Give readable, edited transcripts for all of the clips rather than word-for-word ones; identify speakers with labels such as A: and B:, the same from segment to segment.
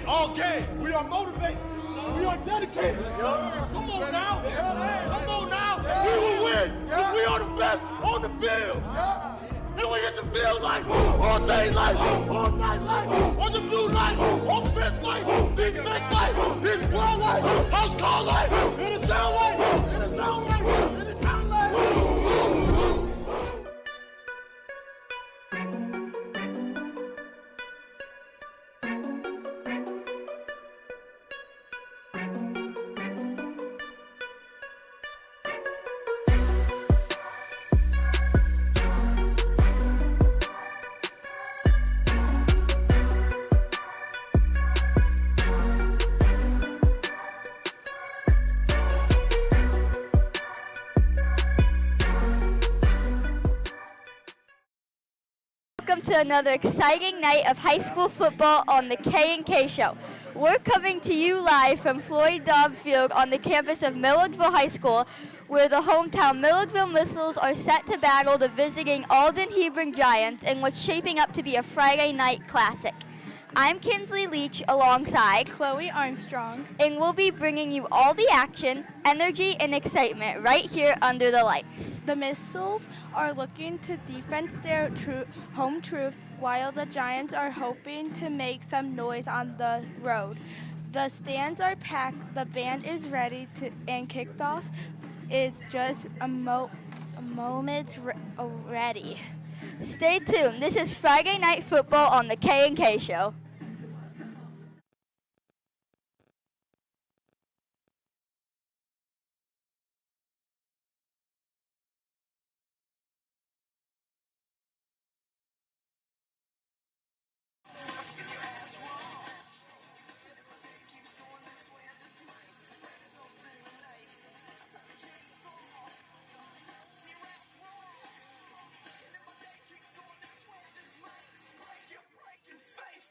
A: All game. We are motivated. We are dedicated. Come on now. Come on now. We will win because we are the best on the field. And we hit the field like all day light, all night light, on the blue light, offense light, defense light, this wild light, house call light, in the sound light, in the sound light, in the sound light.
B: Welcome to another exciting night of high school football on the K&K Show. We're coming to you live from Floyd Dobb Field on the campus of Milledgeville High School, where the hometown Milledgeville Missiles are set to battle the visiting Alden-Hebron Giants in what's shaping up to be a Friday night classic. I'm Kinsley Leach alongside
C: Chloe Armstrong,
B: and we'll be bringing you all the action, energy, and excitement right here under the lights.
C: the Missiles are looking to defend their home truth, while the Giants are hoping to make some noise on the road. The stands are packed, the band is ready, and kickoff is just a moment ready.
B: Stay tuned. This is Friday Night Football on the K&K Show.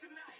D: Tonight.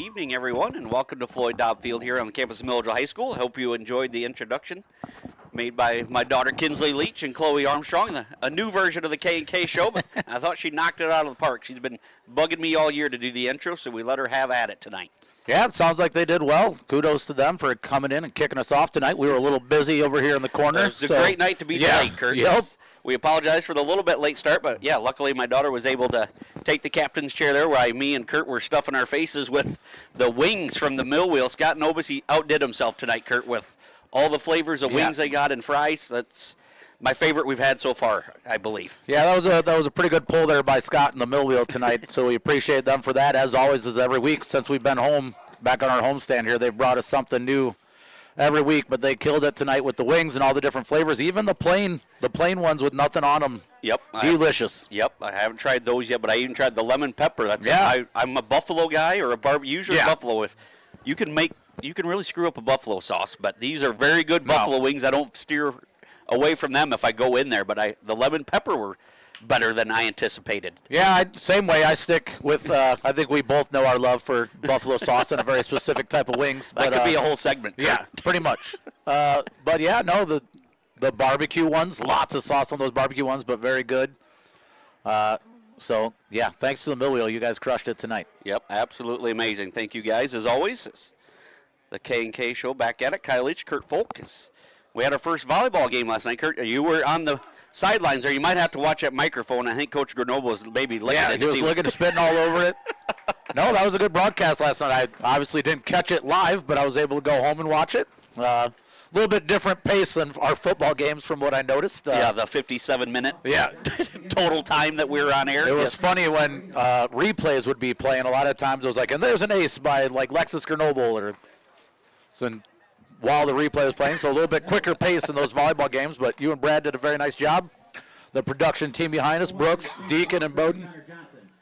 D: evening, everyone, and welcome to Floyd Dobb Field here on the campus of Milledgeville High School. I hope you enjoyed the introduction made by my daughter Kinsley Leach and Chloe Armstrong, a new version of the K&K show, but I thought she knocked it out of the park. She's been bugging me all year to do the intro, so we let her have at it tonight.
E: Yeah, it sounds like they did well. Kudos to them for coming in and kicking us off tonight. We were a little busy over here in the corner.
D: It was a great night to be late, Kurt.
E: Yep.
D: We apologize for the little bit late start, but yeah, luckily my daughter was able to take the captain's chair there while me and Kurt were stuffing our faces with the wings from the mill wheel. Scott Nobis, he outdid himself tonight, Kurt, with all the flavors of wings they got and fries. That's my favorite we've had so far, I believe.
E: Yeah, that was a pretty good pull there by Scott and the mill wheel tonight, so we appreciate them for that, as always, as every week since we've been home, back on our homestand here. They've brought us something new every week, but they killed it tonight with the wings and all the different flavors, even the plain ones with nothing on them.
D: Yep.
E: Delicious.
D: I haven't tried those yet, but I even tried the lemon pepper. I'm a buffalo guy or usually buffalo. If you can really screw up a buffalo sauce, but these are very good buffalo wings. I don't steer away from them if I go in there, but the lemon pepper were better than I anticipated.
E: Yeah, same way. I stick with, I think we both know our love for buffalo sauce and a very specific type of wings.
D: That could be a whole segment. Kurt.
E: Yeah, pretty much. But yeah, no, the barbecue ones, lots of sauce on those barbecue ones, but very good. So, yeah, thanks to the mill wheel. You guys crushed it tonight.
D: Yep, absolutely amazing. Thank you guys, as always. It's the K&K show back at it. Kyle Leach, Kurt Folk. We had our first volleyball game last night. Kurt, you were on the sidelines there. You might have to watch that microphone. I think Coach Grenoble was maybe licking it.
E: He was looking at spitting all over it. No, that was a good broadcast last night. I obviously didn't catch it live, but I was able to go home and watch it. A little bit different pace than our football games from what I noticed.
D: The 57-minute total time that we were on air.
E: It was funny when replays would be playing. A lot of times it was like, and there's an ace by like Lexus Grenoble while the replay was playing, so a little bit quicker pace in those volleyball games, but you and Brad did a very nice job. The production team behind us, Brooks, Deacon, and Bowden,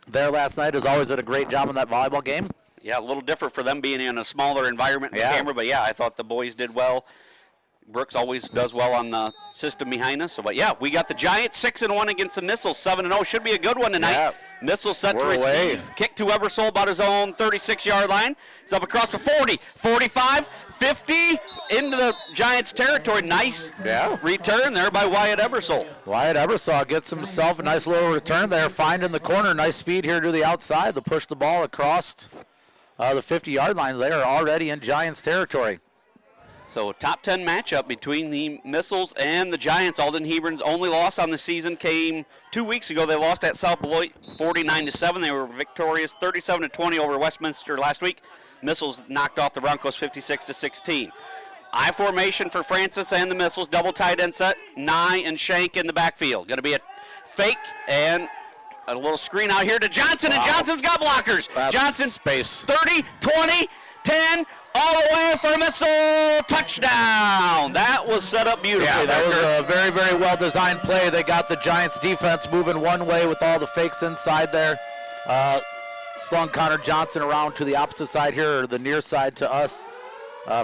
E: there last night, as always, did a great job in that volleyball game.
D: Yeah, a little different for them being in a smaller environment in the camera, but I thought the boys did well. Brooks always does well on the system behind us. So, but we got the Giants 6-1 against the Missiles, 7-0. Should be a good one tonight. Yeah. Missiles set to receive. Away. Kick to Ebersole about his own 36-yard line. He's up across the 40, 45, 50, into the Giants' territory. Nice return there by Wyatt Ebersole.
E: Wyatt Ebersole gets himself a nice little return there, finding the corner. Nice speed here to the outside to push the ball across the 50-yard line. They are already in Giants' territory.
D: So top 10 matchup between the Missiles and the Giants. Alden-Hebron's only loss on the season came 2 weeks ago. They lost at South Beloit 49-7. They were victorious 37-20 over Westminster last week. Missiles knocked off the Broncos 56-16. I formation for Francis and the Missiles. Double tight end set. Nye and Shank in the backfield. Going to be a fake and a little screen out here to Johnson, and Johnson's got blockers. Johnson,
E: space.
D: 30, 20, 10, all the way for a Missile touchdown. That was set up beautifully.
E: Yeah, that was a very, very well-designed play. They got the Giants defense moving one way with all the fakes inside there. Slung Connor Johnson around to the opposite side here, or the near side to us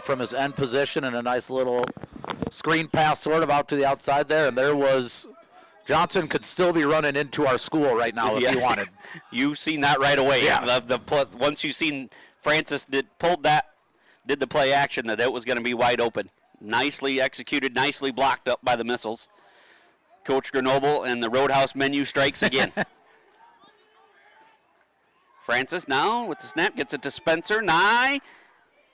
E: from his end position, and a nice little screen pass sort of out to the outside there. And there was Johnson could still be running into our school right now if he wanted.
D: You've seen that right away.
E: Yeah.
D: Once you seen Francis did the play action, that it was going to be wide open. Nicely executed, nicely blocked up by the Missiles. Coach Grenoble and the Roadhouse menu strikes again. Francis now with the snap, gets it to Spencer. Nye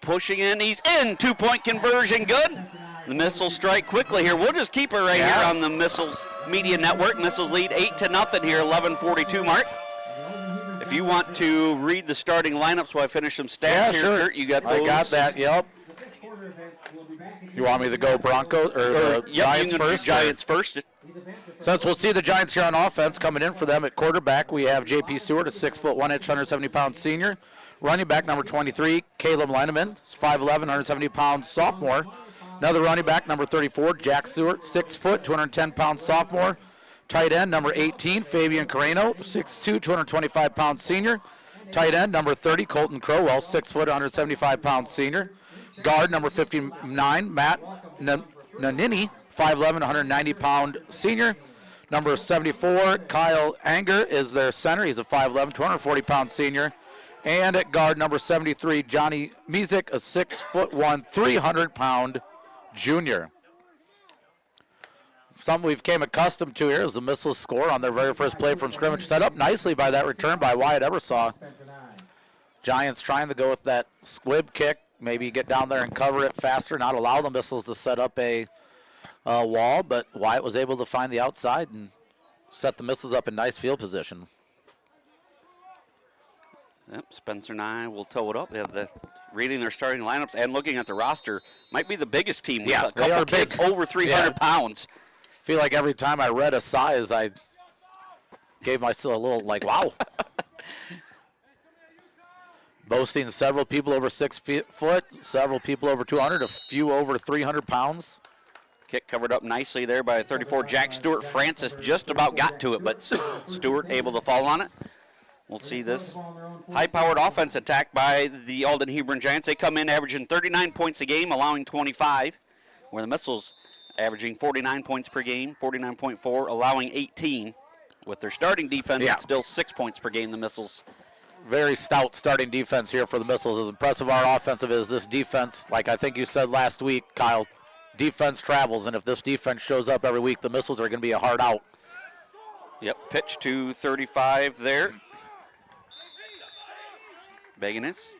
D: pushing in, he's in. 2-point conversion, good. The Missiles strike quickly here. We'll just keep it right here on the Missiles Media Network. Missiles lead 8-0 here, 11:42 mark. If you want to read the starting lineups while I finish some stats here,
E: sure.
D: Kurt, you got those.
E: I got that, yep. You want me to go Broncos or Giants first?
D: Giants first.
E: Since we'll see the Giants here on offense coming in for them at quarterback, we have J.P. Stewart, a 6'1", 170-pound senior. Running back number 23, Caleb Lineman, 5'11", 170-pound sophomore. Another running back number 34, Jack Stewart, 6 foot, 210-pound sophomore. Tight end number 18, Fabian Carreno, 6'2", 225-pound senior. Tight end number 30, Colton Crowell, 6 foot, 175-pound senior. Guard number 59, Matt Nanini, 5'11", 190-pound senior. Number 74, Kyle Anger is their center. He's a 5'11", 240-pound senior. And at guard, number 73, Johnny Mizik, a 6'1", 300-pound junior. Something we've came accustomed to here is the Missiles score on their very first play from scrimmage. Set up nicely by that return by Wyatt Eversaw. Giants trying to go with that squib kick, maybe get down there and cover it faster, not allow the Missiles to set up a wall, but Wyatt was able to find the outside and set the Missiles up in nice field position.
D: Yep, Spencer and I will tow it up. They have reading their starting lineups and looking at the roster, might be the biggest team.
E: Yeah,
D: a couple kids
E: big.
D: over 300 pounds.
E: I feel like every time I read a size, I gave myself a little, like, wow. Boasting several people over 6 foot, several people over 200, a few over 300 pounds.
D: Kick covered up nicely there by 34 Jack Stewart. Francis just about got to it, but Stewart able to fall on it. We'll see this high-powered offense attack by the Alden-Hebron Giants. They come in averaging 39 points a game, allowing 25, where the Missiles averaging 49 points per game, 49.4, allowing 18. With their starting defense, it's still 6 points per game, the Missiles.
E: Very stout starting defense here for the Missiles. As impressive our offensive is, this defense, like I think you said last week, Kyle, defense travels, and if this defense shows up every week, the Missiles are going to be a hard out.
D: Yep, pitch to 35 there. Beganis.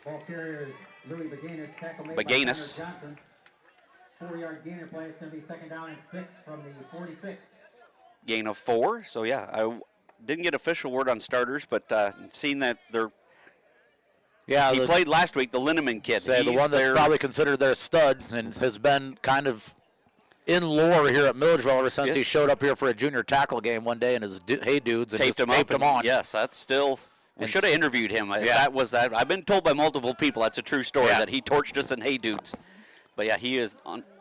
D: Beganis.
F: 4-yard gainer play. It's going to be second down and 6 from the 46.
D: Gain of 4. So, yeah, I didn't get official word on starters, but seeing that they're he played last week, the Linneman kid.
E: The one that's probably considered their stud and has been kind of in lore here at Milledgeville ever since he showed up here for a junior tackle game one day in his Hey Dudes and taped him on.
D: Yes, that's still. We should have interviewed him. That was that. I've been told by multiple people that's a true story that he torched us in Hey Dudes. But yeah, he is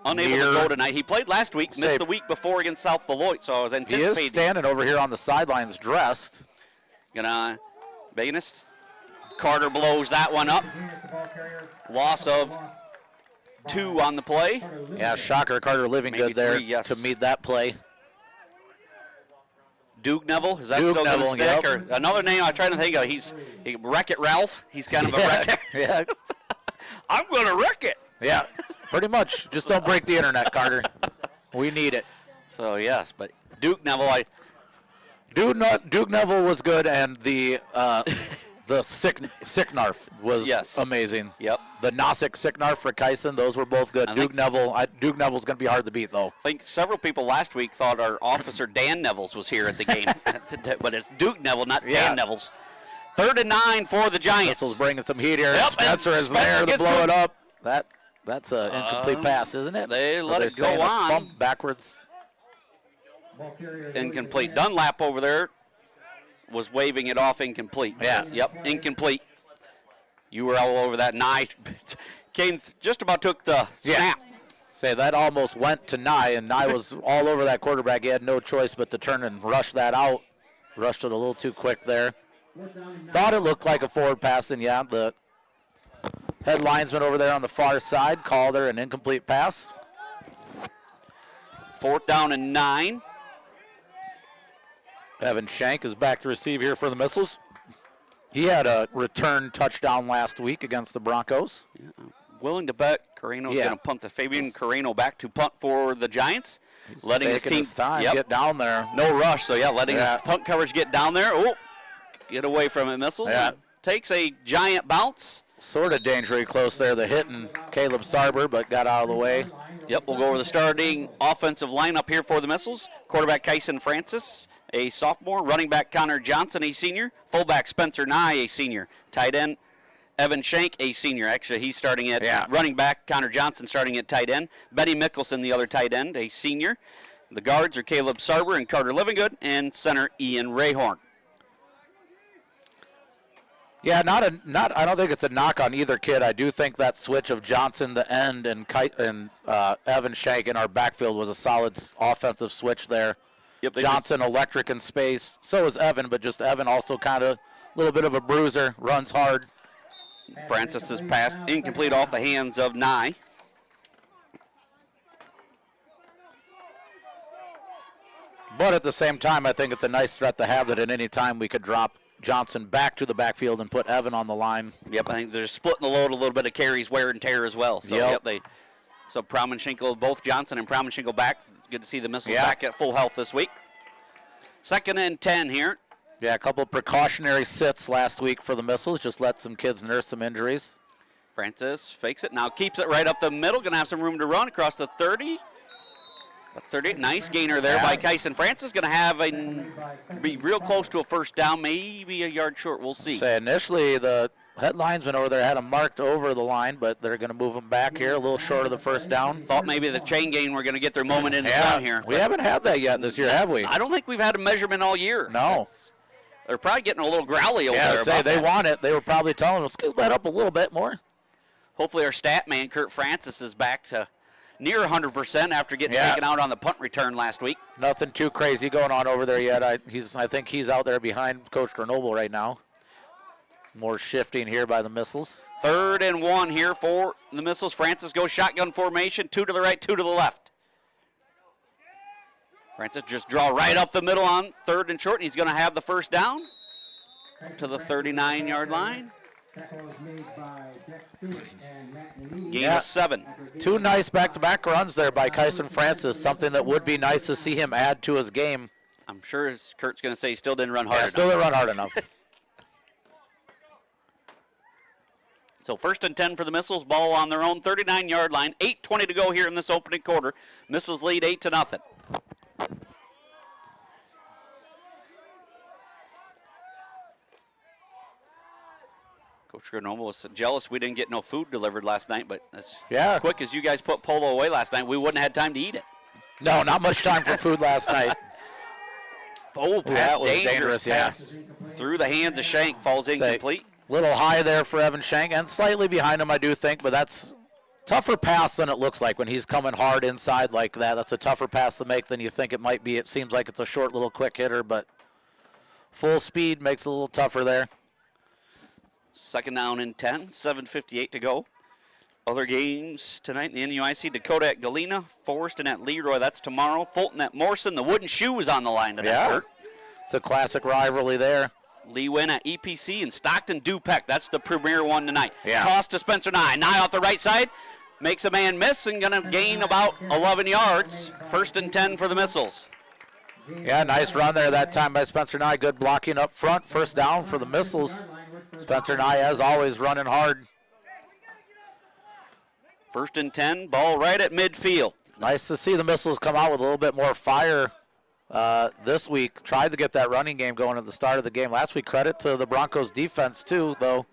D: unable to go tonight. He played last week, missed the week before against South Beloit, so I was anticipating.
E: He is standing over here on the sidelines dressed.
D: Beganis. Carter blows that one up. Loss of 2 on the play.
E: Yeah, shocker. Carter living good there to meet that play.
D: Duke Neville, is that still going to stick? Or another name I'm trying to think of, he's Wreck-It Ralph. He's kind of a wreck-it.
E: Yeah.
D: I'm going to wreck it.
E: Yeah, pretty much. Just don't break the internet, Carter. We need it.
D: So, yes, but Duke Neville,
E: Duke Neville was good, and the Sicknarf was amazing.
D: Yep.
E: The Nossick Sicknarf for Kyson, those were both good. Duke Neville's going to be hard to beat, though.
D: I think several people last week thought our officer Dan Nevels was here at the game, but it's Duke Neville, not Dan Nevels. 3rd and 9 for the Giants.
E: This bringing some heat here. Yep, Spencer is there to blow it up. That's an incomplete pass, isn't it?
D: They let it go on.
E: Bump backwards.
D: Incomplete. Dunlap over there was waving it off incomplete.
E: Yeah.
D: Yep, incomplete. You were all over that. Nye just about took the snap.
E: Say that almost went to Nye, and Nye was all over that quarterback. He had no choice but to turn and rush that out. Rushed it a little too quick there. Thought it looked like a forward pass, and the head linesman over there on the far side called her an incomplete pass.
D: 4th down and 9.
E: Evan Shank is back to receive here for the Missiles. He had a return touchdown last week against the Broncos.
D: Yeah, willing to bet Carreno's going to punt Fabian Carreno back to punt for the Giants.
E: He's
D: letting his team
E: get down there.
D: No rush, so letting his punt coverage get down there. Oh, get away from it, Missiles.
E: Yeah.
D: Takes a giant bounce.
E: Sort of dangerously close there, the hitting Caleb Sarber, but got out of the way.
D: Yep, we'll go over the starting offensive lineup here for the Missiles. Quarterback Kyson Francis, a sophomore. Running back Connor Johnson, a senior. Fullback Spencer Nye, a senior. Tight end Evan Shank, a senior. Actually, he's starting at running back. Connor Johnson starting at tight end. Benny Mickelson, the other tight end, a senior. The guards are Caleb Sarber and Carter Livingood, and center Ian Rayhorn.
E: Yeah, I don't think it's a knock on either kid. I do think that switch of Johnson, the end, and Evan Shank in our backfield was a solid offensive switch there.
D: Yep,
E: Johnson electric in space. So is Evan, but just Evan also kind of a little bit of a bruiser, runs hard.
D: Francis's pass incomplete off the hands of Nye.
E: But at the same time, I think it's a nice threat to have that at any time we could drop Johnson back to the backfield and put Evan on the line.
D: Yep, I think they're splitting the load a little bit of carries, wear and tear as well. So, so Promenschinkel, both Johnson and Promenschinkel back. Good to see the Missiles back at full health this week. 2nd and 10 here.
E: Yeah, a couple of precautionary sits last week for the Missiles. Just let some kids nurse some injuries.
D: Francis fakes it, now keeps it right up the middle. Going to have some room to run across the 30. The 38, nice gainer there by Kyson. Francis going to have be real close to a first down, maybe a yard short. We'll see.
E: Say initially the head linesman over there had him marked over the line, but they're going to move him back here a little short of the first down.
D: Thought maybe the chain gang were going to get their moment in the sun here.
E: We haven't had that yet this year, have we?
D: I don't think we've had a measurement all year.
E: No.
D: They're probably getting a little growly over there.
E: Yeah, they want it. They were probably telling us, let's let up a little bit more.
D: Hopefully our stat man, Kurt Francis, is back to near 100% after getting taken out on the punt return last week.
E: Nothing too crazy going on over there yet. I think he's out there behind Coach Grenoble right now. More shifting here by the Missiles.
D: 3rd and 1 here for the Missiles. Francis goes shotgun formation, 2 to the right, 2 to the left. Francis just draw right up the middle on 3rd and short, and he's going to have the first down to the 39-yard line. Gain of 7.
E: 2 nice back-to-back runs there by Kyson Francis, something that would be nice to see him add to his game.
D: I'm sure Kurt's going to say he still didn't run hard enough.
E: Still didn't run hard enough.
D: So 1st and 10 for the Missiles, ball on their own 39-yard line. 8:20 to go here in this opening quarter. Missiles lead 8-0. Coach Grenoble was jealous we didn't get no food delivered last night, but as quick as you guys put Polo away last night, we wouldn't have had time to eat it.
E: No, not much time for food last night.
D: Oh,
E: that was dangerous,
D: pass. Through the hands of Shank, falls incomplete.
E: Little high there for Evan Shank, and slightly behind him, I do think, but that's tougher pass than it looks like when he's coming hard inside like that. That's a tougher pass to make than you think it might be. It seems like it's a short little quick hitter, but full speed makes it a little tougher there.
D: 2nd down and 10, 7:58 to go. Other games tonight in the NUIC, Dakota at Galena, Forreston at Leroy, that's tomorrow. Fulton at Morrison, the Wooden Shoe is on the line tonight.
E: Yeah, it's a classic rivalry there.
D: Lee Wynn at EPC and Stockton Dupec, that's the premier one tonight.
E: Yeah.
D: Toss to Spencer Nye. Nye off the right side, makes a man miss and going to gain about 11 yards. 1st and 10 for the Missiles.
E: Yeah, nice run there that time by Spencer Nye. Good blocking up front. First down for the Missiles. Spencer Nye, as always, running hard.
D: 1st and 10, ball right at midfield.
E: Nice to see the Missiles come out with a little bit more fire this week. Tried to get that running game going at the start of the game. Last week, credit to the Broncos defense, too, though,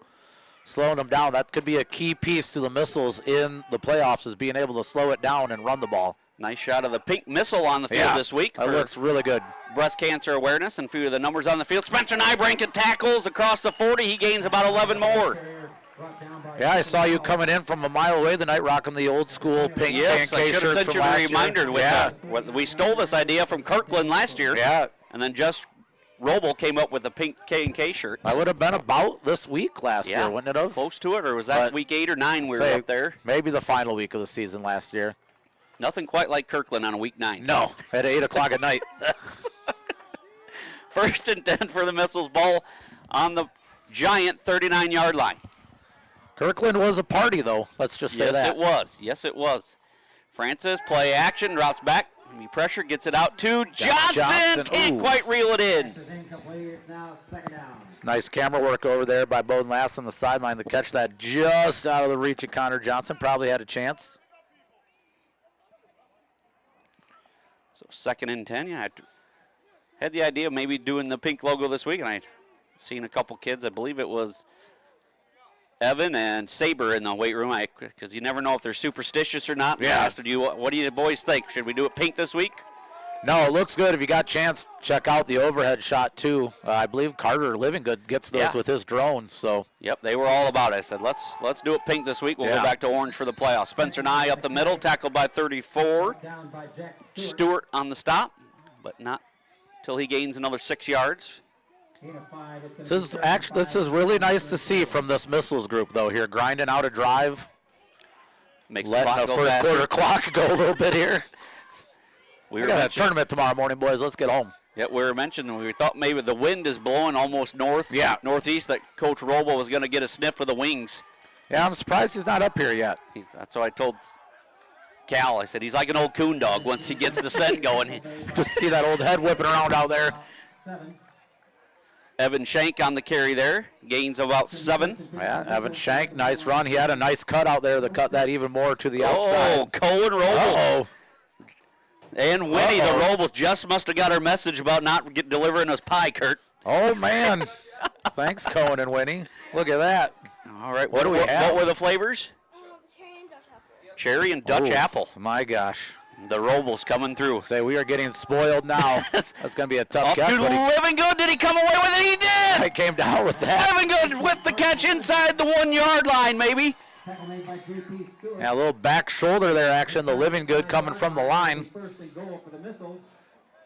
E: slowing them down. That could be a key piece to the Missiles in the playoffs, is being able to slow it down and run the ball.
D: Nice shot of the pink missile on the field this week.
E: That looks really good.
D: Breast cancer awareness and a few of the numbers on the field. Spencer Nye breaking tackles across the 40. He gains about 11 more.
E: Yeah, I saw you coming in from a mile away tonight rocking the old school pink
D: Yes, I should have sent you a reminder. We stole this idea from Kirkland last year.
E: Yeah.
D: And then just Roble came up with the pink K&K shirts.
E: I would have been about this week last year, wouldn't it have?
D: Close to it, or was that week 8 or 9 we were up there?
E: Maybe the final week of the season last year.
D: Nothing quite like Kirkland on a week 9.
E: No, at 8 o'clock at night.
D: 1st and 10 for the Missiles, ball on the Giant 39-yard line.
E: Kirkland was a party, though. Let's just say that.
D: Yes, it was. Yes, it was. Francis, play action, drops back. Pressure, gets it out to Johnson. Can't quite reel it in.
E: It's nice camera work over there by Bowden Last on the sideline to catch that just out of the reach of Connor Johnson. Probably had a chance.
D: So 2nd and 10. Yeah, I had the idea of maybe doing the pink logo this week, and I seen a couple kids. I believe it was Evan and Saber in the weight room, because you never know if they're superstitious or not.
E: Yeah.
D: I asked you, what do you boys think? Should we do it pink this week?
E: No, it looks good. If you got a chance, check out the overhead shot, too. I believe Carter Livingood gets those with his drone. So.
D: Yep, they were all about it. I said, let's do it pink this week. We'll go back to orange for the playoffs. Spencer Nye up the middle, tackled by 34. Stewart on the stop, but not till he gains another 6 yards.
E: This is really nice to see from this Missiles group, though, here. Grinding out a drive.
D: Makes
E: letting the first quarter clock go a little bit here. We got a tournament tomorrow morning, boys. Let's get home.
D: Yeah, we were mentioning, we thought maybe the wind is blowing almost northeast, that Coach Robo was going to get a sniff of the wings.
E: Yeah, I'm surprised he's not up here yet.
D: That's what I told Cal. I said he's like an old coon dog once he gets the scent going.
E: Just see that old head whipping around out there.
D: Evan Shank on the carry there. Gains about 7.
E: Yeah, Evan Shank, nice run. He had a nice cut out there that cut that even more to the outside.
D: Oh, Cohen Robles.
E: Uh-oh.
D: And Winnie, the Robles, just must have got her message about not delivering us pie, Kurt.
E: Oh, man. Thanks, Cohen and Winnie. Look at that.
D: All right,
E: What do we have?
D: What were the flavors? Cherry and Dutch apple.
E: My gosh.
D: The Robles coming through.
E: Say, we are getting spoiled now. That's going to be a tough catch.
D: To Living Good. Did he come away with it? He did.
E: He came down with that.
D: Living Good with the catch inside the 1-yard line, maybe.
E: Yeah, a little back shoulder there action. The Living Good coming from the line.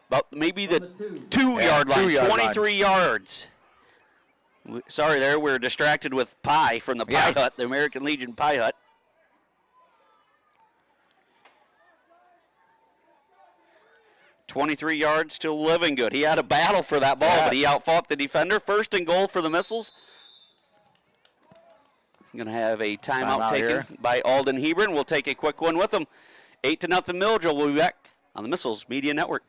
D: About maybe the 2-yard line, 23 yards. Sorry there, we're distracted with pie from the Pie Hut, the American Legion Pie Hut. .23 yards to Living Good. He had a battle for that ball, but he outfought the defender. 1st and goal for the Missiles. Going to have a timeout taken by Alden-Hebron. We'll take a quick one with them. 8-0 Milledgeville. We'll be back on the Missiles Media Network.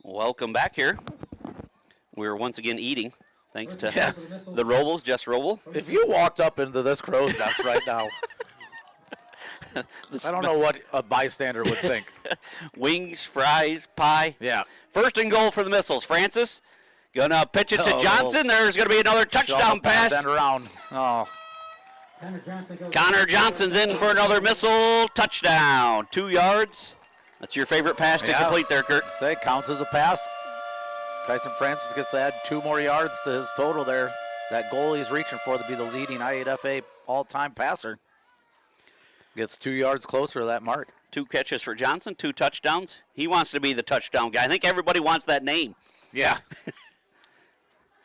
D: Welcome back here. We're once again eating, thanks to the Robles, Jess Roble.
E: If you walked up into this crow's nest right now, I don't know what a bystander would think.
D: Wings, fries, pie.
E: Yeah.
D: 1st and goal for the Missiles. Francis gonna pitch it to Johnson. There's gonna be another touchdown pass.
E: End around. Oh.
D: Connor Johnson's in for another Missile touchdown. 2 yards. That's your favorite pass to complete there, Kurt.
E: Say, counts as a pass. Kyson Francis gets to add 2 more yards to his total there. That goal he's reaching for to be the leading I8FA all-time passer. Gets 2 yards closer to that mark.
D: 2 catches for Johnson, 2 touchdowns. He wants to be the touchdown guy. I think everybody wants that name.
E: Yeah.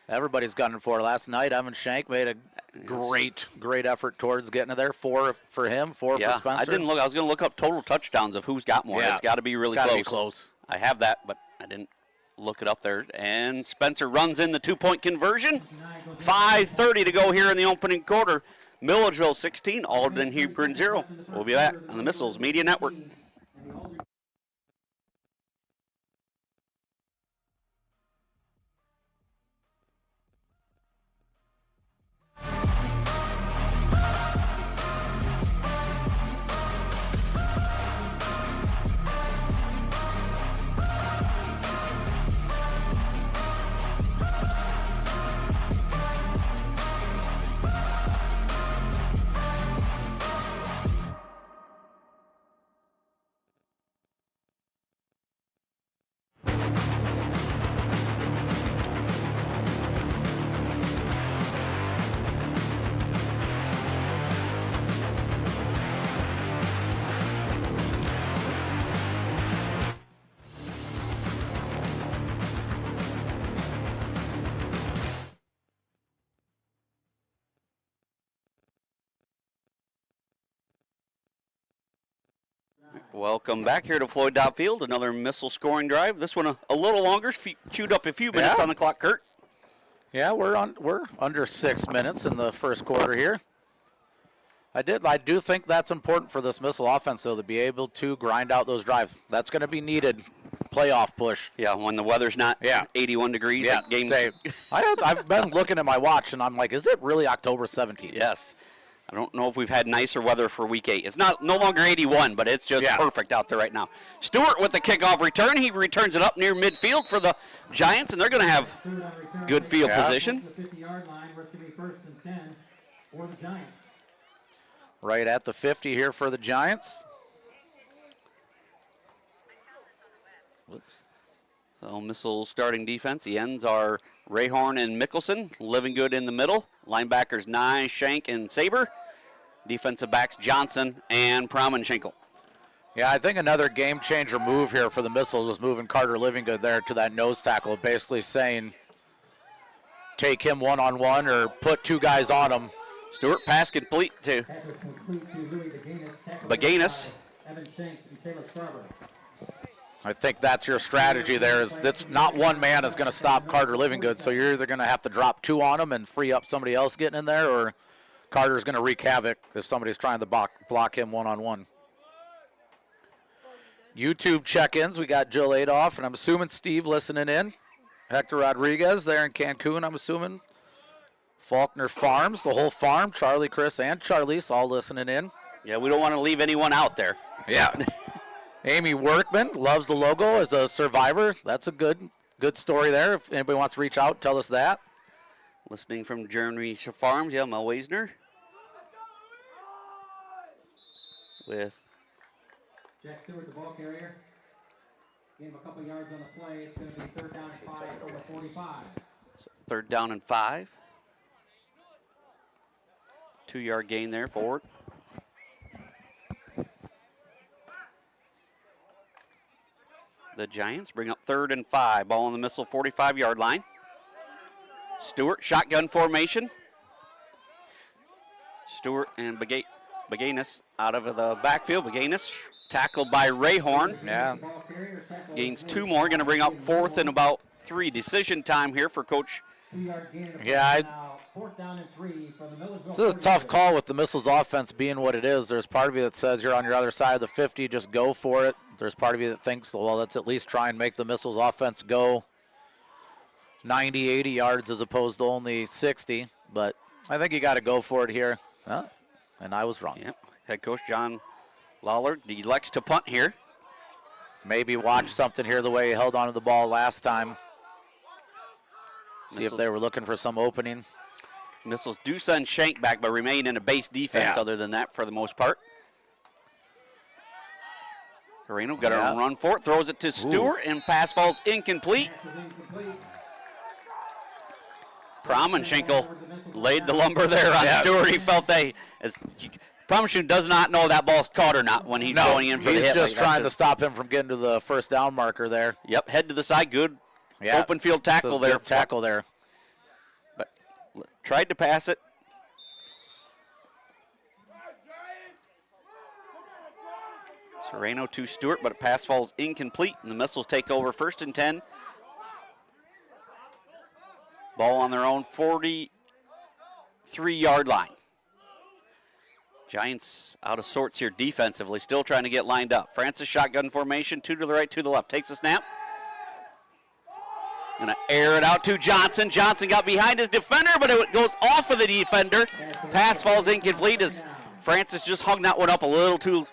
E: Everybody's gunning for it. Last night, Evan Shank made a great effort towards getting to there. 4 for him, 4 for Spencer.
D: I didn't look. I was going to look up total touchdowns of who's got more. It's got to be really close. I have that, but I didn't look it up there. And Spencer runs in the 2-point conversion. 5:30 to go here in the opening quarter. Milledgeville 16, Alden-Hebron 0. We'll be back on the Missiles Media Network. Welcome back here to Floyd Dobb Field. Another missile scoring drive. This one a little longer. Chewed up a few minutes on the clock, Kurt.
E: Yeah, we're under 6 minutes in the first quarter here. I do think that's important for this missile offense, though, to be able to grind out those drives. That's going to be needed. Playoff push.
D: Yeah, when the weather's not 81 degrees.
E: Yeah,
D: game.
E: I've been looking at my watch, and I'm like, is it really October 17th?
D: Yes. I don't know if we've had nicer weather for week 8. It's no longer 81, but it's just perfect out there right now. Stewart with the kickoff return. He returns it up near midfield for the Giants, and they're going to have good field position.
E: Right at the 50 here for the Giants.
D: Whoops. So missile starting defense. The ends are Rayhorn and Mickelson. Living Good in the middle. Linebackers Nye, Shank, and Saber. Defensive backs Johnson and Promenschenkel.
E: Yeah, I think another game changer move here for the missiles was moving Carter Livingood there to that nose tackle, basically saying take him one-on-one or put 2 guys on him.
D: Stewart pass complete to Baganis.
E: I think that's your strategy there. Is that's not one man is going to stop Carter Livingood, so you're either going to have to drop 2 on him and free up somebody else getting in there, or Carter's going to wreak havoc if somebody's trying to block him one-on-one. YouTube check-ins, we got Jill Adolph, and I'm assuming Steve listening in. Hector Rodriguez there in Cancun, I'm assuming. Faulkner Farms, the whole farm, Charlie, Chris, and Charlize all listening in.
D: Yeah, we don't want to leave anyone out there.
E: Yeah. Amy Workman loves the logo as a survivor. That's a good story there. If anybody wants to reach out, tell us that.
D: Listening from Germany Farms, yeah, Mel Weisner. With
F: Jack Stewart, the ball carrier. Gave him a couple yards on the play. It's going to be 3rd down and 5 over 45.
D: So 3rd down and 5. 2-yard gain there forward. The Giants bring up 3rd and 5. Ball on the missile 45-yard line. Stewart, shotgun formation. Stewart and Baganis out of the backfield. Baganis tackled by Rayhorn.
E: Yeah.
D: Gains 2 more. Going to bring up 4th and about 3. Decision time here for Coach.
E: Yeah, this is a tough call with the missiles offense being what it is. There's part of you that says you're on your other side of the 50, just go for it. There's part of you that thinks, well, let's at least try and make the missiles offense go 90, 80 yards as opposed to only 60. But I think you got to go for it here. And I was wrong.
D: Yep. Head coach John Lawler elects to punt here.
E: Maybe watch something here the way he held onto the ball last time. See if they were looking for some opening.
D: Missiles do send Shank back, but remain in a base defense other than that for the most part. Carreno got a run for it, throws it to Stewart, and pass falls incomplete. Promenschenkel laid the lumber there on Stewart. He felt Promenschenkel does not know that ball's caught or not when he's going in for the hit.
E: He's just trying to stop him from getting to the 1st down marker there.
D: Yep, head to the side, good open field tackle there.
E: Tackle there.
D: But tried to pass it. Serrano to Stewart, but a pass falls incomplete, and the missiles take over 1st and 10. Ball on their own 43-yard line. Giants out of sorts here defensively, still trying to get lined up. Francis shotgun formation, 2 to the right, 2 to the left. Takes a snap. Gonna air it out to Johnson. Johnson got behind his defender, but it goes off of the defender. Pass falls incomplete as Francis just hung that one up a little too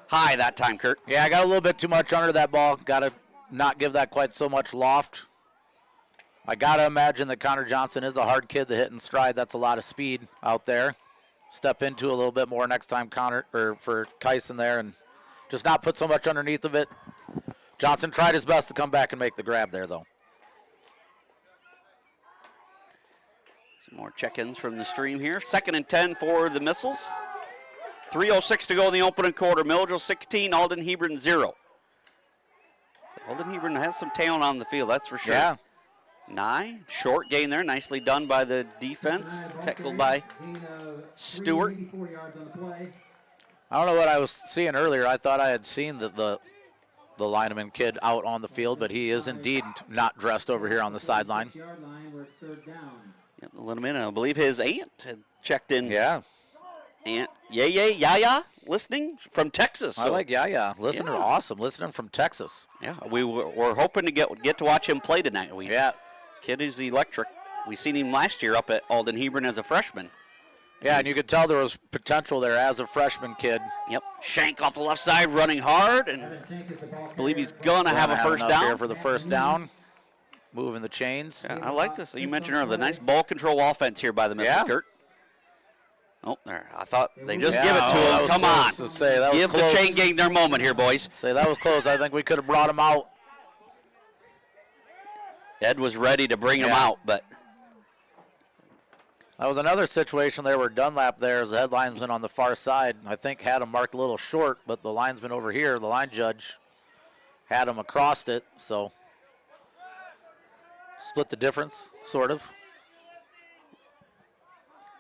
D: high that time, Kurt.
E: Yeah, I got a little bit too much under that ball. Got to not give that quite so much loft. I got to imagine that Connor Johnson is a hard kid to hit in stride. That's a lot of speed out there. Step into a little bit more next time, Connor, or for Kyson there, and just not put so much underneath of it. Johnson tried his best to come back and make the grab there, though. Some
D: more check-ins from the stream here. 2nd and 10 for the missiles. 3:06 to go in the opening quarter. Milledgeville 16, Alden-Hebron 0. So Alden-Hebron has some talent on the field, that's for sure.
E: Yeah.
D: Nye, short gain there, nicely done by the defense. Tackled by Stewart.
E: I don't know what I was seeing earlier. I thought I had seen the lineman kid out on the field, but he is indeed not dressed over here on the sideline.
D: Yep, let him in. I believe his aunt had checked in.
E: Yeah.
D: Aunt Yaya listening from Texas.
E: I like Yaya. Listener,
D: Yeah.
E: awesome. Listening from Texas.
D: Yeah, we're hoping to get to watch him play tonight.
E: Yeah.
D: Kid is electric. We seen him last year up at Alden-Hebron as a freshman.
E: Yeah, and you could tell there was potential there as a freshman kid.
D: Yep, shank off the left side, running hard, and I believe he's gonna have a first
E: enough
D: down.
E: here for the first down. Moving the chains.
D: Yeah, I like this. You mentioned earlier the nice ball control offense here by the Missiles,
E: Yeah.
D: Kurt. Oh, there. I thought they just
E: Yeah,
D: give it to
E: that
D: him.
E: was
D: Come
E: close
D: on.
E: to say, that was
D: Give the
E: close.
D: chain gang their moment here, boys.
E: Say that was close. I think we could have brought him out.
D: Ed was ready to bring him
E: Yeah.
D: out, but
E: That was another situation there where Dunlap there as the head linesman on the far side, I think had him marked a little short, but the linesman over here, the line judge, had him across it, so split the difference, sort of.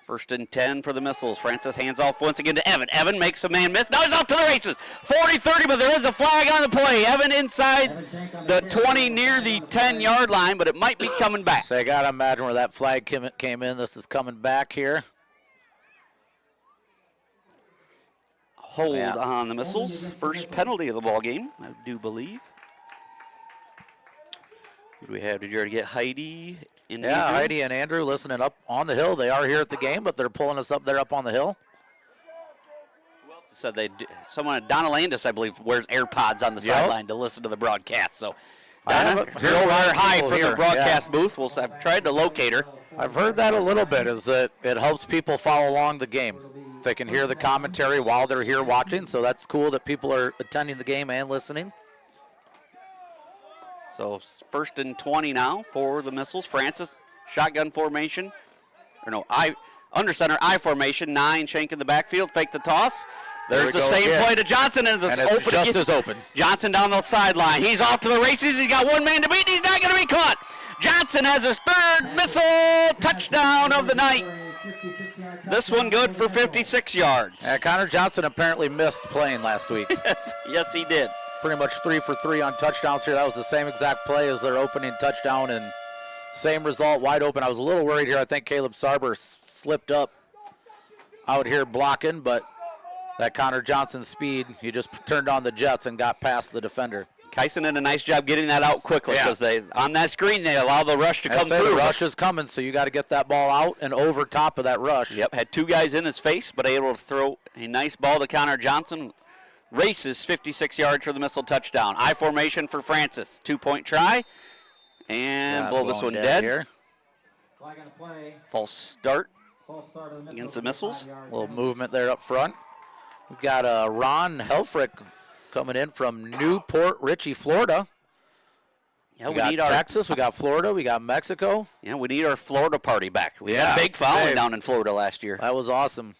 D: 1st and 10 for the Missiles. Francis hands off once again to Evan. Evan makes a man miss. Now he's off to the races. 40-30, but there is a flag on the play. Evan inside the 20 near the 10-yard line, but it might be coming back.
E: So you got to imagine where that flag came in. This is coming back here.
D: Hold
E: Yeah.
D: on the Missiles. First penalty of the ball game, I do believe. What do we have? Did you already get Heidi and
E: Yeah,
D: Andrew?
E: Heidi and Andrew listening up on the hill. They are here at the game, but they're pulling us up there up on the hill.
D: Said someone at Donna Landis, I believe, wears AirPods on the
E: Yep.
D: sideline to listen to the broadcast. So,
E: I
D: Donna,
E: haven't
D: you're
E: heard
D: over
E: that
D: high
E: people
D: for
E: here,
D: the broadcast booth. I've tried to locate her.
E: I've heard that a little bit, is that it helps people follow along the game. They can hear the commentary while they're here watching, so that's cool that people are attending the game and listening.
D: So 1st and 20 now for the Missiles. Francis, shotgun formation. Or no, under center, I formation. 9, Shank in the backfield, fake the toss. There's
E: There
D: the
E: we go
D: same
E: again.
D: play to Johnson, and it's
E: And it's
D: open
E: just
D: again.
E: as open.
D: Johnson down the sideline. He's off to the races. He's got one man to beat. He's not going to be caught. Johnson has his 3rd Missile touchdown of the night. This one good for 56 yards.
E: Connor Johnson apparently missed playing last week.
D: Yes, he did.
E: Pretty much 3 for 3 on touchdowns here. That was the same exact play as their opening touchdown, and same result, wide open. I was a little worried here. I think Caleb Sarber slipped up out here blocking, but that Connor Johnson speed, he just turned on the jets and got past the defender.
D: Kyson did a nice job getting that out quickly because on that screen they allow the rush to come through.
E: The rush is coming, so you got to get that ball out and over top of that rush.
D: Yep, had 2 guys in his face, but able to throw a nice ball to Connor Johnson. Races 56 yards for the Missile touchdown. I formation for Francis. 2-point try. And blow this one dead.
E: Here.
F: Flag on the play.
D: False start
F: False start of the
D: against the Missiles.
F: 5 yards.
E: A little movement there up front. We've got Ron Helfrich coming in from Newport Richey, Florida.
D: Yeah,
E: we got Texas, we got Florida, we got Mexico.
D: Yeah, we need our Florida party back. We had a big following down in Florida last year.
E: That was awesome.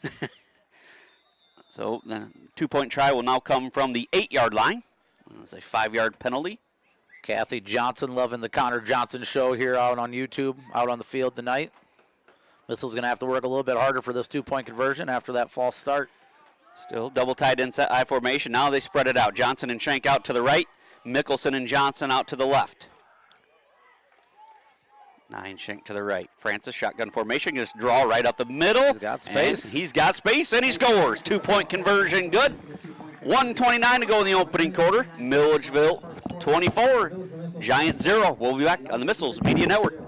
D: So the 2-point try will now come from the 8-yard line. It's a 5-yard penalty.
E: Kathy Johnson loving the Connor Johnson show here out on YouTube, out on the field tonight. Missile's going to have to work a little bit harder for this 2-point conversion after that false start.
D: Still double tight end set I formation. Now they spread it out. Johnson and Schenk out to the right. Mickelson and Johnson out to the left. 9 Schenk to the right. Francis shotgun formation. Just draw right up the middle.
E: He's got space.
D: And he's got space and he scores. 2-point conversion good. 1:29 to go in the opening quarter. Milledgeville 24. Giant 0. We'll be back on the Missiles Media Network.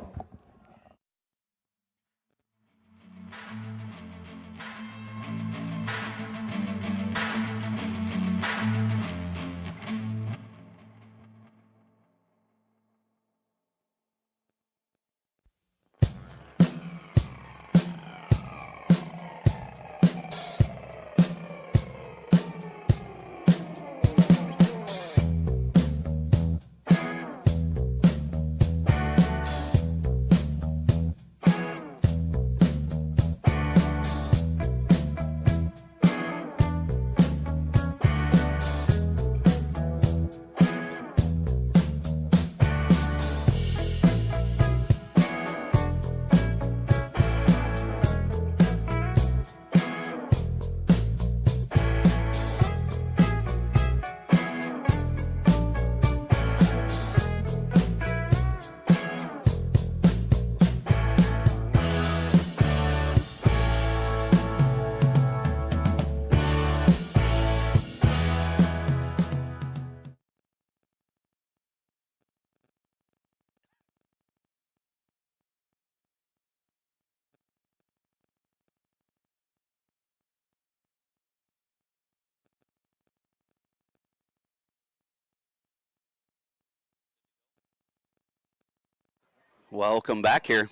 D: Welcome back here.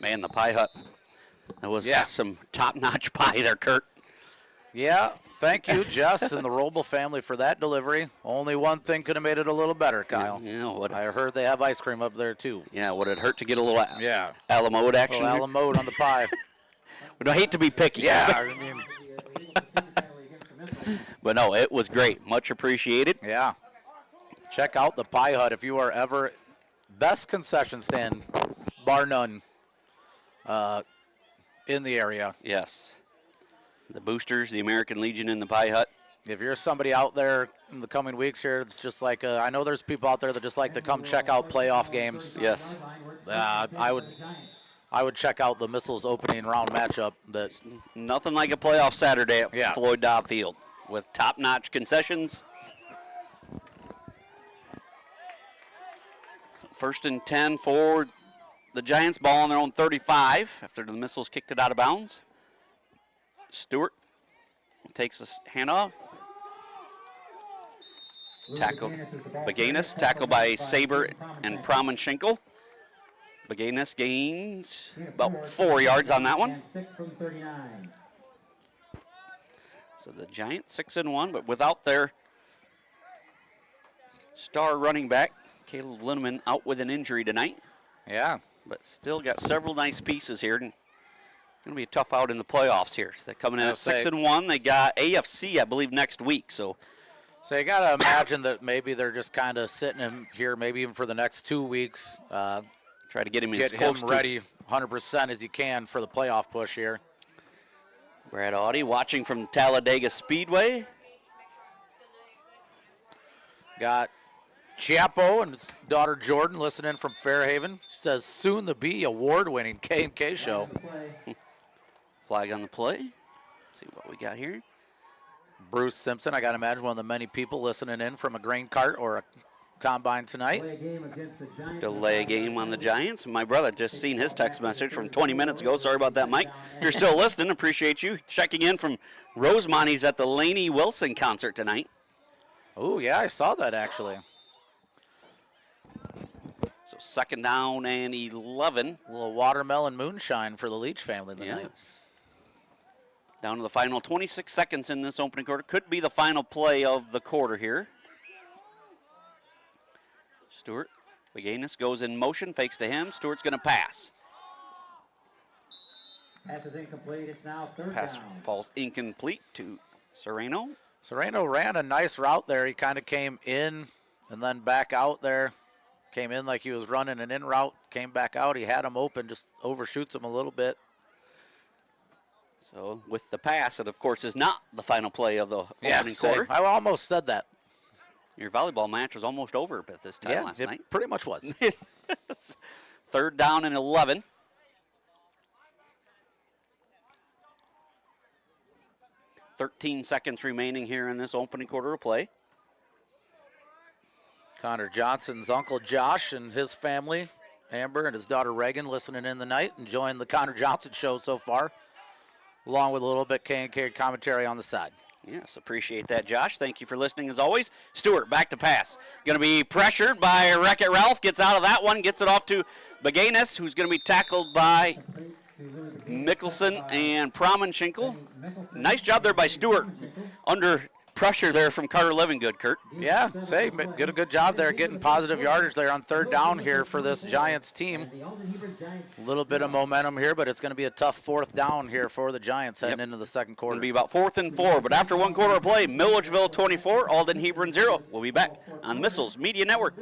D: Man, the pie hut. That was some top-notch pie there, Kurt.
E: Yeah, thank you, Jess and the Roble family for that delivery. Only one thing could have made it a little better, Kyle.
D: Yeah,
E: I heard they have ice cream up there, too.
D: Yeah, would it hurt to get a little
E: Yeah.
D: a la mode action?
E: A la mode on the pie.
D: We don't hate to be picky.
E: Yeah, I mean,
D: but no, it was great. Much appreciated.
E: yeah. Check out the Pie Hut if you are ever best concession stand, bar none, in the area.
D: Yes. The boosters, the American Legion in the pie hut.
E: If you're somebody out there in the coming weeks here, it's just like I know there's people out there that just like to come check out playoff games.
D: Yes.
E: I would check out the Missiles opening round matchup. That
D: Nothing like a playoff Saturday at
E: Yeah.
D: Floyd Dobb Field with top-notch concessions. First and 10 for the Giants, ball on their own 35 after the Missiles kicked it out of bounds. Stewart takes the handoff. Tackle. Beganis, tackled by Saber and Promenschenkel. Beganis gains about 4 yards on that one. So the Giants 6-1, but without their star running back, Caleb Linneman, out with an injury tonight.
E: Yeah.
D: But still got several nice pieces here. And going to be a tough out in the playoffs here. They're coming in at 6-1. They got AFC, I believe, next week. So
E: you got to imagine that maybe they're just kind of sitting in here, maybe even for the next 2 weeks.
D: Try to get him
E: ready 100% as you can for the playoff push here.
D: Brad Audie watching from Talladega Speedway.
E: Got Chiappo and his daughter Jordan listening from Fairhaven. Says soon to be award-winning K&K show.
D: Flag on the play. Let's see what we got here.
E: Bruce Simpson, I got to imagine one of the many people listening in from a grain cart or a combine tonight.
D: Delay a game on the Giants. My brother just seen his text message from 20 minutes ago. Sorry about that, Mike. If you're still listening, appreciate you checking in from Rosemont. He's at the Laney Wilson concert tonight.
E: Oh, yeah, I saw that actually.
D: So 2nd down and 11.
E: A little watermelon moonshine for the Leach family tonight.
D: Yes. Down to the final 26 seconds in this opening quarter. Could be the final play of the quarter here. Stewart, Beganis goes in motion, fakes to him. Stewart's going to pass.
F: Pass is incomplete. It's now third
D: Pass
F: down.
D: falls incomplete to Sereno.
E: Sereno ran a nice route there. He kind of came in and then back out there. Came in like he was running an in route, came back out. He had him open, just overshoots him a little bit.
D: So with the pass, it of course is not the final play of the opening quarter.
E: I almost said that.
D: Your volleyball match was almost over at this time last
E: it
D: night.
E: pretty much was.
D: 3rd down and 11. .13 seconds remaining here in this opening quarter of play.
E: Connor Johnson's uncle Josh and his family, Amber and his daughter Reagan, listening in the night, enjoying the Connor Johnson show so far, along with a little bit K&K commentary on the side.
D: Yes, appreciate that, Josh. Thank you for listening as always. Stewart, back to pass. Going to be pressured by Wreck-It Ralph. Gets out of that one, gets it off to Beganis, who's going to be tackled by Mickelson and Promenschenkel. Nice job there by Stewart. Under pressure there from Carter Livingood, Kurt.
E: Yeah, did a good job there getting positive yardage there on 3rd down here for this Giants team. A little bit of momentum here, but it's going to be a tough 4th down here for the Giants heading into the second quarter.
D: It'll be about 4th and 4, but after 1 quarter of play, Milledgeville 24, Alden-Hebron 0. We'll be back on the Missiles Media Network.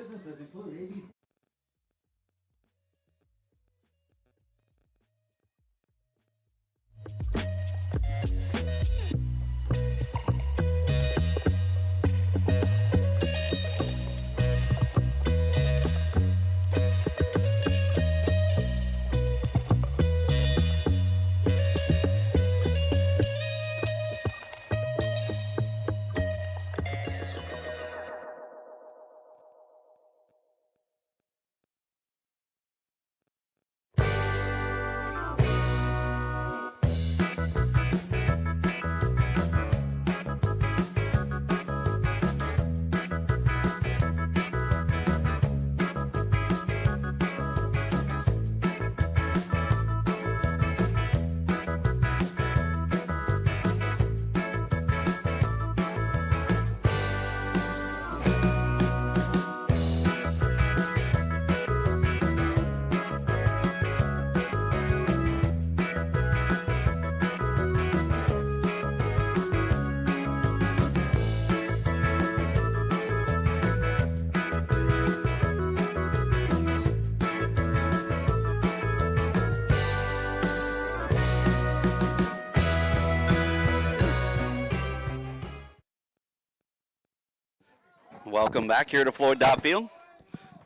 D: Welcome back here to Floyd Dobb Field.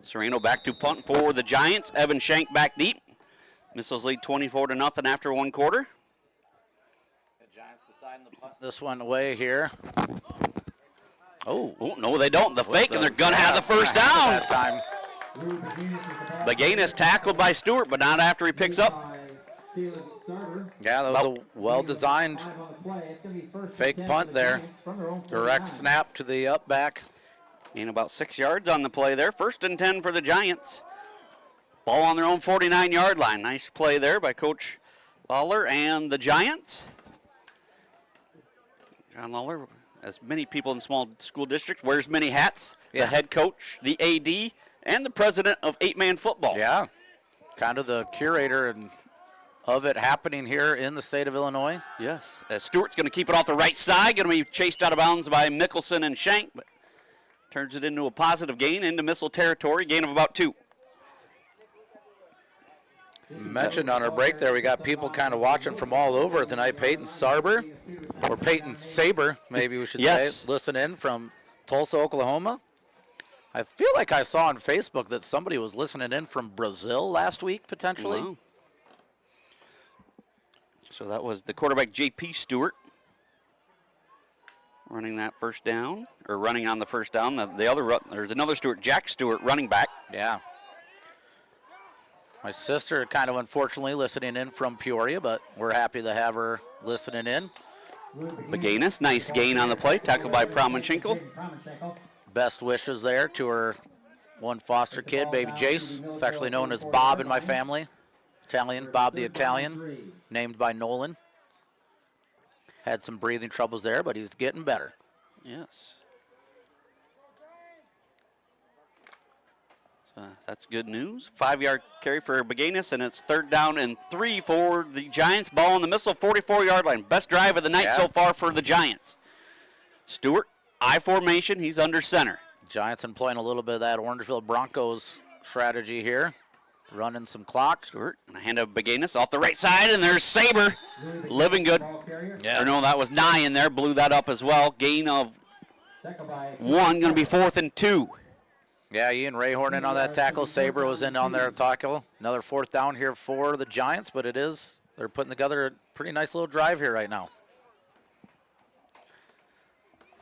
D: Sereno back to punt for the Giants. Evan Shank back deep. Missiles lead 24-0 after one quarter.
E: The Giants deciding to punt this one away here.
D: Oh, no, they don't. The fake, and they're going to have the first down.
E: That time.
D: Beganis tackled by Stewart, but not after he picks up.
E: Yeah, that was a well-designed fake punt there. Direct snap to the up back.
D: Gain about 6 yards on the play there. 1st and 10 for the Giants. Ball on their own 49-yard line. Nice play there by Coach Lawler and the Giants. John Lawler, as many people in small school districts, wears many hats.
E: Yeah.
D: The head coach, the AD, and the president of 8-man football.
E: Yeah, kind of the curator of it happening here in the state of Illinois.
D: Yes, as Stewart's going to keep it off the right side, going to be chased out of bounds by Mickelson and Shank, but turns it into a positive gain into missile territory, gain of about 2.
E: Mentioned on our break there, we got people kind of watching from all over tonight. Peyton Saber, maybe we should say, listen in from Tulsa, Oklahoma. I feel like I saw on Facebook that somebody was listening in from Brazil last week, potentially.
D: Wow. So that was the quarterback, J.P. Stewart, running that first down, or running on the first down. There's another Stewart, Jack Stewart, running back.
E: Yeah. My sister kind of unfortunately listening in from Peoria, but we're happy to have her listening in.
D: Beganis, nice gain on the play, tackled by Promenschinkel.
E: Best wishes there to her one foster kid, baby Jace, affectionately known as Bob in my family. Italian, Bob the Italian, named by Nolan. Had some breathing troubles there, but he's getting better.
D: Yes. So that's good news. 5-yard carry for Beganis, and it's 3rd down and 3 for the Giants. Ball on the missile, 44-yard line. Best drive of the night so far for the Giants. Stewart, I formation, he's under center.
E: Giants employing a little bit of that Orangeville Broncos strategy here. Running some clock.
D: Stewart, and I hand up Beganis off the right side, and there's Saber. Living good.
E: Yeah.
D: Or no, that was Nye in there. Blew that up as well. Gain of 1, going to be 4th and 2.
E: Yeah, Ian Rayhorn in on that tackle. Saber was in on their tackle. Another 4th down here for the Giants, but they're putting together a pretty nice little drive here right now.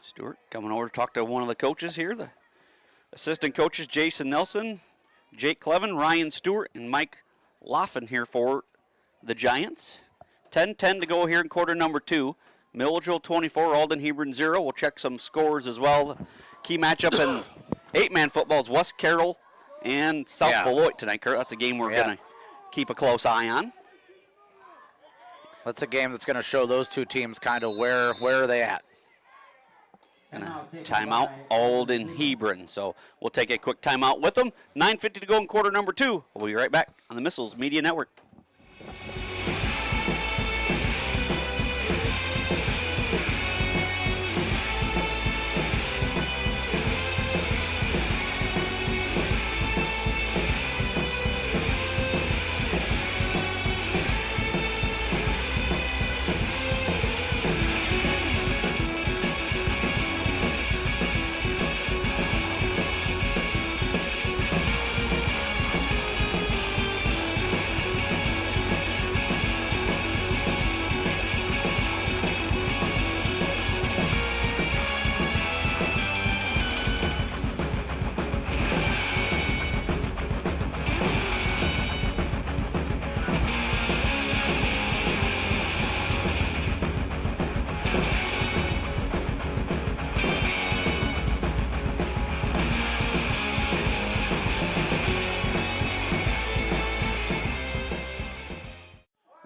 D: Stewart coming over to talk to one of the coaches here. The assistant coaches, Jason Nelson, Jake Clevin, Ryan Stewart, and Mike Laughlin here for the Giants. 10-10 to go here in quarter number 2. Milledgeville 24, Alden-Hebron 0. We'll check some scores as well. The key matchup in 8-man football is West Carroll and South Beloit tonight, Kurt. That's a game we're going to keep a close eye on.
E: That's a game that's going to show those two teams kind of where are they at.
D: Timeout, Alden-Hebron. So we'll take a quick timeout with them. 9:50 to go in quarter number 2. We'll be right back on the Missiles Media Network.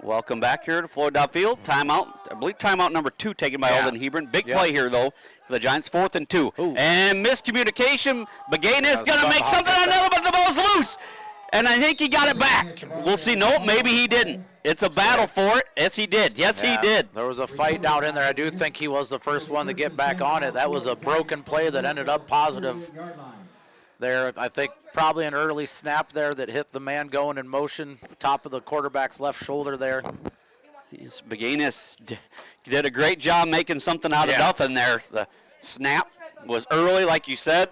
D: Welcome back here to Floyd Dobb Field. Timeout, I believe timeout number 2 taken by Alden-Hebron. Big play here, though, for the Giants, 4th and 2.
E: Ooh.
D: And miscommunication. Beganis going to make something out of another, but the ball's loose. And I think he got it back. We'll see. Nope, maybe he didn't. It's a battle for it. Yes, he did. Yes, he did.
E: There was a fight down in there. I do think he was the first one to get back on it. That was a broken play that ended up positive there. I think probably an early snap there that hit the man going in motion, top of the quarterback's left shoulder there.
D: Yes, Beganis did a great job making something out of nothing there. The snap was early, like you said.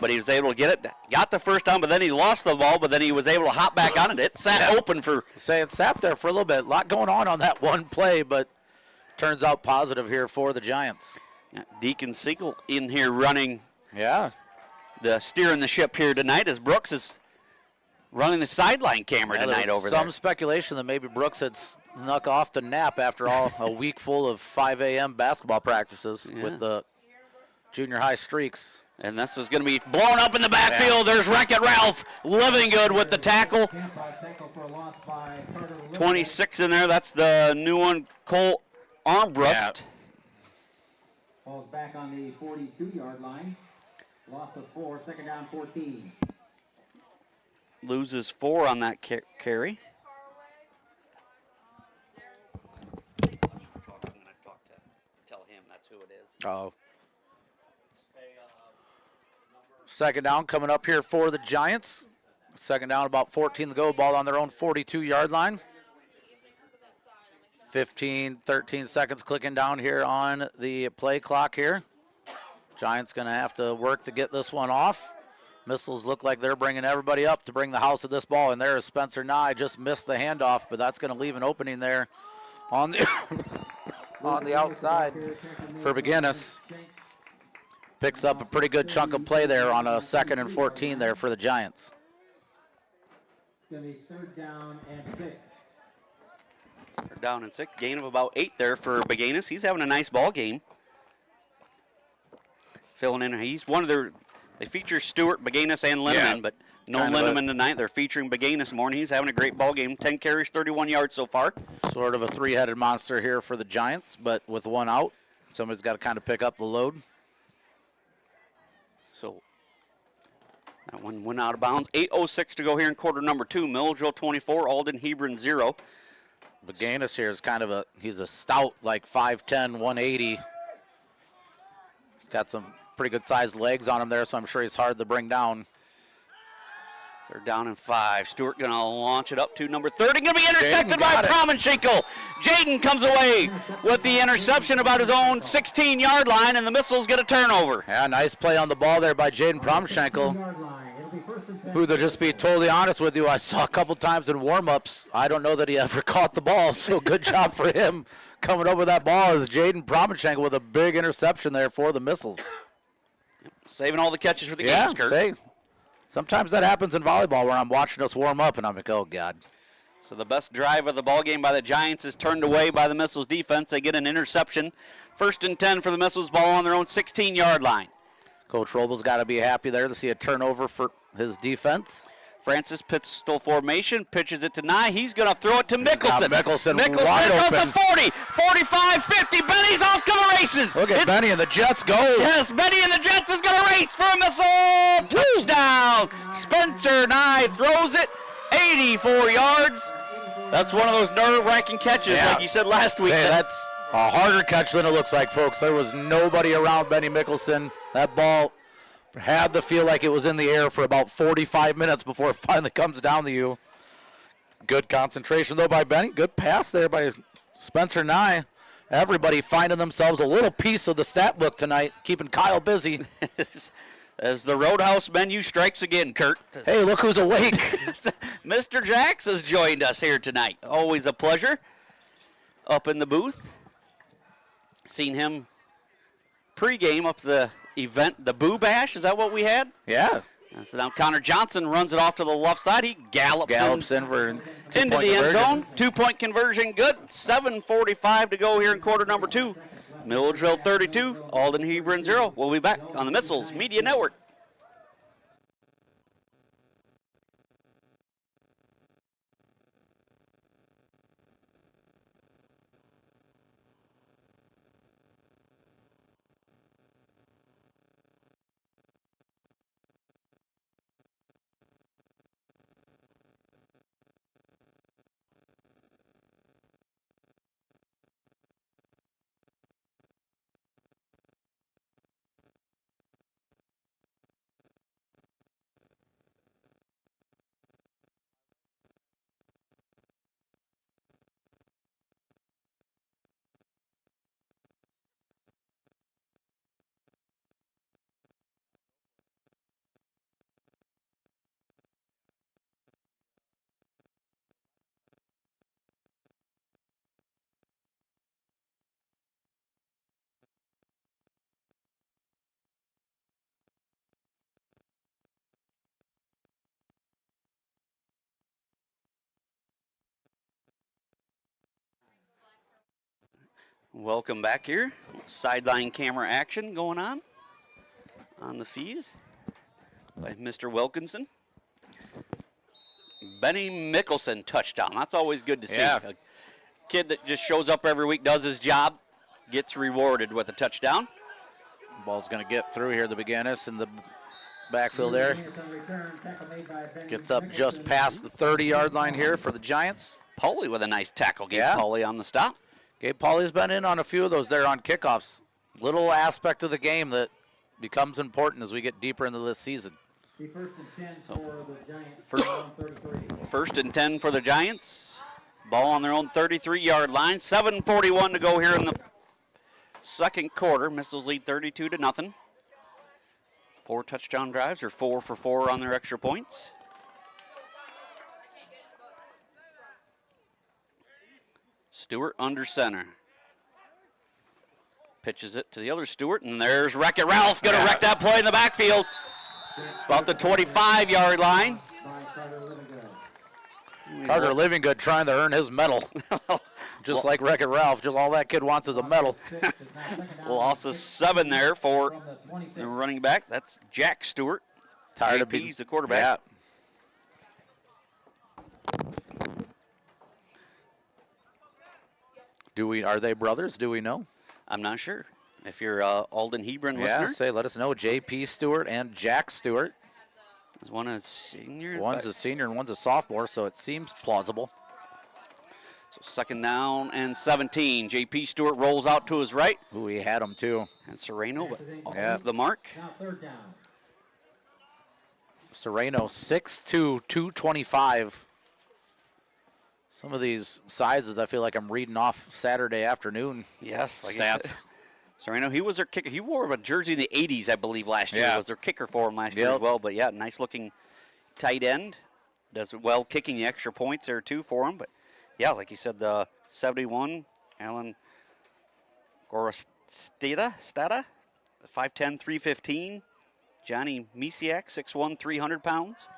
D: but he was able to get it. Got the first down, but then he lost the ball, but then he was able to hop back on it. It sat open for.
E: Say it sat there for a little bit. A lot going on that one play, but turns out positive here for the Giants.
D: Deacon Siegel in here running.
E: Yeah.
D: The steering the ship here tonight as Brooks is running the sideline camera tonight over there.
E: Some speculation that maybe Brooks had snuck off to nap after a week full of 5 a.m. basketball practices with the junior high streaks.
D: And this is going to be blown up in the backfield. There's Wreck-It Ralph Livingood with the tackle. 26 in there. That's the new one, Cole Armbrust.
F: Falls back on the 42-yard line. Loss of 4, second down 14.
D: Loses 4 on that carry. I'm going to tell him that's who it is.
E: Oh. Second down coming up here for the Giants. Second down, about 14 to go. Ball on their own 42-yard line. 13 seconds clicking down here on the play clock here. Giants going to have to work to get this one off. Missiles look like they're bringing everybody up to bring the house of this ball. And there is Spencer Nye, just missed the handoff, but that's going to leave an opening there on the on the outside for McGinnis. Picks up a pretty good chunk of play there on a 2nd and 14 there for the Giants.
F: It's going to be third down and 6.
D: Third down and 6. Gain of about 8 there for McGinnis. He's having a nice ball game. Filling in. He's one of their. They feature Stewart, McGinnis, and Linneman, but no Linneman tonight. They're featuring McGinnis more, and he's having a great ball game. 10 carries, 31 yards so far.
E: Sort of a three-headed monster here for the Giants, but with one out, somebody's got to kind of pick up the load.
D: So that one went out of bounds. 8:06 to go here in quarter number 2. Milledgeville 24, Alden-Hebron 0.
E: McGinnis here is kind of he's a stout, like 5'10", 180. He's got some pretty good sized legs on him there, so I'm sure he's hard to bring down.
D: Third down and 5. Stewart going to launch it up to number 30. Going to be intercepted by Promenchenko. Jaden comes away with the interception about his own 16-yard line, and the Missiles get a turnover.
E: Yeah, nice play on the ball there by Jaden Promenchenko, who, to just be totally honest with you, I saw a couple times in warm-ups. I don't know that he ever caught the ball, so good job for him coming over that ball as Jaden Promenchenko with a big interception there for the Missiles.
D: Saving all the catches for the games, Kurt.
E: Sometimes that happens in volleyball where I'm watching us warm up and I'm like, oh, God.
D: So the best drive of the ball game by the Giants is turned away by the Missiles defense. They get an interception. 1st and 10 for the Missiles, ball on their own 16-yard line.
E: Coach Robles got to be happy there to see a turnover for his defense.
D: Francis pistol formation, pitches it to Nye. He's going to throw it to Mickelson.
E: Mickelson
D: wide
E: open.
D: Goes to 40, 45, 50. Benny's off to the races.
E: Look at Benny and the Jets go.
D: Yes, Benny and the Jets is going to race for a missile. Touchdown. Spencer Nye throws it 84 yards. That's one of those nerve-wracking catches like you said last week.
E: Hey, that's a harder catch than it looks like, folks. There was nobody around Benny Mickelson. That ball had to feel like it was in the air for about 45 minutes before it finally comes down to you. Good concentration, though, by Benny. Good pass there by Spencer Nye. Everybody finding themselves a little piece of the stat book tonight, keeping Kyle busy.
D: As the Roadhouse menu strikes again, Kurt.
E: Hey, look who's awake.
D: Mr. Jax has joined us here tonight. Always a pleasure. Up in the booth. Seen him pregame up the event, the Boo Bash. Is that what we had?
E: Yeah.
D: So now Connor Johnson runs it off to the left side. He gallops
E: in for
D: into the end zone. 2-point conversion good. 7:45 to go here in quarter number 2. Milledgeville 32, Alden-Hebron 0. We'll be back on the Missiles Media Network. Welcome back here. Sideline camera action going on the feed by Mr. Wilkinson. Benny Mickelson touchdown. That's always good to see.
E: Yeah.
D: A kid that just shows up every week, does his job, gets rewarded with a touchdown.
E: Ball's going to get through here to McGinnis in the backfield there. Gets up just past the 30-yard line here for the Giants.
D: Pauly with a nice tackle. Gabe Pauly on the stop.
E: Gabe Pauly's been in on a few of those there on kickoffs. Little aspect of the game that becomes important as we get deeper into this season.
D: First and 10 for the Giants. Ball on their own 33-yard line. 7:41 to go here in the second quarter. Missiles lead 32-0. 4 touchdown drives, or 4 for 4 on their extra points. Stewart under center. Pitches it to the other Stewart, and there's Wreck-It Ralph. Going to wreck that play in the backfield. About the 25-yard line.
E: Carter Livingood trying to earn his medal. Just like Wreck-It Ralph, just all that kid wants is a medal.
D: Loss of 7 there for the running back. That's Jack Stewart.
E: Tired of
D: JP's the quarterback.
E: Yeah. Are they brothers? Do we know?
D: I'm not sure. If you're Alden-Hebron listener.
E: Let us know. JP Stewart and Jack Stewart.
D: Is one a senior?
E: One's a senior and one's a sophomore, so it seems plausible.
D: So second down and 17. JP Stewart rolls out to his right.
E: Ooh, he had him too.
D: And Sereno off the mark.
F: Now third down.
E: Sereno 6'2", 225. Some of these sizes I feel like I'm reading off Saturday afternoon.
D: Yes, like
E: stats.
D: Sereno, he was their kicker. He wore a jersey in the 80s, I believe, last year. Was their kicker for him last year as well. But, yeah, nice-looking tight end. Does well kicking the extra points there, too, for him. But, yeah, like you said, the 71, Alan Gorostata, 5'10", 315. Johnny Misiak, 6'1", 300 pounds.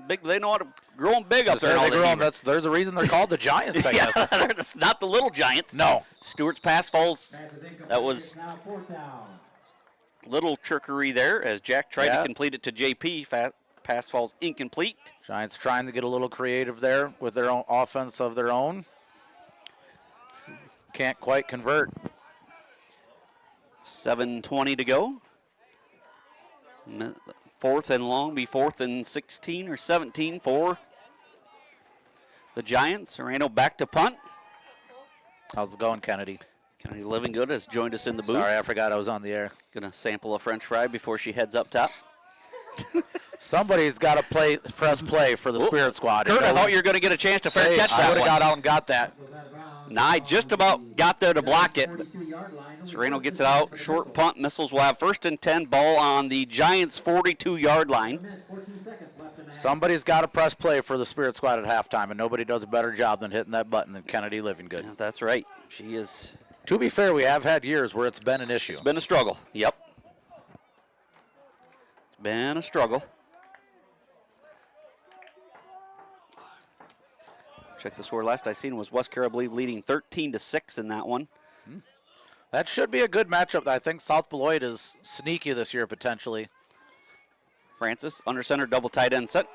D: Big, they know how to grow them big up there.
E: There's a reason they're called the Giants, I guess.
D: It's not the little Giants.
E: No.
D: Stewart's pass falls. That was little trickery there as Jack tried to complete it to JP. Pass falls incomplete.
E: Giants trying to get a little creative there with their own offense of their own. Can't quite convert.
D: 7:20 to go. Fourth and long, be 4th and 16 or 17 for the Giants. Sereno back to punt.
E: How's it going, Kennedy?
D: Kennedy Livingood has joined us in the booth.
E: Sorry, I forgot I was on the air.
D: Gonna sample a French fry before she heads up top.
E: Somebody's got to press play for the Spirit Squad.
D: Kurt, I thought you were going to get a chance to fair catch that one.
E: I would have got out and got that.
D: Nah, I just about got there to block it. Sereno gets it out. Short punt. Missiles will have 1st and 10. Ball on the Giants' 42-yard line.
E: Somebody's got to press play for the Spirit Squad at halftime, and nobody does a better job than hitting that button than Kennedy Livingood.
D: Yeah, that's right. She is.
E: To be fair, we have had years where it's been an issue.
D: It's been a struggle. Yep. It's been a struggle. Check the score. Last I seen was West Carroll, I believe, leading 13-6 in that one.
E: That should be a good matchup. I think South Beloit is sneaky this year potentially.
D: Francis, under center, double tight end set.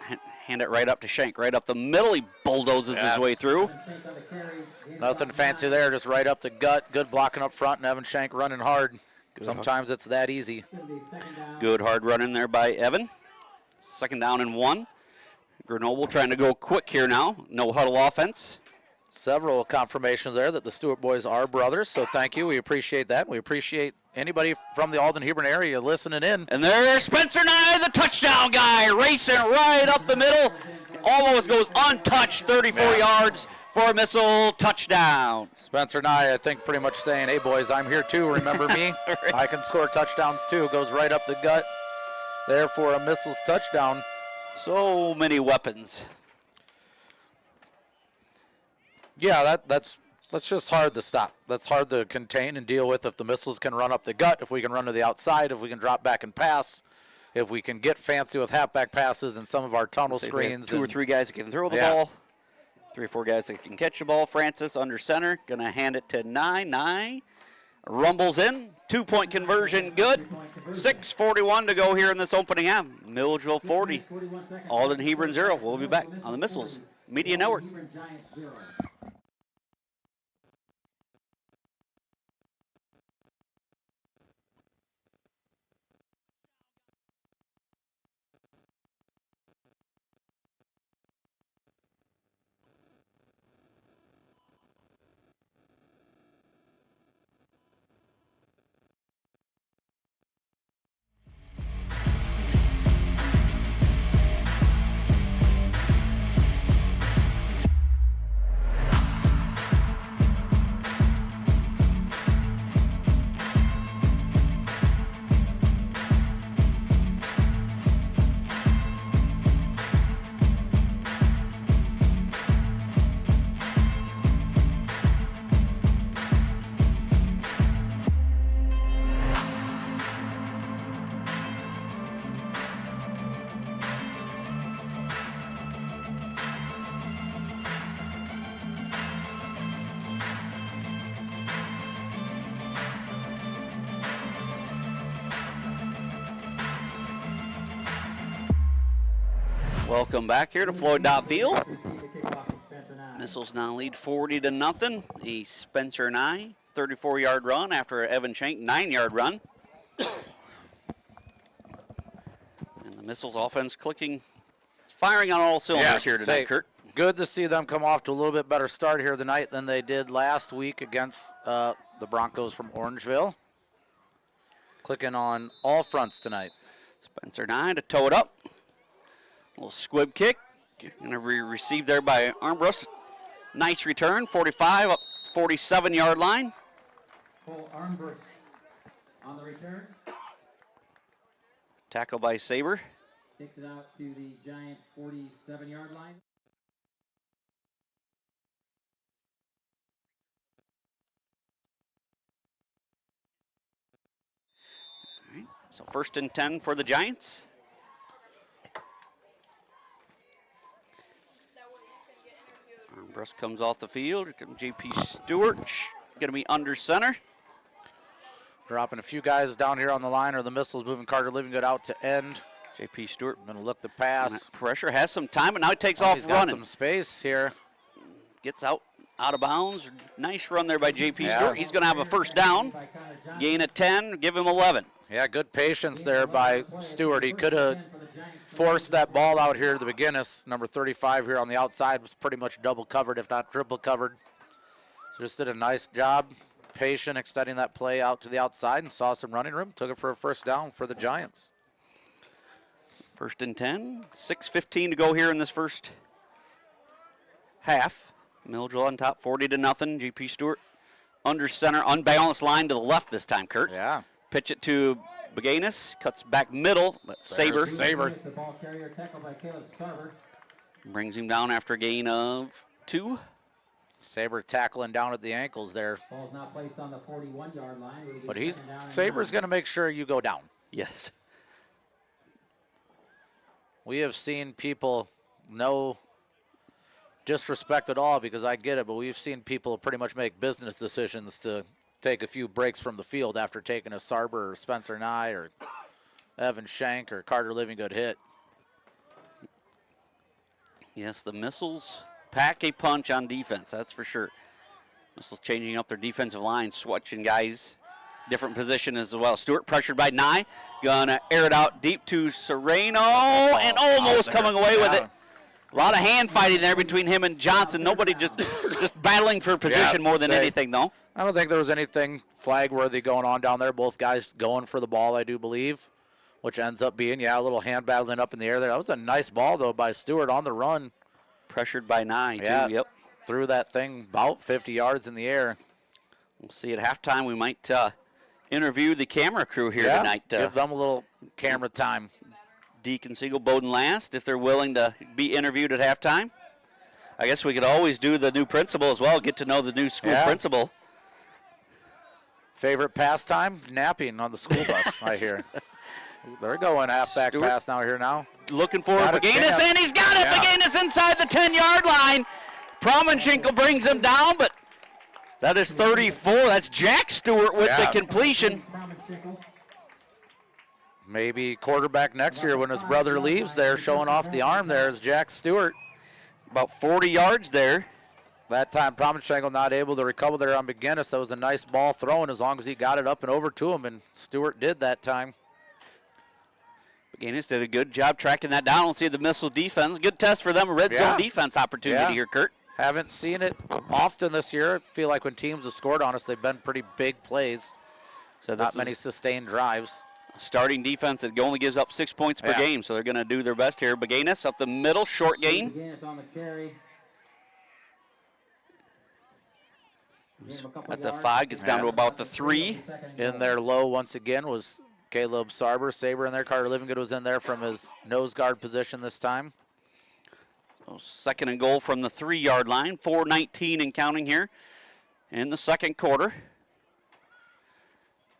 D: Hand it right up to Shank. Right up the middle. He bulldozes his way through.
E: Nothing fancy there. Just right up the gut. Good blocking up front and Evan Shank running hard. Sometimes it's that easy.
D: Good hard run in there by Evan. 2nd down and 1. Grenoble trying to go quick here now. No huddle offense.
E: Several confirmations there that the Stewart boys are brothers, so thank you. We appreciate that. We appreciate anybody from the Alden-Hebron area listening in.
D: And there's Spencer Nye, the touchdown guy, racing right up the middle. Almost goes untouched, 34 yards for a missile touchdown.
E: Spencer Nye, I think, pretty much saying, hey, boys, I'm here too. Remember me?
D: Right.
E: I can score touchdowns too. Goes right up the gut there for a missiles touchdown.
D: So many weapons.
E: Yeah, that's just hard to stop. That's hard to contain and deal with if the missiles can run up the gut, if we can run to the outside, if we can drop back and pass, if we can get fancy with halfback passes and some of our tunnel screens.
D: 2 or 3 guys that can throw the ball. 3 or 4 guys that can catch the ball. Francis under center, gonna hand it to Nye. Rumbles in, 2-point conversion, good. 6:41 to go here in this opening half. Milledgeville 40, Alden-Hebron 0. We'll be back on the Missiles Media Network. Welcome back here to Floyd Dobb Field. Missiles now lead 40-0. A Spencer Nye 34-yard run after an Evan Shank 9-yard run. And the Missiles offense firing on all cylinders here tonight, Kurt.
E: Good to see them come off to a little bit better start here tonight than they did last week against the Broncos from Orangeville. Clicking on all fronts tonight.
D: Spencer Nye to toe it up. Little squib kick. Going to be received there by Armbrust. Nice return, 45 up 47-yard line.
F: Cole Armbrust on the return.
D: Tackle by Saber.
F: Takes it out to the Giants' 47-yard line.
D: All right, so 1st and 10 for the Giants. Armbrust comes off the field. Here comes J.P. Stewart. Going to be under center.
E: Dropping a few guys down here on the line, or the Missiles moving Carter Livingood out to end.
D: J.P. Stewart
E: going to look the pass.
D: Pressure, has some time, but now he takes off
E: he's
D: running.
E: Got some space here.
D: Gets out of bounds. Nice run there by J.P. Stewart. He's going to have a first down. Gain of 10, give him 11.
E: Yeah, good patience there by Stewart. He could have forced that ball out here to the McGinnis. Number 35 here on the outside was pretty much double covered, if not triple covered. So just did a nice job, patient, extending that play out to the outside and saw some running room. Took it for a first down for the Giants.
D: 1st and 10, 6:15 to go here in this first half. Milledgeville on top, 40-0. J.P. Stewart under center, unbalanced line to the left this time, Kurt.
E: Yeah.
D: Pitch it to Beganis, cuts back middle, but Saber
F: The ball carrier tackled by Caleb Sarver.
D: brings him down after a gain of 2.
E: Saber tackling down at the ankles there.
F: Ball's now placed on the 41-yard line.
E: But Saber's going to make sure you go down.
D: Yes.
E: We have seen people, no disrespect at all because I get it, but we've seen people pretty much make business decisions to take a few breaks from the field after taking a Sarber or Spencer Nye or Evan Shank or Carter Livingood hit.
D: Yes, the Missiles pack a punch on defense, that's for sure. Missiles changing up their defensive line, switching guys, different position as well. Stewart pressured by Nye, gonna air it out deep to Sereno, and almost coming away with it. A lot of hand fighting there between him and Johnson. Nobody just battling for position more than anything, though.
E: I don't think there was anything flag-worthy going on down there. Both guys going for the ball, I do believe, which ends up being, a little hand battling up in the air there. That was a nice ball, though, by Stewart on the run.
D: Pressured by Nye, too, yep.
E: Threw that thing about 50 yards in the air.
D: We'll see at halftime. We might interview the camera crew here tonight.
E: Give them a little camera time.
D: Deacon Siegel, Bowden last, if they're willing to be interviewed at halftime. I guess we could always do the new principal as well, get to know the new school principal.
E: Favorite pastime? Napping on the school bus, I hear. They're going halfback pass now here now.
D: Looking for Beganis, and he's got it! Beganis inside the 10-yard line. Promenschinkel brings him down, but that is 34. That's Jack Stewart with the completion.
E: Maybe quarterback next year when his brother leaves there, showing off the arm there is Jack Stewart.
D: About 40 yards there.
E: That time, Promenschinkel not able to recover there on McGinnis. That was a nice ball thrown as long as he got it up and over to him, and Stewart did that time.
D: McGinnis did a good job tracking that down. We'll see the Missile defense. Good test for them. A red zone defense opportunity here, Kurt.
E: Haven't seen it often this year. I feel like when teams have scored on us, they've been pretty big plays.
D: So
E: not many sustained drives.
D: Starting defense that only gives up 6 points per game, so they're going to do their best here. McGinnis up the middle, short gain.
F: On the carry.
D: At the 5, gets down to about the 3.
E: In there low once again was Caleb Saber in there. Carter Livingood was in there from his nose guard position this time.
D: So 2nd and goal from the 3-yard line. 4:19 and counting here in the second quarter.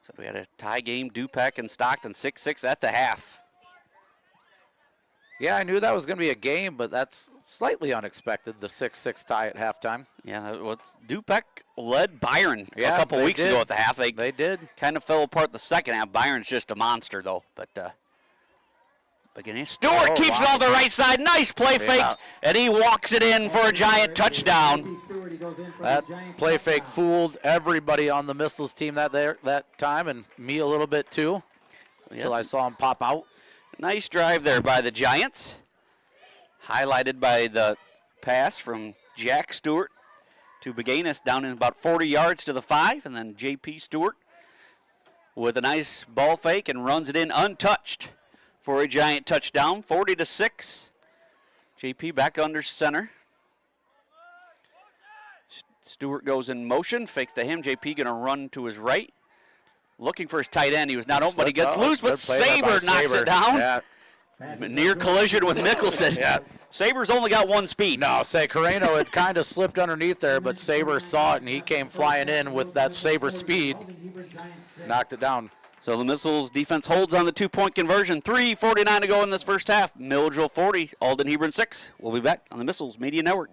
D: So we had a tie game, Dupac and Stockton 6-6 at the half.
E: Yeah, I knew that was going to be a game, but that's slightly unexpected, the 6-6 tie at halftime.
D: Yeah, Dupac led Byron a couple weeks
E: did.
D: ago at the half.
E: They did.
D: Kind of fell apart the second half. Byron's just a monster, though. But Stewart keeps it on the right side. Nice play fake, and he walks it in for a Giant touchdown.
E: That play fake fooled everybody on the Missiles team that time, and me a little bit too, until I saw him pop out.
D: Nice drive there by the Giants, highlighted by the pass from Jack Stewart to McGinnis down in about 40 yards to the 5, and then J.P. Stewart with a nice ball fake and runs it in untouched for a Giant touchdown, 40-6. J.P. back under center. Stewart goes in motion, fakes to him. J.P. going to run to his right. Looking for his tight end. He was not open, but he gets loose, but Saber knocks it down.
E: Yeah.
D: Near collision with Mickelson. Saber's only got one speed.
E: No, Carreno had kind of slipped underneath there, but Saber saw it, and he came flying in with that Saber speed. Knocked it down.
D: So the Missiles defense holds on the 2-point conversion. 3:49 to go in this first half. Milledgeville 40, Alden-Hebron 6. We'll be back on the Missiles Media Network.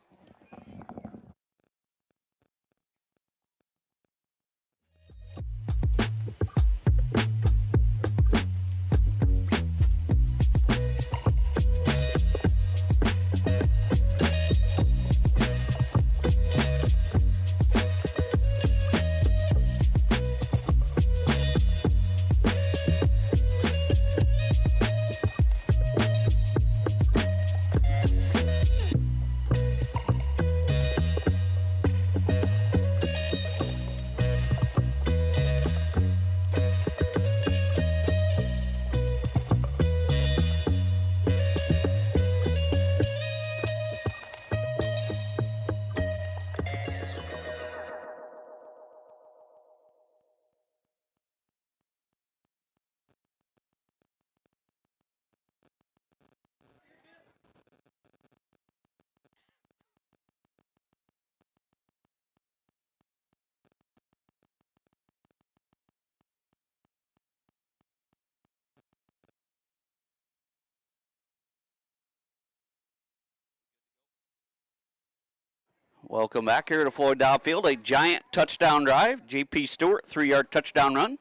D: Welcome back here to Floyd Dobb Field. A Giant touchdown drive. J.P. Stewart, 3-yard touchdown run.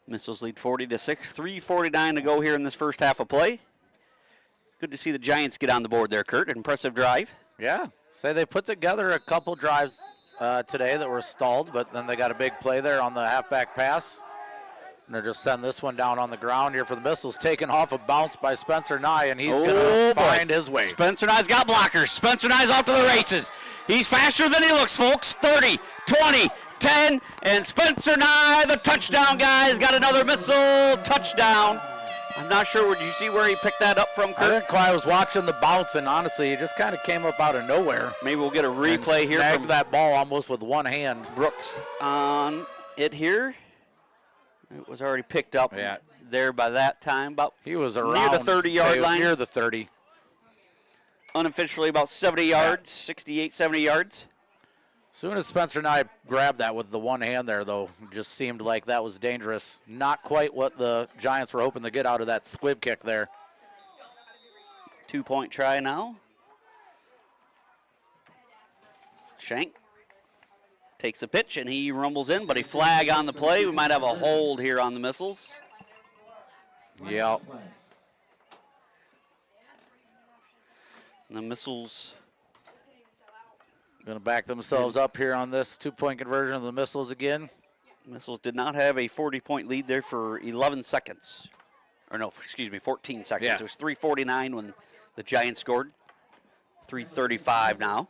D: Missiles lead 40-6. 3:49 to go here in this first half of play. Good to see the Giants get on the board there, Kurt. An impressive drive.
E: Yeah. Say they put together a couple drives today that were stalled, but then they got a big play there on the halfback pass. And they're just sending this one down on the ground here for the Missiles. Taken off a bounce by Spencer Nye, and he's going to find his way.
D: Spencer Nye's got blockers. Spencer Nye's off to the races. He's faster than he looks, folks. 30, 20, 10, and Spencer Nye, the touchdown guy, has got another Missile touchdown. I'm not sure. Did you see where he picked that up from, Kurt?
E: I didn't quite. I was watching the bounce, and honestly, he just kind of came up out of nowhere.
D: Maybe we'll get a replay here from
E: that ball almost with one hand.
D: Brooks on it here. It was already picked up there by that time.
E: He was around
D: near the 30-yard line.
E: Near the 30.
D: Unofficially about 70 yards, 68, 70 yards.
E: As soon as Spencer and I grabbed that with the one hand there, though, it just seemed like that was dangerous. Not quite what the Giants were hoping to get out of that squib kick there.
D: 2-point try now. Shank takes a pitch and he rumbles in, but a flag on the play. We might have a hold here on the Missiles.
E: Yep.
D: And the Missiles
E: Going to back themselves up here on this 2-point conversion of the Missiles again.
D: Missiles did not have a 40-point lead there for 11 seconds. Or no, excuse me, 14 seconds.
E: Yeah.
D: It was 3:49 when the Giants scored. 3:35 now.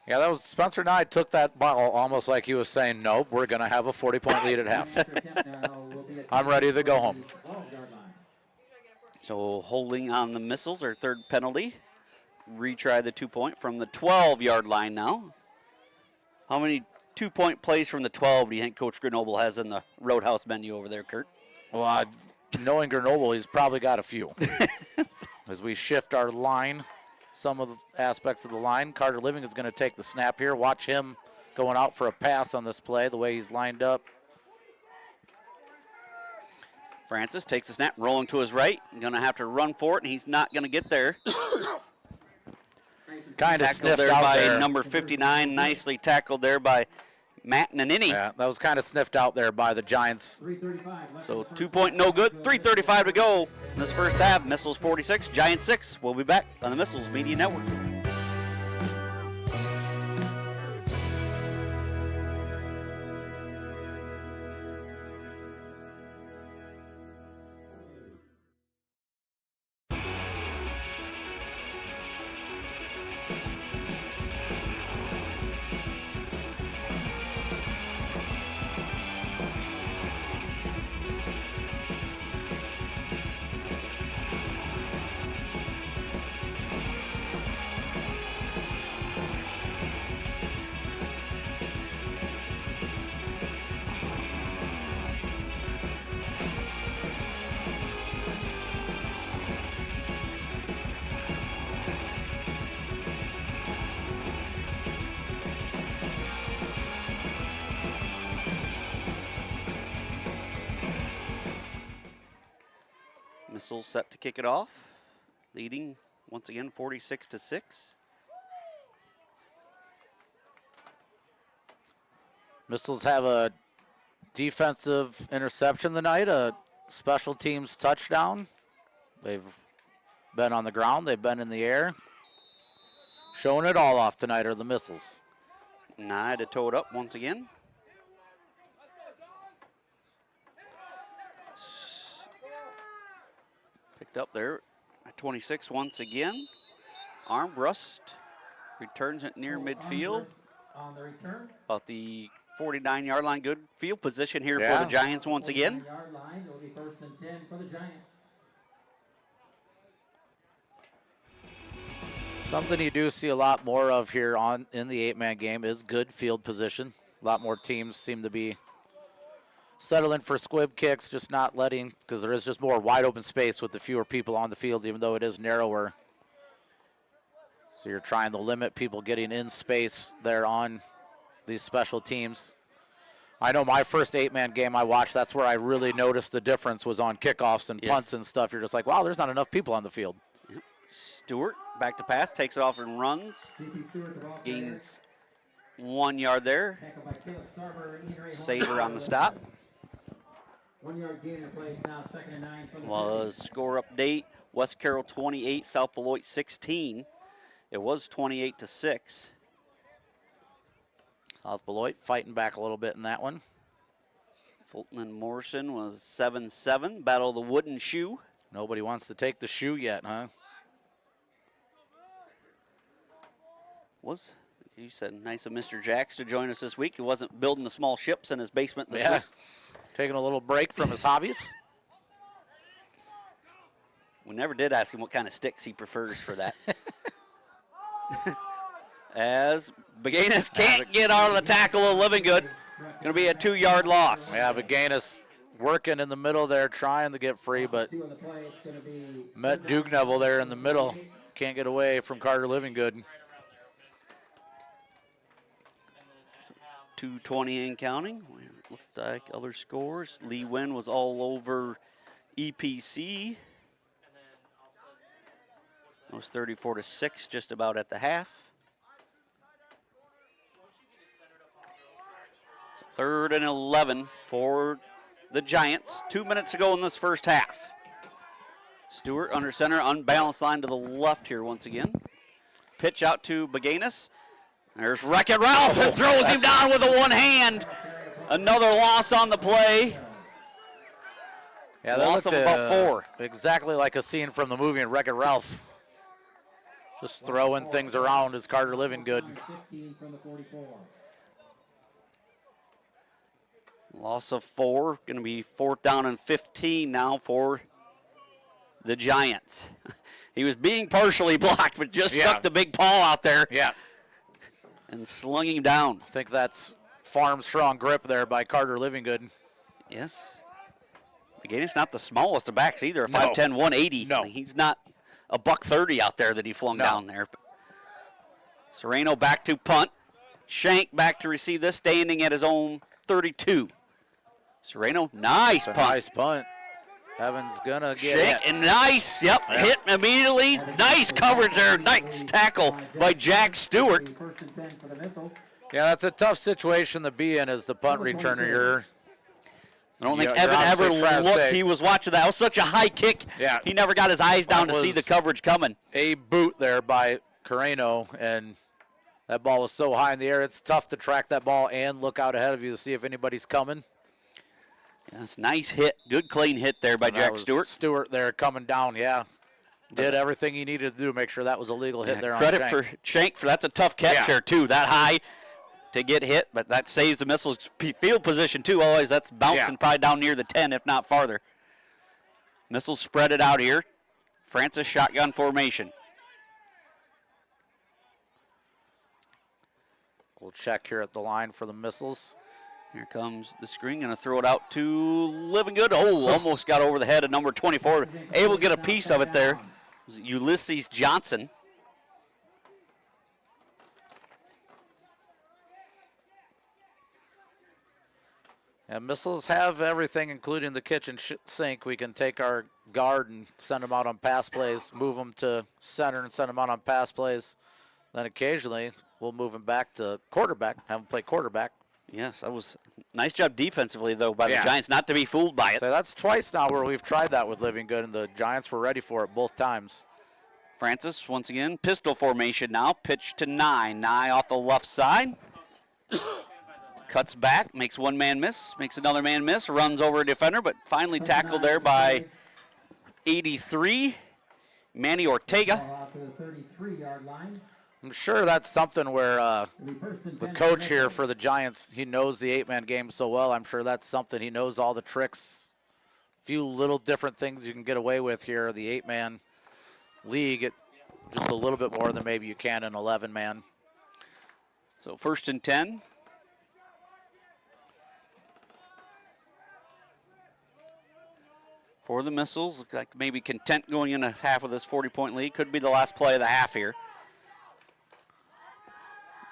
E: Yeah, that was Spencer Nye took that ball almost like he was saying, nope, we're going to have a 40-point lead at half. I'm ready to go home.
D: So holding on the Missiles, our third penalty. Retry the 2-point from the 12-yard line now. How many 2-point plays from the 12 do you think Coach Grenoble has in the Roadhouse menu over there, Kurt?
E: Well, knowing Grenoble, he's probably got a few. As we shift our line, some of the aspects of the line, Carter Living is going to take the snap here. Watch him going out for a pass on this play, the way he's lined up.
D: Francis takes the snap, rolling to his right. Going to have to run for it, and he's not going to get there.
E: Kind of
D: Tackled
E: sniffed
D: there
E: out
D: by
E: there.
D: number 59. Nicely tackled there by Matt Nanini.
E: Yeah, that was kind of sniffed out there by the Giants.
D: So 2-point no good. 3:35 to go in this first half. Missiles 46, Giants 6. We'll be back on the Missiles Media Network. Missiles set to kick it off, leading once again 46-6.
E: Missiles have a defensive interception tonight, a special teams touchdown. They've been on the ground, they've been in the air. Showing it all off tonight are the Missiles.
D: Nye to toe it up once again. Picked up there at 26 once again. Armbrust returns it near midfield.
F: On the return.
D: About the 49-yard line. Good field position here
E: Yeah.
D: for the Giants once again.
F: 49-yard line. It'll be 1st and 10 for the Giants.
E: Something you do see a lot more of here in the 8-man game is good field position. A lot more teams seem to be settling for squib kicks, just not letting, because there is just more wide open space with the fewer people on the field, even though it is narrower. So you're trying to limit people getting in space there on these special teams. I know my first 8-man game I watched, that's where I really noticed the difference was on kickoffs and punts and stuff. You're just like, wow, there's not enough people on the field.
D: Stewart back to pass, takes it off and runs. Gains 1 yard there. Saver on the stop.
F: 1 yard gain in place now, 2nd and 9 from the
D: Was score update. West Carroll 28, South Beloit 16. It was 28-6.
E: South Beloit fighting back a little bit in that one.
D: Fulton and Morrison was 7-7. Battle of the wooden shoe.
E: Nobody wants to take the shoe yet, huh?
D: Was, you said, nice of Mr. Jacks to join us this week. He wasn't building the small ships in his basement this week.
E: Taking a little break from his hobbies.
D: We never did ask him what kind of sticks he prefers for that. As Beganis can't get out of the tackle of Living Good. Going to be a 2-yard loss.
E: Yeah, Beganis working in the middle there, trying to get free, but met Dugnevel there in the middle. Can't get away from Carter Living Good.
D: 2:20 and counting. Looked like other scores. Lee Wynn was all over EPC. It was 34-6 just about at the half. 3rd and 11 for the Giants. 2 minutes to go in this first half. Stewart under center, unbalanced line to the left here once again. Pitch out to Beganis. There's Wreck-It Ralph and throws him down with a one hand. Another loss on the play.
E: Yeah,
D: loss of about 4.
E: Exactly like a scene from the movie in Wreck-It Ralph. Just throwing things around is Carter Livingood.
D: Loss of 4. Going to be 4th down and 15 now for the Giants. He was being partially blocked, but just stuck the big paw out there.
E: Yeah.
D: And slung him down.
E: I think that's farm strong grip there by Carter Livingood.
D: Yes. Beganis not the smallest of backs either, a
E: No.
D: 5'10", 180.
E: No.
D: He's not a $130 out there that he flung down there. Serrano back to punt. Shank back to receive this, standing at his own 32. Serrano, nice punt.
E: Nice punt. Evans gonna get
D: Shank
E: it.
D: and nice, hit immediately. Nice coverage there, nice tackle by Jack Stewart.
E: Yeah, that's a tough situation to be in as the punt returner.
D: I don't think
E: You're
D: Evan ever
E: obviously trying to
D: looked.
E: stay.
D: He was watching that. It was such a high kick.
E: Yeah.
D: He never got his eyes down
E: That
D: to see the
E: was
D: coverage coming.
E: A boot there by Carreno, and that ball was so high in the air, it's tough to track that ball and look out ahead of you to see if anybody's coming.
D: Yes, nice hit. Good clean hit there by
E: And that
D: Jack
E: was
D: Stewart.
E: Stewart there coming down, yeah. Did everything he needed to do to make sure that was a legal hit there on
D: Credit
E: Shank.
D: for Shank for that's a tough catch
E: Yeah.
D: there too. That high to get hit, but that saves the Missiles field position too. Otherwise, that's bouncing probably down near the 10, if not farther. Missiles spread it out here. Francis shotgun formation.
E: We'll check here at the line for the Missiles.
D: Here comes the screen, going to throw it out to Livingood. Oh, almost got over the head of number 24. Able to get a piece of it there. Was Ulysses Johnson.
E: And Missiles have everything, including the kitchen sink. We can take our guard and send them out on pass plays, move them to center and send them out on pass plays. Then occasionally we'll move them back to quarterback, have them play quarterback.
D: Yes, that was nice job defensively, though, by the
E: Yeah.
D: Giants not to be fooled by it.
E: So that's twice now where we've tried that with Livingood, and the Giants were ready for it both times.
D: Francis, once again, pistol formation now. Pitch to Nye. Nye off the left side. Cuts back, makes one man miss, makes another man miss, runs over a defender, but finally tackled there by 83, Manny Ortega.
F: Ball out to the 33-yard line.
E: I'm sure that's something where the coach here for the Giants, he knows the 8-man game so well. I'm sure that's something. He knows all the tricks. A few little different things you can get away with here. The 8-man league, just a little bit more than maybe you can an 11-man.
D: So 1st and 10. For the Missiles, look like maybe content going into half of this 40-point lead. Could be the last play of the half here.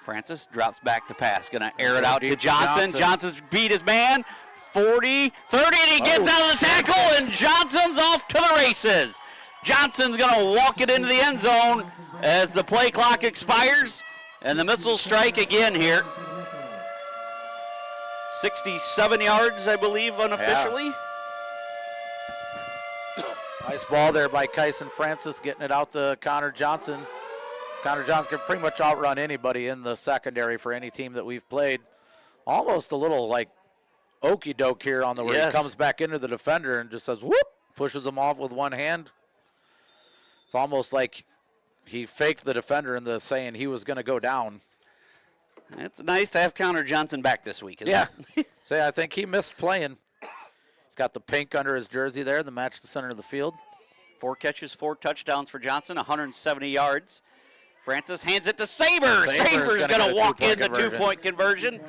D: Francis drops back to pass. Going to air it out to Johnson. Johnson's beat his man. 40, 30, and he gets out of the tackle, and Johnson's off to the races. Johnson's going to walk it into the end zone as the play clock expires, and the Missiles strike again here. 67 yards, I believe, unofficially.
E: Yeah. Nice ball there by Kyson Francis, getting it out to Connor Johnson. Connor Johnson can pretty much outrun anybody in the secondary for any team that we've played. Almost a little like okey doke here on the where he comes back into the defender and just says whoop, pushes him off with one hand. It's almost like he faked the defender in the saying he was going to go down.
D: It's nice to have Connor Johnson back this week, isn't it?
E: Say, I think he missed playing. He's got the pink under his jersey there, the match the center of the field.
D: 4 catches, 4 touchdowns for Johnson, 170 yards. Francis hands it to Saber. Saber's going to walk in the 2-point conversion.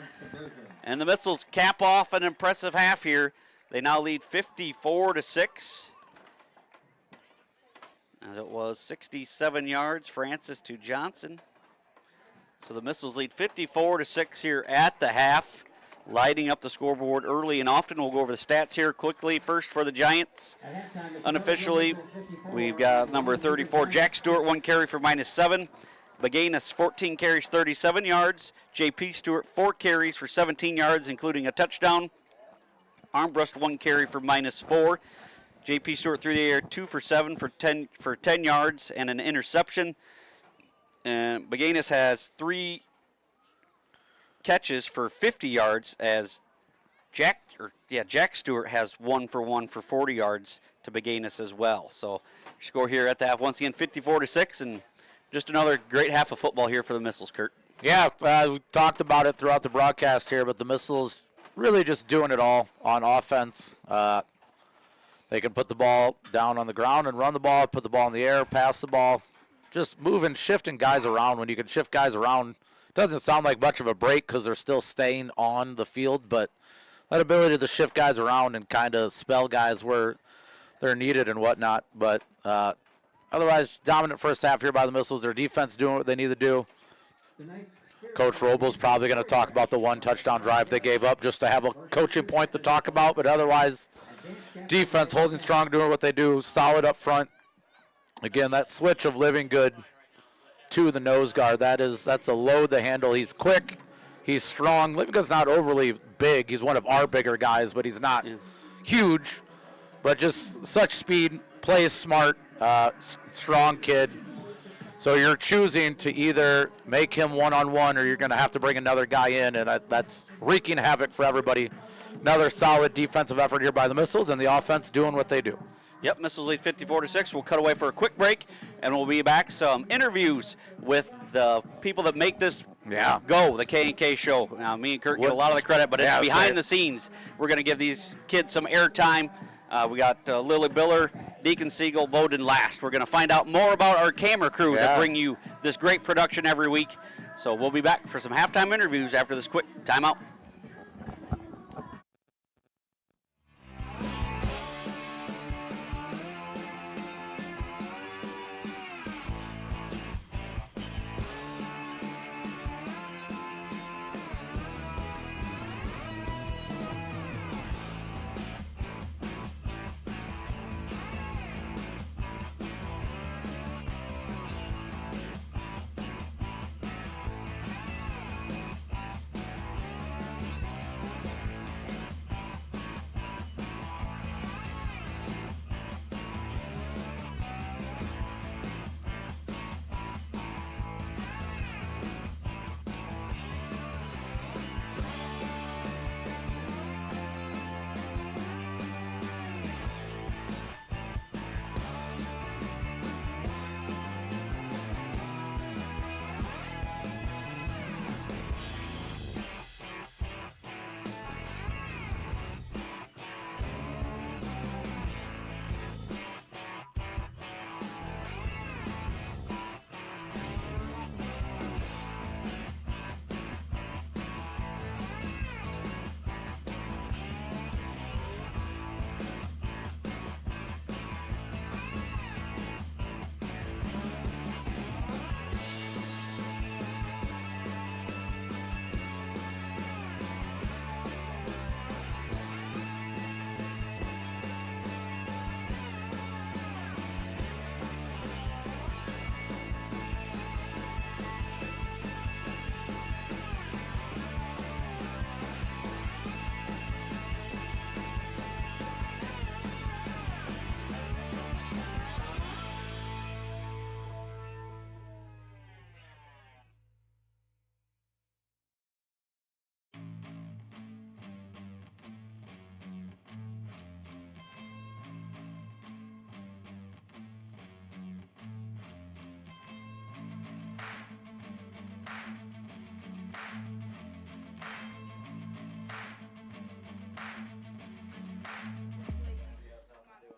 D: And the Missiles cap off an impressive half here. They now lead 54-6. As it was 67 yards, Francis to Johnson. So the Missiles lead 54-6 here at the half, lighting up the scoreboard early and often. We'll go over the stats here quickly. First for the Giants, unofficially, we've got number 34, Jack Stewart, 1 carry for -7. Beganis, 14 carries, 37 yards. J.P. Stewart, 4 carries for 17 yards, including a touchdown. Armbrust, 1 carry for -4. J.P. Stewart through the air, 2 for 7 for 10 yards and an interception. And Beganis has 3 catches for 50 yards as Jack Stewart has 1 for 1 for 40 yards to Beganis as well. So score here at the half, once again 54-6, and just another great half of football here for the Missiles, Kurt.
E: Yeah, we talked about it throughout the broadcast here, but the Missiles really just doing it all on offense. They can put the ball down on the ground and run the ball, put the ball in the air, pass the ball, just moving, shifting guys around. When you can shift guys around, it doesn't sound like much of a break because they're still staying on the field, but that ability to shift guys around and kind of spell guys where they're needed and whatnot. But otherwise, dominant first half here by the Missiles. Their defense doing what they need to do. Coach Robles probably going to talk about the 1 touchdown drive they gave up just to have a coaching point to talk about. But otherwise, defense holding strong, doing what they do, solid up front. Again, that switch of Living Good to the nose guard, that's a load to handle. He's quick, he's strong. Living Good's not overly big. He's one of our bigger guys, but he's not huge. But just such speed, plays smart, strong kid. So you're choosing to either make him one-on-one or you're going to have to bring another guy in, and that's wreaking havoc for everybody. Another solid defensive effort here by the Missiles, and the offense doing what they do.
D: Yep, Missiles lead 54-6. We'll cut away for a quick break, and we'll be back. Some interviews with the people that make this go, the K&K show. Now, me and Kurt get a lot of the credit, but it's behind the scenes. We're going to give these kids some airtime. We got Lily Biller, Deacon Siegel, Bowden last. We're going to find out more about our camera crew that bring you this great production every week. So we'll be back for some halftime interviews after this quick timeout.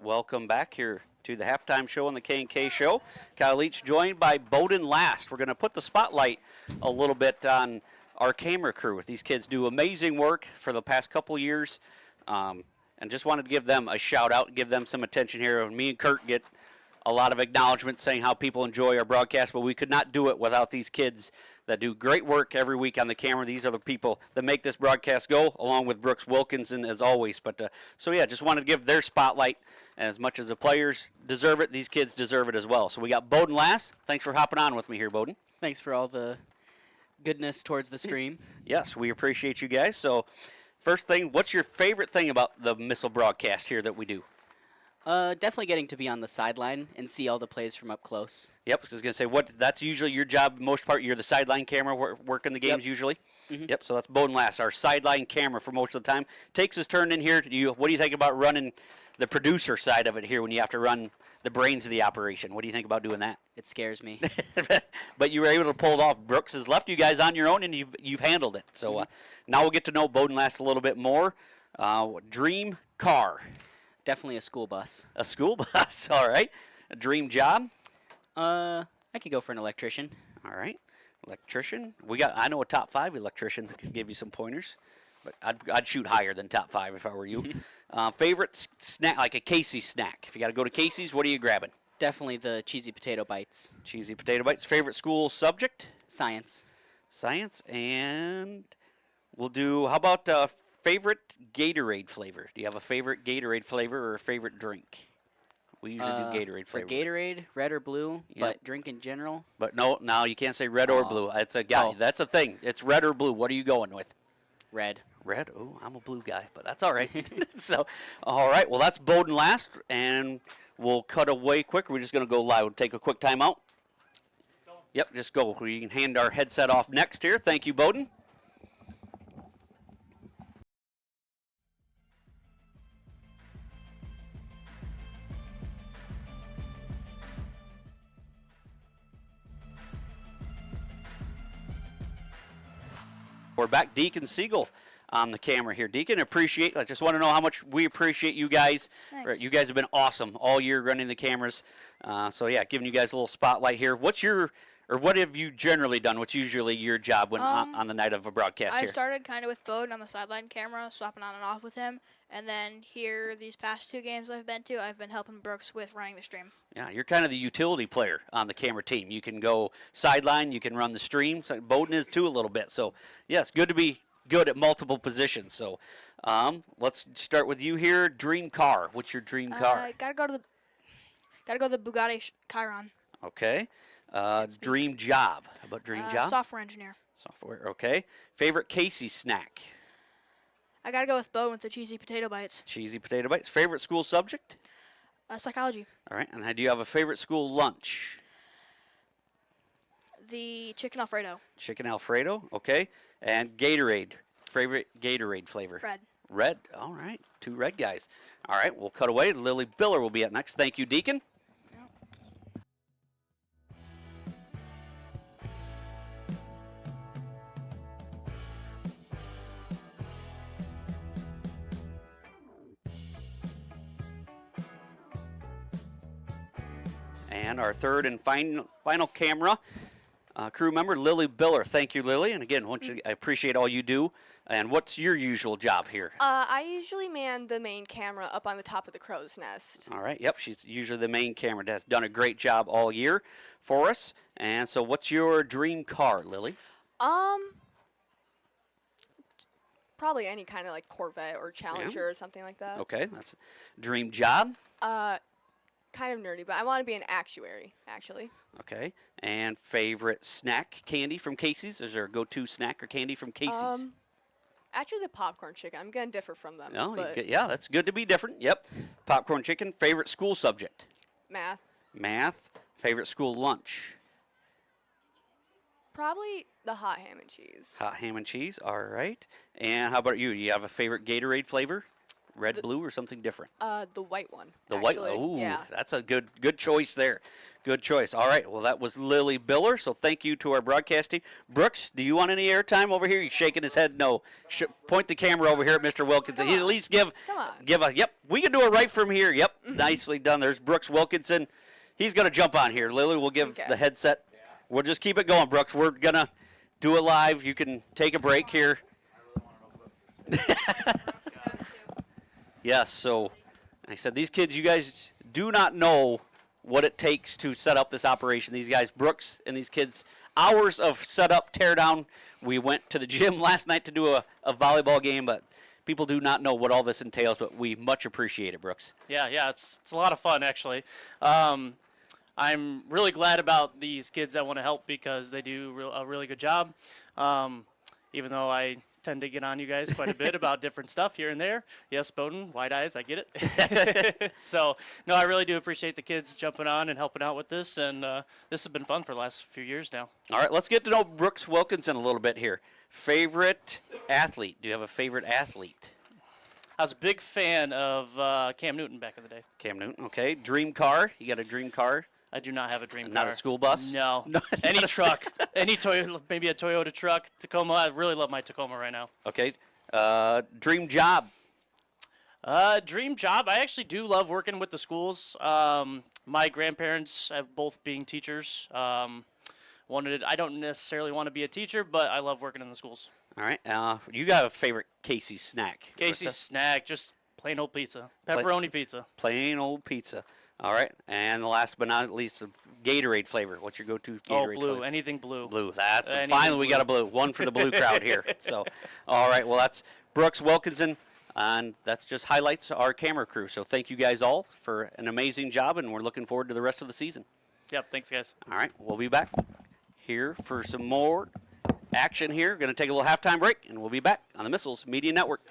D: Welcome back here to the halftime show on the K&K Show. Kyle Leach joined by Bowden Last. We're going to put the spotlight a little bit on our camera crew. These kids do amazing work for the past couple years, and just wanted to give them a shout out, give them some attention here. Me and Kurt get a lot of acknowledgement saying how people enjoy our broadcast, but we could not do it without these kids that do great work every week on the camera. These are the people that make this broadcast go, along with Brooks Wilkinson, as always. But so, yeah, just wanted to give their spotlight. As much as the players deserve it, these kids deserve it as well. So we got Bowden last. Thanks for hopping on with me here, Bowden.
G: Thanks for all the goodness towards the stream.
D: Yes, we appreciate you guys. So first thing, what's your favorite thing about the Missile broadcast here that we do?
G: Definitely getting to be on the sideline and see all the plays from up close.
D: Yep, I was going to say, that's usually your job, most part. You're the sideline camera working the games usually?
G: Mhm.
D: Yep, so that's Bowden Last, our sideline camera for most of the time. Takes his turn in here. What do you think about running the producer side of it here when you have to run the brains of the operation? What do you think about doing that?
G: It scares me.
D: But you were able to pull it off. Brooks has left you guys on your own, and you've handled it. So now we'll get to know Bowden Last a little bit more. Dream car.
G: Definitely a school bus.
D: A school bus, all right. A dream job?
G: I could go for an electrician.
D: All right. Electrician. I know a top 5 electrician that can give you some pointers, but I'd shoot higher than top 5 if I were you. Favorite snack, like a Casey's snack. If you got to go to Casey's, what are you grabbing?
G: Definitely the cheesy potato bites.
D: Cheesy potato bites. Favorite school subject?
G: Science.
D: Science. And we'll do, how about favorite Gatorade flavor? Do you have a favorite Gatorade flavor or a favorite drink? We usually do Gatorade flavor.
G: For Gatorade, red or blue,
D: Yep.
G: but drink in general.
D: But no, you can't say red or blue. It's a guy.
G: Oh.
D: That's a thing. It's red or blue. What are you going with?
G: Red.
D: Red? Oh, I'm a blue guy, but that's all right. So, all right. Well, that's Bowden Last, and we'll cut away quick. We're just going to go live. We'll take a quick timeout. Yep, just go. We can hand our headset off next here. Thank you, Bowden. We're back. Deacon Siegel on the camera here. Deacon, I just want to know how much we appreciate you guys.
C: Thanks.
D: You guys have been awesome all year running the cameras. So, yeah, giving you guys a little spotlight here. What have you generally done? What's usually your job when on the night of a broadcast
H: I
D: here?
H: started kind of with Bowden on the sideline camera, swapping on and off with him. And then here, these past 2 games I've been to, I've been helping Brooks with running the stream.
D: Yeah, you're kind of the utility player on the camera team. You can go sideline, you can run the stream. So Bowden is too a little bit. So, yes, good to be good at multiple positions. So, let's start with you here. Dream car. What's your dream car?
H: Gotta go to the Bugatti Chiron.
D: Okay. Dream job. How about dream job?
H: Software engineer.
D: Software. Okay. Favorite Casey snack.
H: I gotta go with Bowden with the cheesy potato bites.
D: Cheesy potato bites. Favorite school subject.
H: Psychology.
D: All right. And do you have a favorite school lunch?
H: The chicken Alfredo.
D: Chicken Alfredo. Okay. And Gatorade. Favorite Gatorade flavor.
H: Red.
D: Red. All right. 2 red guys. All right. We'll cut away. Lily Biller will be up next. Thank you, Deacon. And our third and final camera crew member, Lily Biller. Thank you, Lily. And again, I appreciate all you do. And what's your usual job here?
I: I usually man the main camera up on the top of the crow's nest.
D: All right. Yep. She's usually the main camera. Has done a great job all year for us. And so, what's your dream car, Lily?
I: Probably any kind of like Corvette or Challenger or something like that.
D: Okay. That's dream job.
I: Kind of nerdy, but I want to be an actuary, actually.
D: Okay. And favorite snack candy from Casey's? Is there a go-to snack or candy from Casey's?
I: Actually, the popcorn chicken. I'm going to differ from them.
D: No,
I: but
D: yeah, that's good to be different. Yep. Popcorn chicken. Favorite school subject?
I: math.
D: Math. Favorite school lunch?
I: Probably the hot ham and cheese.
D: Hot ham and cheese. All right. And how about you? Do you have a favorite Gatorade flavor? Red, blue, or something different?
I: The white one.
D: The white.
I: actually.
D: Oh,
I: Yeah.
D: that's a good choice there. Good choice. All right. Well, that was Lily Biller. So thank you to our broadcast team. Brooks, do you want any airtime over here? He's shaking his head. No. Point the camera over here at Mr. Wilkinson. He at least give a. Yep. We can do it right from here. Yep. Nicely done. There's Brooks Wilkinson. He's gonna jump on here. Lily will give the headset. We'll just keep it going, Brooks. We're gonna do it live. You can take a break here. Yes, so I said these kids, you guys do not know what it takes to set up this operation. These guys, Brooks and these kids, hours of setup, tear down. We went to the gym last night to do a volleyball game, but people do not know what all this entails, but we much appreciate it, Brooks.
J: Yeah, it's a lot of fun, actually. I'm really glad about these kids that want to help because they do a really good job, even though I tend to get on you guys quite a bit about different stuff here and there. Yes, Bowden, wide eyes, I get it. So, no, I really do appreciate the kids jumping on and helping out with this, and this has been fun for the last few years now.
D: All right, let's get to know Brooks Wilkinson a little bit here. Favorite athlete? Do you have a favorite athlete?
J: I was a big fan of Cam Newton back in the day.
D: Cam Newton, okay. Dream car? You got a dream car?
J: I do not have a dream car.
D: Not a school bus?
J: No. Any truck. Any Toyota, maybe a Toyota truck. Tacoma. I really love my Tacoma right now.
D: Okay. Dream job?
J: Dream job. I actually do love working with the schools. My grandparents have both being teachers. I don't necessarily want to be a teacher, but I love working in the schools.
D: All right. You got a favorite Casey's snack?
J: Casey's snack, just plain old pizza. Pepperoni pizza.
D: Plain old pizza. All right. And last but not least, Gatorade flavor. What's your go-to Gatorade
J: blue.
D: flavor?
J: Anything blue.
D: Blue. That's
J: Anything
D: finally we
J: blue.
D: got a blue. One for the blue crowd here. So, all right. Well, that's Brooks Wilkinson. And that just highlights our camera crew. So thank you guys all for an amazing job, and we're looking forward to the rest of the season.
J: Yep. Thanks, guys.
D: All right. We'll be back here for some more action here. Going to take a little halftime break, and we'll be back on the Missiles Media Network.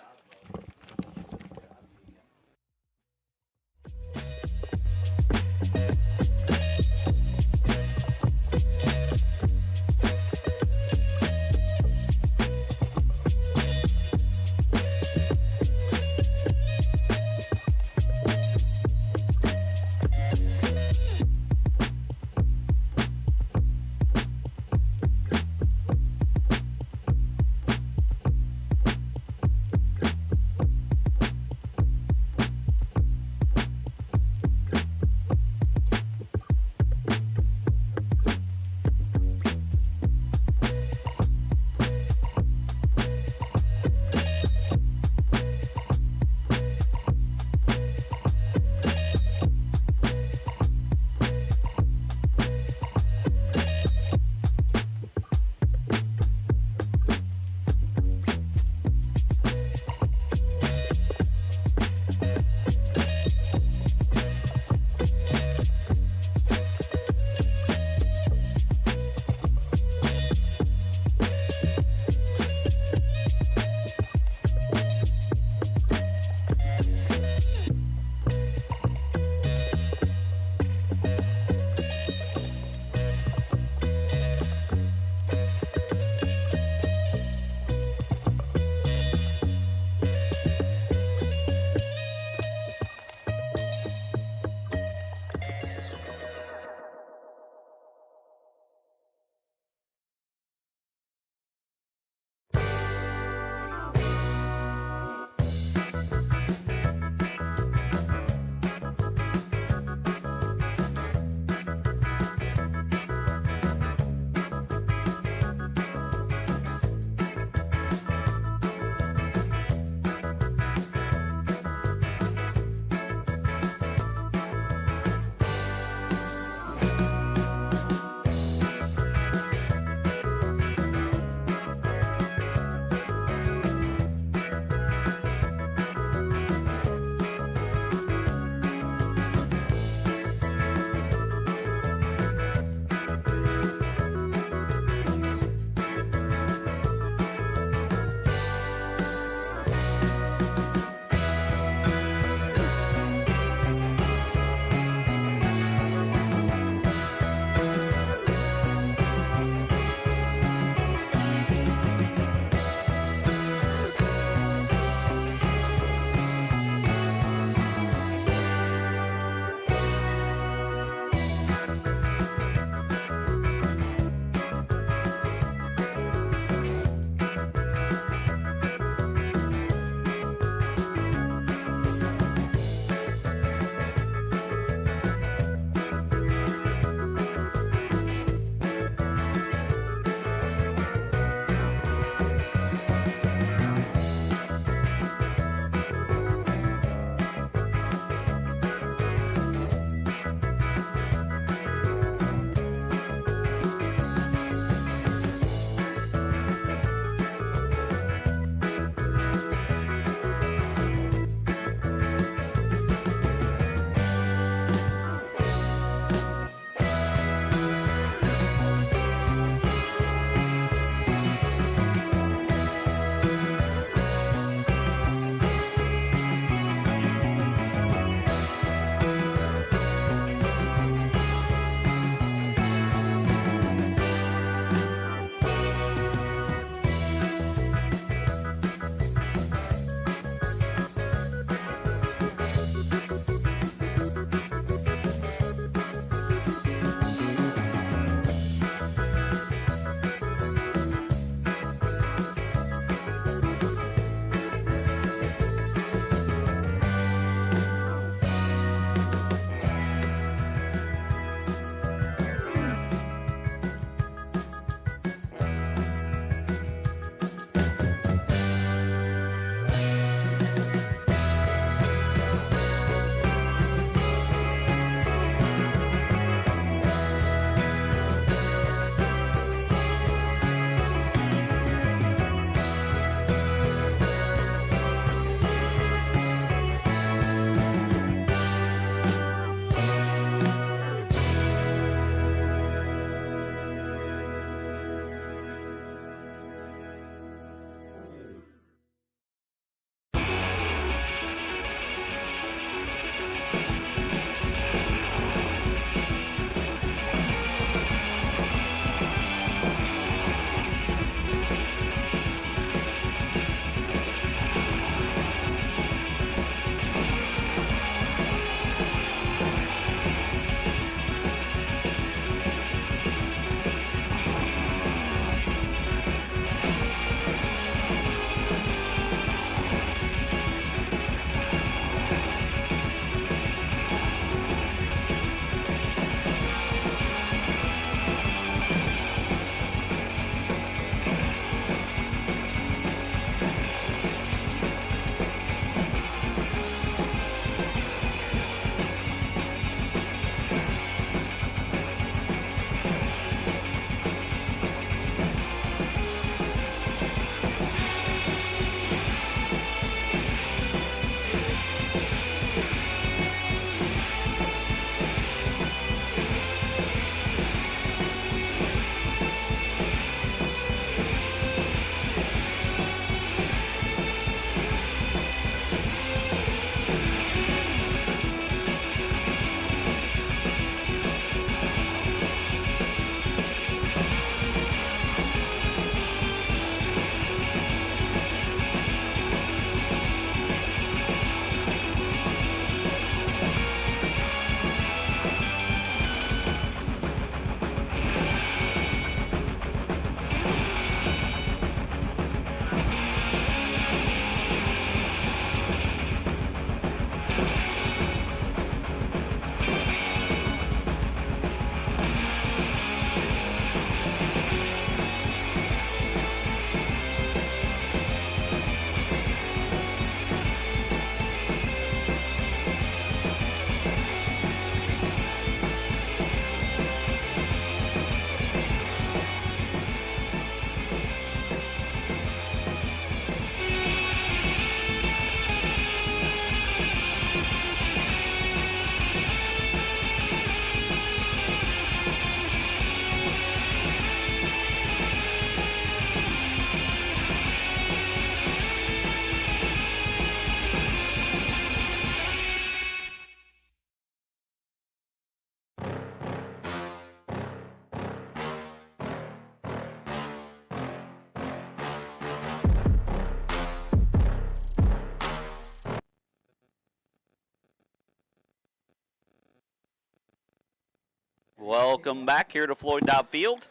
D: welcome back here to Floyd Dobb Field.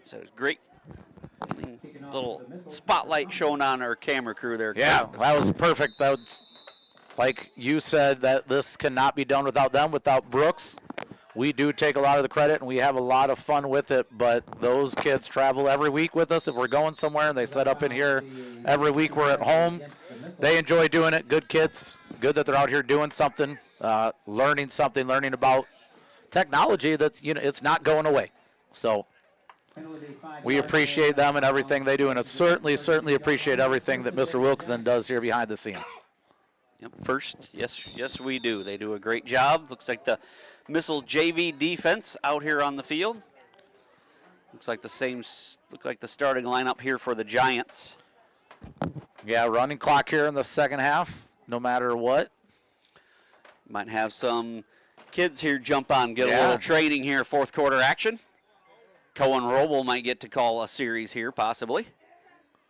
D: So it's great little spotlight shown on our camera crew there.
E: Yeah, that was perfect. That was, like you said, that this cannot be done without them, without Brooks. We do take a lot of the credit, and we have a lot of fun with it, but those kids travel every week with us. If we're going somewhere and they set up in here every week, we're at home. They enjoy doing it. Good kids. Good that they're out here doing something, learning about technology that's, it's not going away. So we appreciate them and everything they do, and it's certainly appreciate everything that Mr. Wilkinson does here behind the scenes.
D: Yep, first, yes, we do. They do a great job. Looks like the Missiles JV defense out here on the field. Looks like the starting lineup here for the Giants.
E: Yeah, running clock here in the second half, no matter what.
D: Might have some kids here jump on, get a little training here, fourth quarter action. Cohen Roble might get to call a series here, possibly.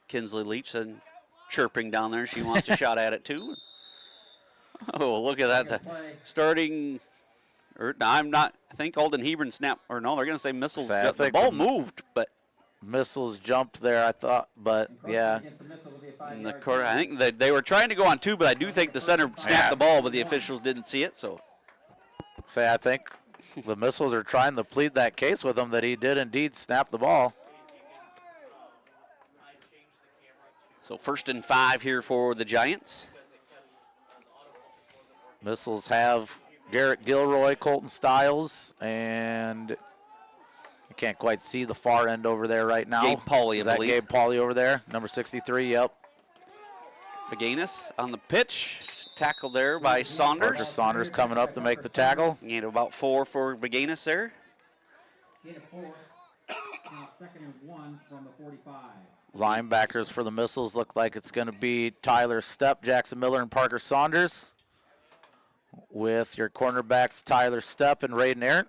D: Kinsley Leach and chirping down there. She wants a shot at it, too. Oh, look at that. I think Alden-Hebron snapped, or no, they're going to say Missiles. The ball moved, but.
E: Missiles jumped there, I thought, but yeah.
D: In the quarter, I think they were trying to go on 2, but I do think the center snapped the ball, but the officials didn't see it, so.
E: I think the Missiles are trying to plead that case with him that he did indeed snap the ball.
D: So 1st and 5 here for the Giants.
E: Missiles have Garrett Gilroy, Colton Stiles, and I can't quite see the far end over there right now.
D: Gabe Pauley,
E: Is that Gabe Pauley over there? Number 63, yep.
D: Beganis on the pitch. Tackle there by Saunders.
E: Parker Saunders coming up to make the tackle.
D: Gain about 4 for Beganis there.
F: Gain of 4. Now 2nd and 1 from the 45.
E: Linebackers for the Missiles look like it's going to be Tyler Stepp, Jackson Miller, and Parker Saunders. With your cornerbacks Tyler Stepp and Raiden Arndt.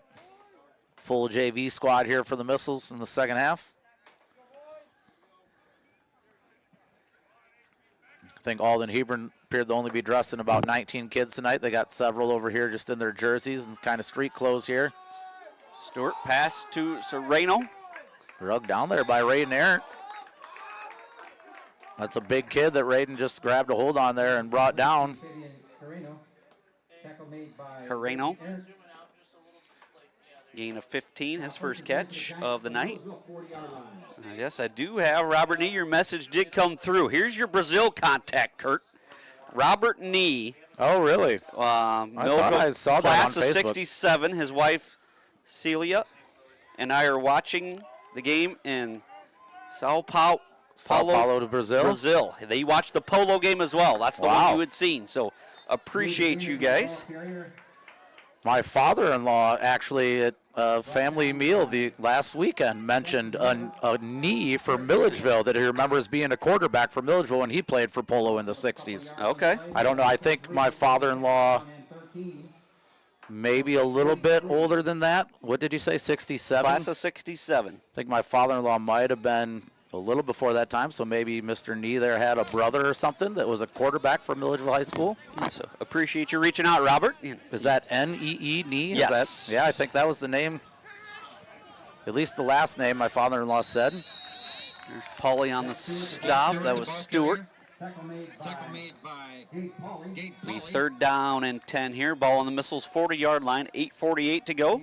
E: Full JV squad here for the Missiles in the second half. I think Alden-Hebron appeared to only be dressing about 19 kids tonight. They got several over here just in their jerseys and kind of street clothes here.
D: Stewart pass to Serrano.
E: Rugged down there by Raiden Arndt. That's a big kid that Raiden just grabbed a hold on there and brought down.
D: Carreno. Gain of 15, his first catch of the night. Yes, I do have Robert Nee. Your message did come through. Here's your Brazil contact, Kurt. Robert Nee.
E: Oh, really?
D: I
E: saw
D: class
E: that on
D: of
E: Facebook.
D: 67. His wife, Celia, and I are watching the game in Sao Paulo
E: to Brazil.
D: Brazil. They watched the polo game as well. That's the one you had seen. So appreciate you guys.
E: My father-in-law actually at a family meal the last weekend mentioned a knee for Milledgeville that he remembers being a quarterback for Milledgeville when he played for polo in the 60s.
D: Okay.
E: I don't know. I think my father-in-law maybe a little bit older than that. What did you say, 67?
D: Class of 67.
E: I think my father-in-law might have been a little before that time, so maybe Mr. Nee there had a brother or something that was a quarterback for Milledgeville High School.
D: So appreciate you reaching out, Robert.
E: Is that N-E-E, Nee?
D: Yes.
E: Yeah, I think that was the name, at least the last name my father-in-law said.
D: There's Pauly on the stop. That was Stewart.
F: Tackle made by Gabe
D: The 3rd down and 10 here. Ball on the Missiles 40-yard line. 8:48 to go.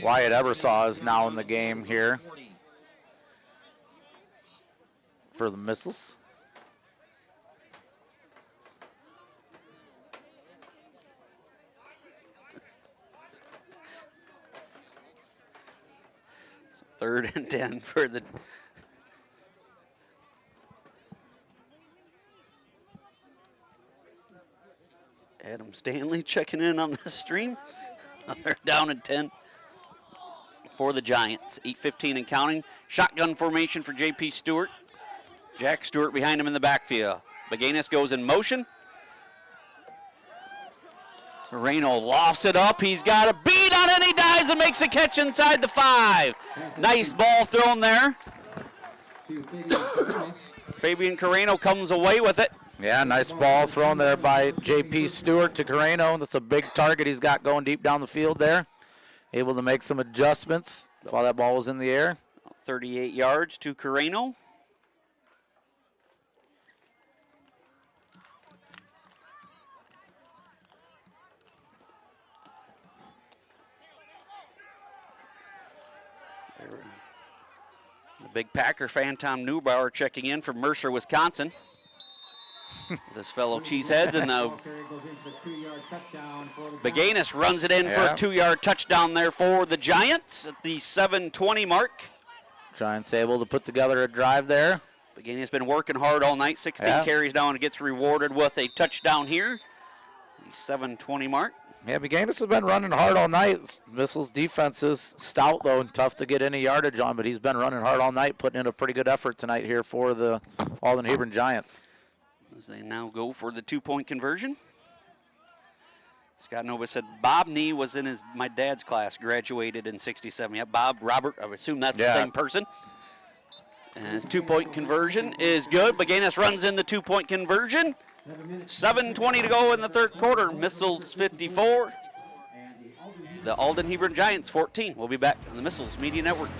E: Wyatt Ebersaw is now in the game here for the Missiles.
D: So 3rd and 10 for the Adam Stanley checking in on the stream. They're down at 10 for the Giants. 8:15 and counting. Shotgun formation for J.P. Stewart. Jack Stewart behind him in the backfield. Beganis goes in motion. Serrano lofts it up. He's got a beat on it. He dives and makes a catch inside the 5. Nice ball thrown there. Fabian Carreno comes away with it.
E: Yeah, nice ball thrown there by J.P. Stewart to Carreno. That's a big target he's got going deep down the field there. able to make some adjustments while that ball was in the air.
D: 38 yards to Carreno. The big Packer fan, Tom Neubauer, checking in from Mercer, Wisconsin. This fellow Cheeseheads, and the Beganis runs it in for a 2-yard touchdown there for the Giants at the 7:20 mark.
E: Giants able to put together a drive there.
D: Beganis been working hard all night. 16 carries down and gets rewarded with a touchdown here. The 7:20 mark.
E: Yeah, Beganis has been running hard all night. Missile's defense is stout, though, and tough to get any yardage on, but he's been running hard all night, putting in a pretty good effort tonight here for the Alden-Hebron Giants.
D: As they now go for the 2-point conversion. Scott Nova said Bob Nee was in my dad's class, graduated in 67. Yeah, Bob, Robert, I would assume that's the same person. And his 2-point conversion is good. Beganis runs in the 2-point conversion. 7:20 to go in the third quarter. Missiles 54. The Alden-Hebron Giants 14. We'll be back on the Missiles Media Network.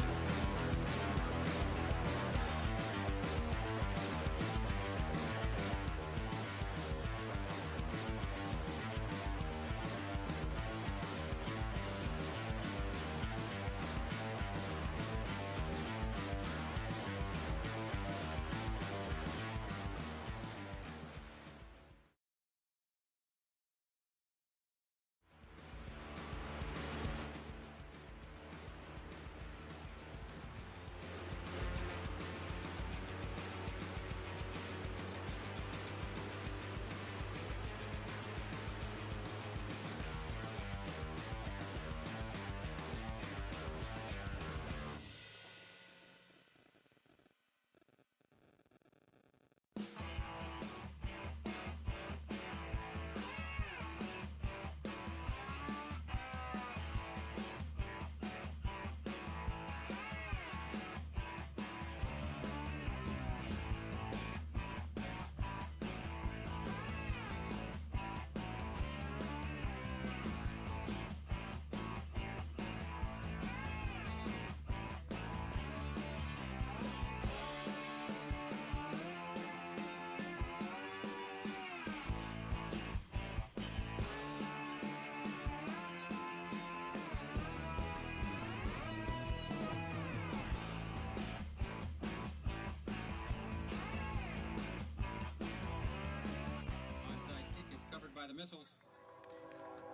F: The missiles.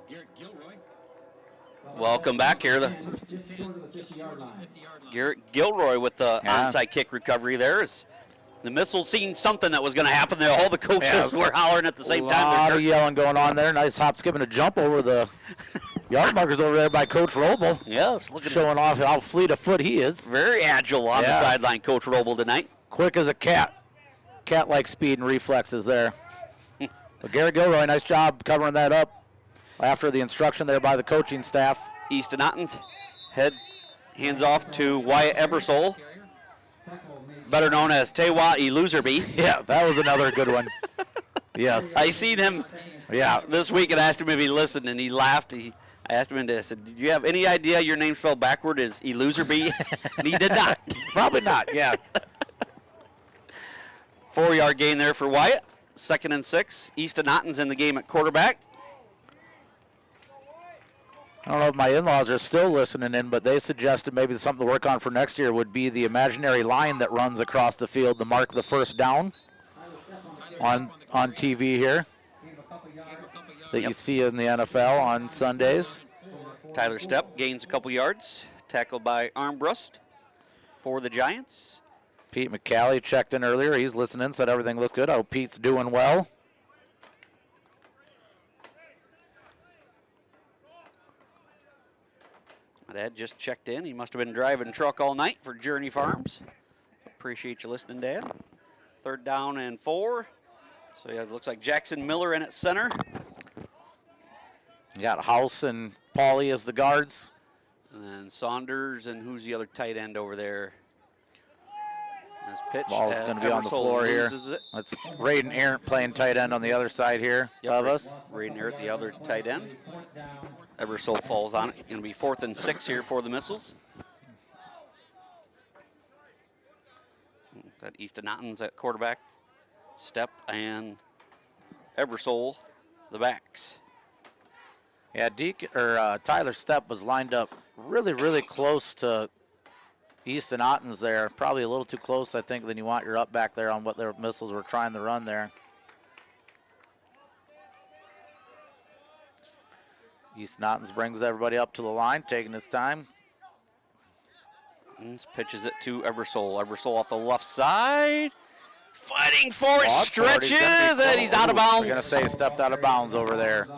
F: Garrett Gilroy.
D: Welcome back here. Garrett Gilroy with the onside kick recovery there. Is the Missiles seen something that was going to happen there? All the coaches were hollering at the same time.
E: A lot of yelling going on there. Nice hop, skip, and a jump over the yard markers over there by Coach Roble.
D: Yes,
E: showing off how fleet of foot he is.
D: Very agile on the sideline, Coach Roble tonight.
E: Quick as a cat. Cat-like speed and reflexes there. But Garrett Gilroy, nice job covering that up after the instruction there by the coaching staff.
D: Easton Ottens hands off to Wyatt Ebersole, better known as Tewa Iluserby.
E: Yeah, that was another good one. Yes.
D: I seen him this week and asked him if he listened, and he laughed. I asked him, and I said, did you have any idea your name spelled backward is Iluserby? And he did not.
E: Probably not, yeah.
D: 4-yard gain there for Wyatt. 2nd and 6. Easton Ottens in the game at quarterback.
E: I don't know if my in-laws are still listening in, but they suggested maybe something to work on for next year would be the imaginary line that runs across the field to mark the first down on TV here that you see in the NFL on Sundays.
D: Tyler Stepp gains a couple yards, tackled by Armbrust for the Giants.
E: Pete McCallie checked in earlier. He's listening, said everything looks good. I hope Pete's doing well.
D: My dad just checked in. He must have been driving truck all night for Journey Farms. Appreciate you listening, Dad. 3rd down and 4. So yeah, it looks like Jackson Miller in at center.
E: You got House and Pauly as the guards.
D: And then Saunders, and who's the other tight end over there? This pitch.
E: Ball's going to be on the floor here. That's Raiden Arent playing tight end on the other side here of us.
D: Raiden Arent, the other tight end. Ebersole falls on it. Going to be 4th and 6 here for the Missiles. That Easton Otten's at quarterback. Stepp and Ebersole, the backs.
E: Yeah, Tyler Stepp was lined up really, really close to Easton Otten's there. Probably a little too close, I think, than you want your up back there on what their Missiles were trying to run there. Easton Otten's brings everybody up to the line, taking his time.
D: Pitches it to Ebersole. Ebersole off the left side. Fighting for it, stretches, and he's out of bounds.
E: We're going to say he stepped out of bounds over there.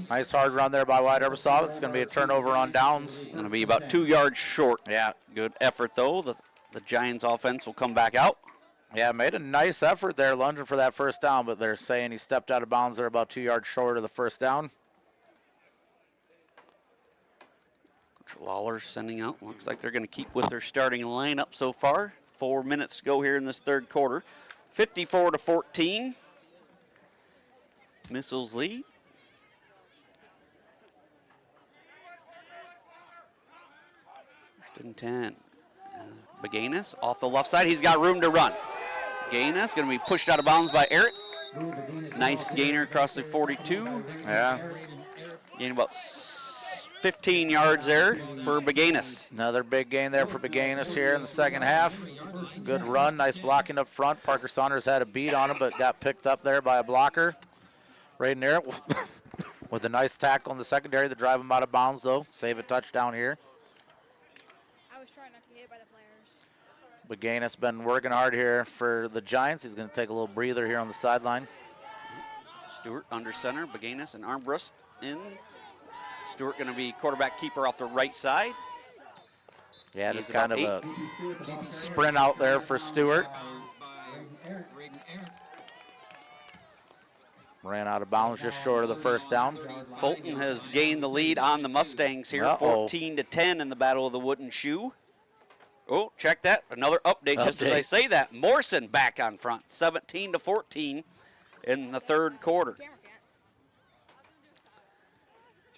E: Nice hard run there by Wyatt Ebersole. It's going to be a turnover on downs.
D: Going to be about 2 yards short.
E: Yeah.
D: Good effort, though. The Giants offense will come back out.
E: Yeah, made a nice effort there, lunging for that first down, but they're saying he stepped out of bounds there about 2 yards short of the first down. Coach Lawler's sending out. Looks like they're going to keep with their starting lineup so far. 4 minutes to go here in this third quarter. 54-14. Missiles lead. First and 10. Beganis off the left side. He's got room to run. Beganis going to be pushed out of bounds by Eric. Nice gainer across the 42. Yeah.
D: Gain about 15 yards there for Beganis.
E: Another big gain there for Beganis here in the second half. Good run, nice blocking up front. Parker Saunders had a beat on him, but got picked up there by a blocker right near it with a nice tackle in the secondary to drive him out of bounds, though. Save a touchdown here.
H: I was trying not to get hit by the players.
E: Beganis been working hard here for the Giants. He's going to take a little breather here on the sideline.
D: Stewart under center, Beganis and Armbrust in. Stewart going to be quarterback keeper off the right side.
E: Yeah, just kind of a sprint out there for Stewart. Ran out of bounds just short of the first down.
D: Fulton has gained the lead on the Mustangs here, 14-10 in the Battle of the Wooden Shoe. Oh, check that. Another update just as I say that. Morrison back on front, 17-14 in the third quarter.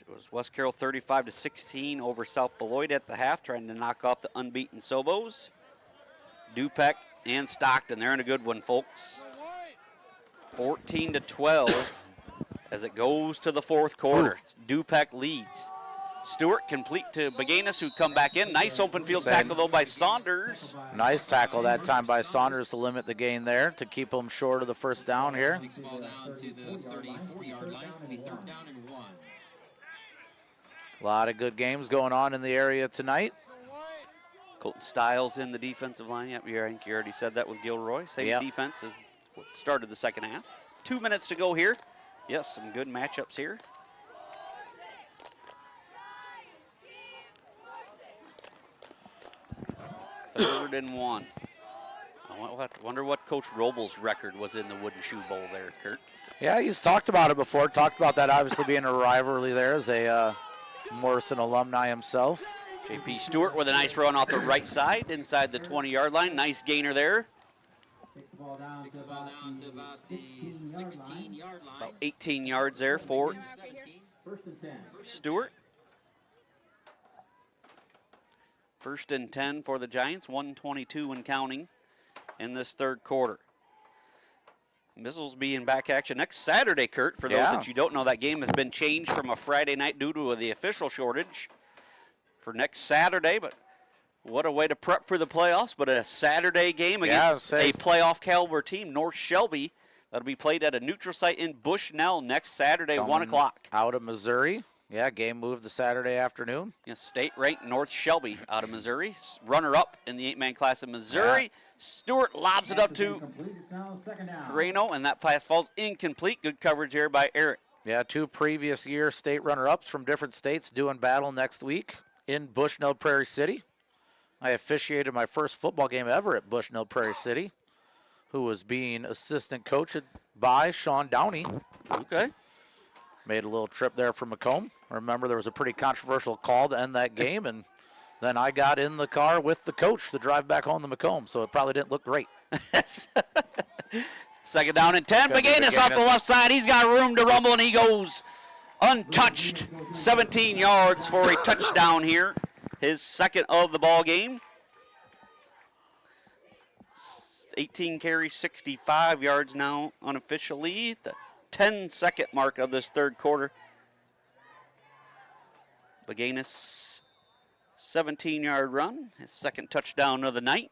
D: It was West Carroll 35-16 over South Beloit at the half, trying to knock off the unbeaten Sobos. Dupek and Stockton, they're in a good one, folks. 14-12 as it goes to the fourth quarter. Dupek leads. Stewart complete to Beganis, who come back in. Nice open field tackle, though, by Saunders.
E: Nice tackle that time by Saunders to limit the gain there, to keep him short of the first down here. A lot of good games going on in the area tonight.
D: Colton Stiles in the defensive line. Yep, I think you already said that with Gilroy. Same defense as what started the second half. 2 minutes to go here. Yes, some good matchups here. Third and 1. I wonder what Coach Robles' record was in the Wooden Shoe Bowl there, Kurt.
E: Yeah, he's talked about it before. Talked about that obviously being a rivalry there as a Morrison alumni himself.
D: J.P. Stewart with a nice run off the right side inside the 20-yard line. Nice gainer there. About 18 yards there for Stewart. First and 10 for the Giants, 1:22 and counting in this third quarter. Missiles be in back action next Saturday, Kurt. For those that you don't know, that game has been changed from a Friday night due to the official shortage for next Saturday. But what a way to prep for the playoffs. But a Saturday game against a playoff caliber team, North Shelby. That'll be played at a neutral site in Bushnell next Saturday, 1 o'clock.
E: Out of Missouri. Yeah, game moved to Saturday afternoon.
D: Yes, state-ranked North Shelby out of Missouri. Runner-up in the 8-man class in Missouri. Stewart lobs it up to Carreno, and that pass falls incomplete. Good coverage there by Eric.
E: Yeah, 2 previous year state runner-ups from different states doing battle next week in Bushnell, Prairie City. I officiated my first football game ever at Bushnell, Prairie City, who was being assistant coached by Sean Downey.
D: Okay.
E: Made a little trip there from Macomb. Remember, there was a pretty controversial call to end that game, and then I got in the car with the coach to drive back home to Macomb, so it probably didn't look great.
D: Second down and 10. Beganis off the left side. He's got room to rumble, and he goes untouched. 17 yards for a touchdown here. His second of the ball game. 18 carries, 65 yards now unofficially. The 10-second mark of this third quarter. Baganis, 17-yard run, his second touchdown of the night.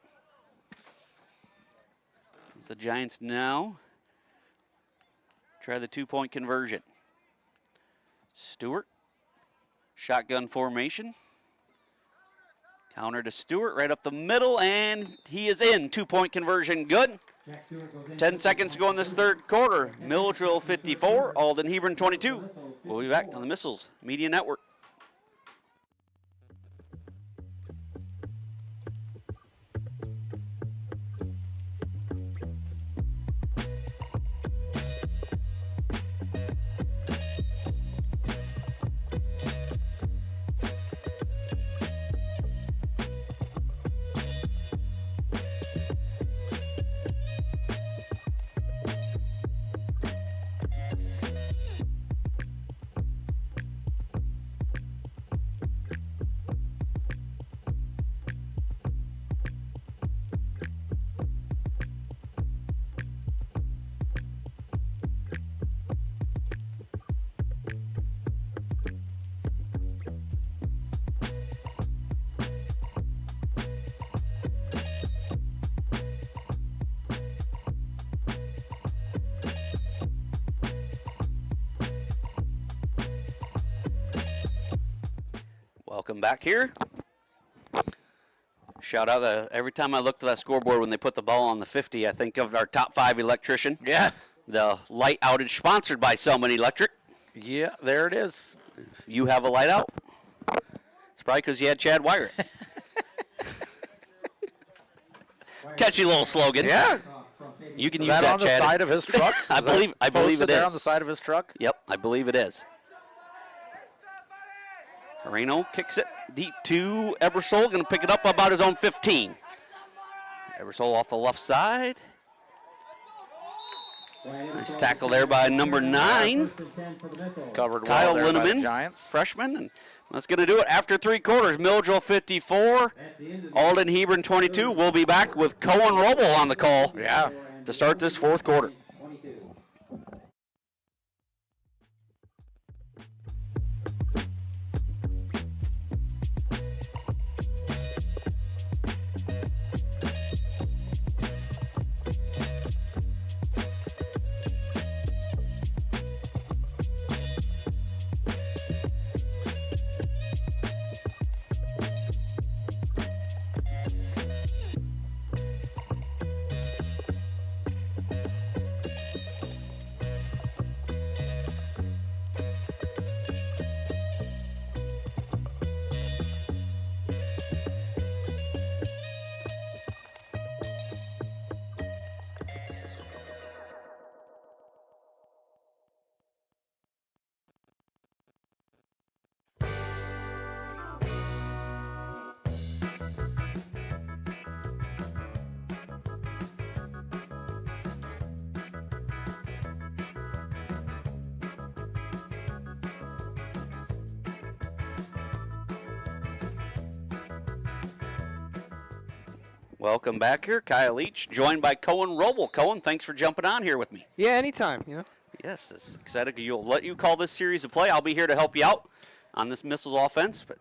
D: As the Giants now try the two-point conversion. Stewart, shotgun formation. Counter to Stewart right up the middle, and he is in. Two-point conversion good. 10 seconds to go in this third quarter. Milledgeville 54, Alden-Hebron 22. We'll be back on the Missiles Media Network. Welcome back here. Shout out, every time I look to that scoreboard when they put the ball on the 50, I think of our top 5 electrician.
E: Yeah.
D: The light outage sponsored by Selman Electric.
E: Yeah, there it is.
D: If you have a light out, it's probably because you had Chad wire it. Catchy little slogan.
E: Yeah.
D: You can
E: Is
D: use
E: that
D: that,
E: on the
D: Chad.
E: side of his truck?
D: I believe it
E: there
D: is.
E: on the side of his truck?
D: Yep, I believe it is. Moreno kicks it deep to Ebersole, going to pick it up about his own 15. Ebersole off the left side. Nice tackle there by number 9.
E: Covered
D: Kyle
E: well there by the
D: Linneman,
E: Giants.
D: freshman. And that's going to do it after 3 quarters. Milledgeville 54, Alden-Hebron 22. We'll be back with Cohen Roble on the call to start this fourth quarter. Welcome back here. Kyle Leach, joined by Cohen Roble. Cohen, thanks for jumping on here with me.
K: Yeah, anytime,
D: Yes, it's excited. You'll let you call this series of play. I'll be here to help you out on this Missiles offense. But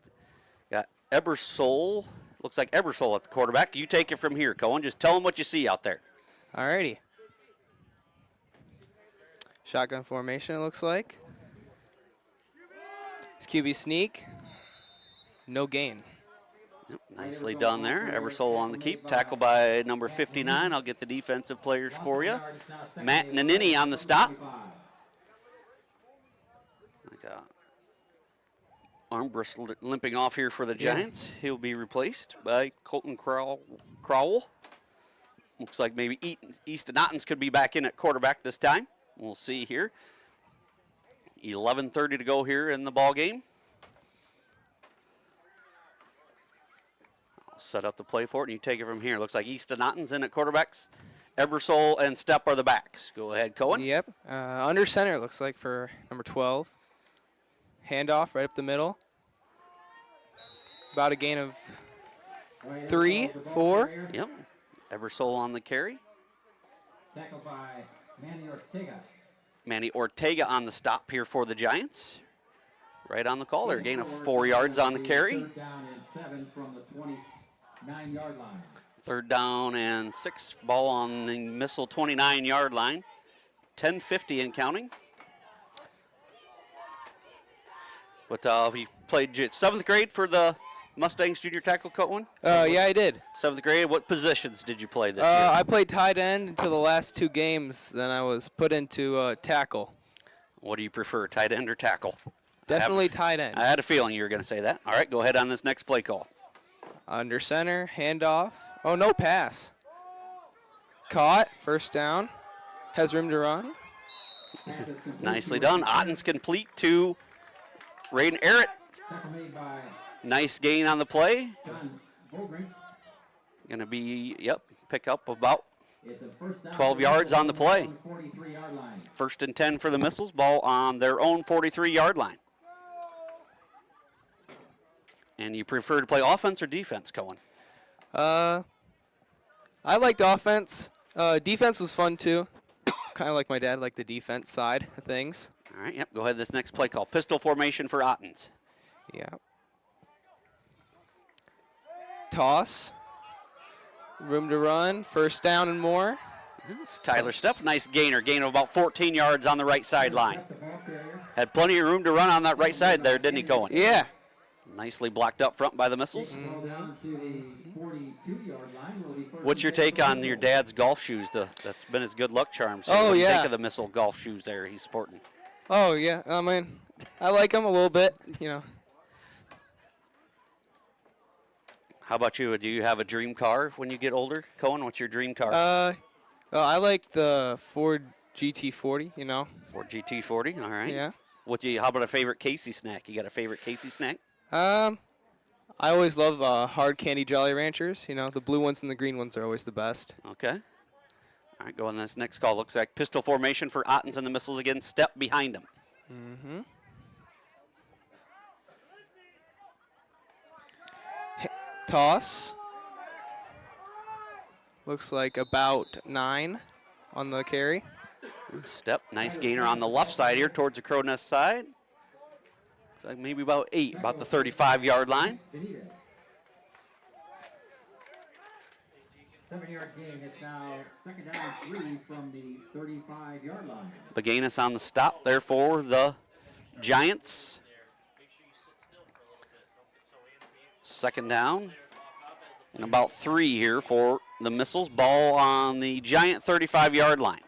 D: got Ebersole. Looks like Ebersole at the quarterback. You take it from here, Cohen. Just tell them what you see out there.
K: Alrighty. Shotgun formation, it looks like. It's QB sneak. No gain.
D: Yep, nicely done there. Ebersole on the keep. Tackled by number 59. I'll get the defensive players for you. Matt Nanini on the stop. Armbrust limping off here for the Giants. He'll be replaced by Colton Crowell. Looks like maybe Easton Ottens could be back in at quarterback this time. We'll see here. 11:30 to go here in the ball game. I'll set up the play for it, and you take it from here. Looks like Easton Ottens in at quarterbacks. Ebersole and Stepp are the backs. Go ahead, Cohen.
K: Yep. Under center, looks like, for number 12. Handoff right up the middle. About a gain of 3, 4.
D: Yep. Ebersol on the carry.
F: Tackled by Manny Ortega.
D: Manny Ortega on the stop here for the Giants. Right on the call there. Gain of 4 yards on the carry.
F: Third down and 7 from the 29-yard line.
D: 3rd down and 6. Ball on the Missile 29-yard line. 10:50 and counting. But we played 7th grade for the Mustangs junior tackle, Cohen?
K: Yeah, I did.
D: 7th grade. What positions did you play this year?
K: I played tight end until the last 2 games. Then I was put into tackle.
D: What do you prefer, tight end or tackle?
K: Definitely tight end.
D: I had a feeling you were going to say that. All right, go ahead on this next play call.
K: Under center, handoff. Oh, no pass. Caught, first down. Has room to run.
D: Nicely done. Otten's complete to Raiden Arrett. Nice gain on the play. Going to be, pick up about 12 yards on the play. 1st and 10 for the Missiles. Ball on their own 43-yard line. And you prefer to play offense or defense, Cohen?
K: I liked offense. Defense was fun, too. Kind of like my dad, like the defense side of things.
D: All right, go ahead. This next play call. Pistol formation for Ottens.
K: Yeah. Toss. Room to run. 1st down and more.
D: Yes, Tyler Stepp, nice gainer. Gain of about 14 yards on the right sideline. Had plenty of room to run on that right side there, didn't he, Cohen?
K: Yeah.
D: Nicely blocked up front by the Missiles. What's your take on your dad's golf shoes? That's been his good luck charm. So what do you think of the Missile golf shoes there he's sporting?
K: Oh, yeah. I mean, I like them a little bit,
D: How about you? Do you have a dream car when you get older? Cohen, what's your dream car?
K: I like the Ford GT40,
D: Ford GT40, all right.
K: Yeah.
D: How about a favorite Casey snack? You got a favorite Casey snack?
K: I always love hard candy Jolly Ranchers. The blue ones and the green ones are always the best.
D: Okay. All right, go on this next call. Looks like pistol formation for Ottens and the Missiles again. Step behind them.
K: Mm-hmm. Toss. Looks like about 9 on the carry.
D: Step, nice gainer on the left side here towards the Crow Nest side. Looks like maybe about 8, about the 35-yard line.
F: 7-yard gain. It's now 2nd down and 3 from the 35-yard line.
D: Beganis on the stop there for the Giants. 2nd down and about 3 here for the Missiles. Ball on the Giant 35-yard line.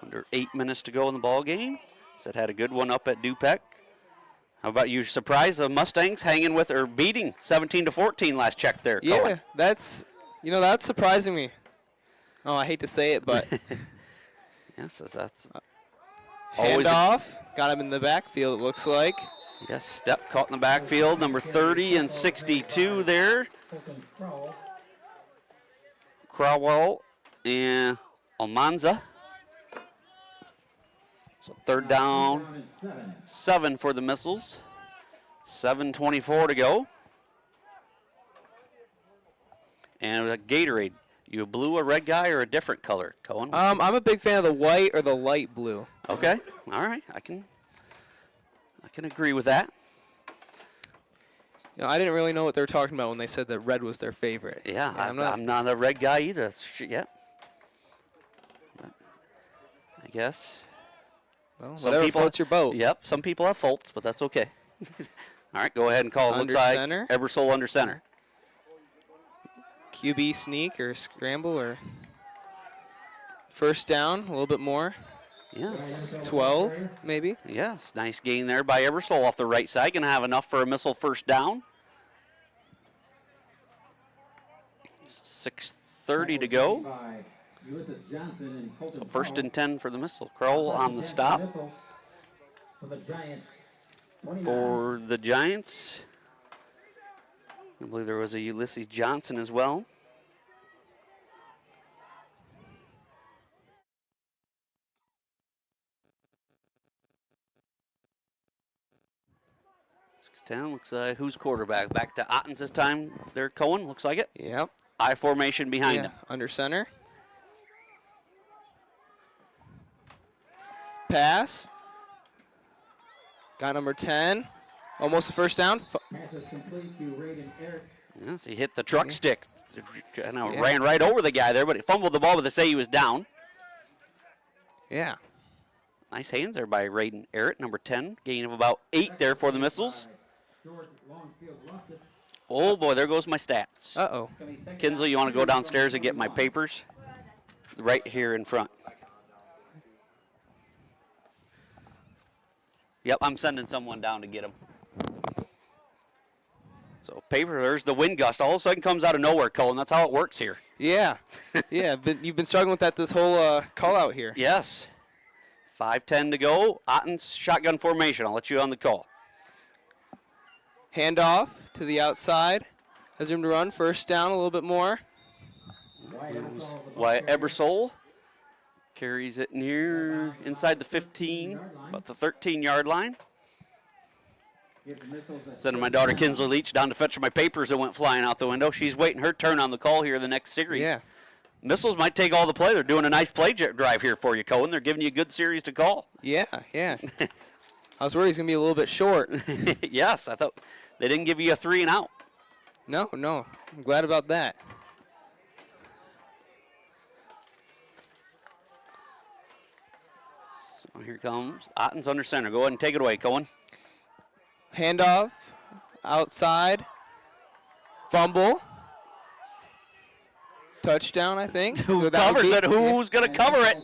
D: Under 8 minutes to go in the ball game. Said had a good one up at Dupec. How about you? Surprised the Mustangs hanging with or beating 17-14 last check there.
K: Yeah,
D: Cohen.
K: that's surprising me. Oh, I hate to say it, but
D: yes, that's always
K: handoff. Got him in the backfield, it looks like.
D: Yes, Step caught in the backfield, number 30 and 62 there. Crowell and Almanza. So 3rd down, 7 for the Missiles. 7:24 to go. And a Gatorade. You a blue, a red guy, or a different color, Cohen?
K: I'm a big fan of the white or the light blue.
D: Okay, all right, I can agree with that.
K: I didn't really know what they were talking about when they said that red was their favorite.
D: Yeah, I'm not a red guy either. Yep. I guess.
K: Well, whatever floats your boat.
D: Yep, some people have faults, but that's okay. All right, go ahead and call.
K: Under
D: Looks like
K: center.
D: Ebersol under center.
K: QB sneak or scramble or 1st down, a little bit more.
D: Yes.
K: 12, maybe.
D: Yes, nice gain there by Ebersol off the right side. Going to have enough for a Missile 1st down. 6:30 to go. So 1st and 10 for the Missile. Crowell on the stop for the Giants. I believe there was a Ulysses Johnson as well. 10 looks like who's quarterback? Back to Ottens this time. They're Cohen, looks like it.
K: Yep.
D: I formation behind him.
K: Under center. Pass. Got number 10. Almost a first down.
D: Yes, he hit the truck stick. Kind of ran right over the guy there, but he fumbled the ball, but they say he was down.
K: Yeah.
D: Nice hands there by Raiden Errett, number 10. Gain of about 8 there for the Missiles. Oh, boy, there goes my stats.
K: Uh-oh.
D: Kinsley, you want to go downstairs and get my papers? Right here in front. Yep, I'm sending someone down to get them. So paper, there's the wind gust. All of a sudden comes out of nowhere, Colin. That's how it works here.
K: Yeah. Yeah, but you've been struggling with that this whole call out here.
D: Yes. 5:10 to go. Ottens shotgun formation. I'll let you on the call.
K: Handoff to the outside. Has room to run. First down a little bit more.
D: Wyatt Ebersole carries it near inside the 15, about the 13-yard line. Sending my daughter Kinsley Leach down to fetch my papers that went flying out the window. She's waiting her turn on the call here the next series.
K: Yeah.
D: Missiles might take all the play. They're doing a nice play drive here for you, Cohen. They're giving you a good series to call.
K: Yeah, yeah. I was worried he's going to be a little bit short.
D: Yes, I thought they didn't give you a 3 and out.
K: No, no. I'm glad about that.
D: So here comes Ottens under center. Go ahead and take it away, Cohen.
K: Handoff, outside, fumble, touchdown, I think.
D: Who covers it? Who's going to cover it?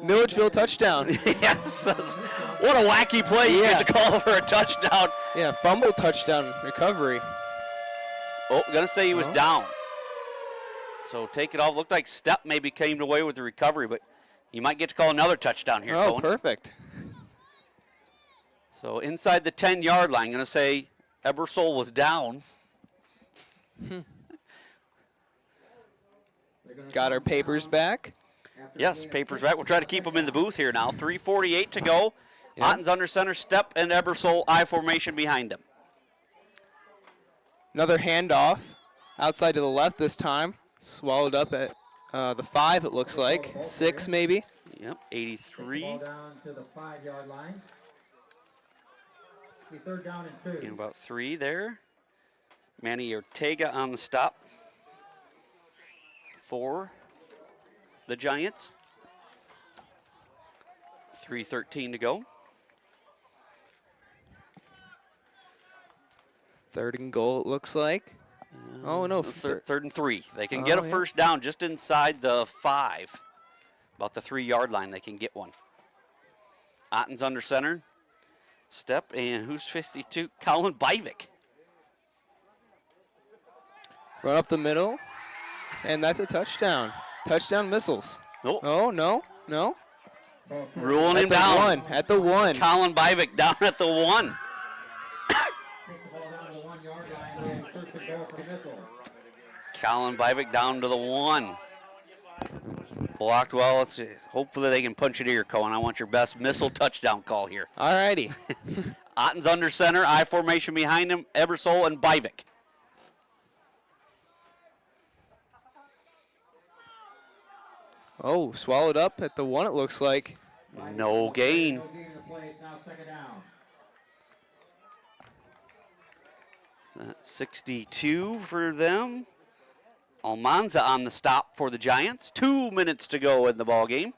K: Milledgeville touchdown.
D: Yes, what a wacky play you get to call for a touchdown.
K: Yeah, fumble touchdown recovery.
D: Oh, going to say he was down. So take it off. Looked like Step maybe came away with the recovery, but you might get to call another touchdown here, Cohen.
K: Perfect.
D: So inside the 10-yard line, going to say Ebersole was down.
K: Got our papers back.
D: Yes, papers back. We'll try to keep them in the booth here now. 3:48 to go. Yep. Ottens under center, Step and Ebersole I formation behind him.
K: Another handoff outside to the left this time. Swallowed up at the 5, it looks like. 6 maybe.
D: Yep, 83.
F: Ball down to the 5-yard line. Third down and 2.
D: Gain about 3 there. Manny Ortega on the stop for the Giants. 3:13 to go.
K: Third and goal, it looks like. Oh, no.
D: Third and 3. They can get a first down just inside the 5. About the 3-yard line, they can get one. Ottens under center. Step, and who's 52? Colin Bivik.
K: Run up the middle, and that's a touchdown. Touchdown Missiles.
D: Nope.
K: Oh, no, no.
D: Ruling him down.
K: At the 1.
D: Colin Bivik down at the 1. Colin Bivik down to the 1. Blocked well. Let's see. Hopefully they can punch it here, Cohen. I want your best missile touchdown call here.
K: All righty.
D: Ottens under center, I formation behind him, Ebersole and Bivik.
K: Oh, swallowed up at the 1, it looks like.
D: No gain. 62 for them. Almanza on the stop for the Giants. 2 minutes to go in the ball game.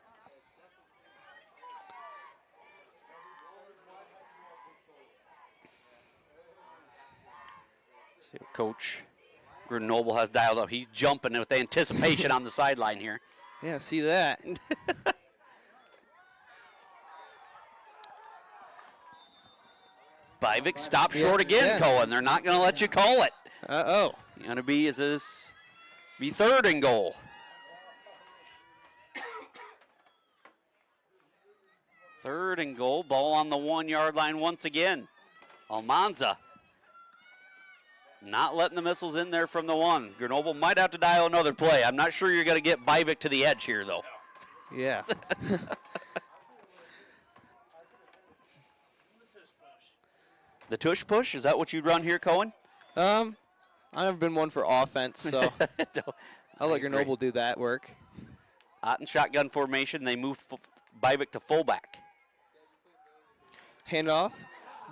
D: See what Coach Grenoble has dialed up. He's jumping with anticipation on the sideline here.
K: Yeah, see that.
D: Bivik stopped short again, Cohen. They're not going to let you call it.
K: Uh-oh.
D: Going to be, be 3rd and goal. Third and goal. Ball on the 1-yard line once again. Almanza not letting the Missiles in there from the 1. Grenoble might have to dial another play. I'm not sure you're going to get Bivik to the edge here, though.
K: Yeah.
D: The tush push, is that what you'd run here, Cohen?
K: I've never been one for offense, so I'll let your
D: agree.
K: Noble do that work.
D: Out in shotgun formation, they move Byvik to fullback.
K: Handoff.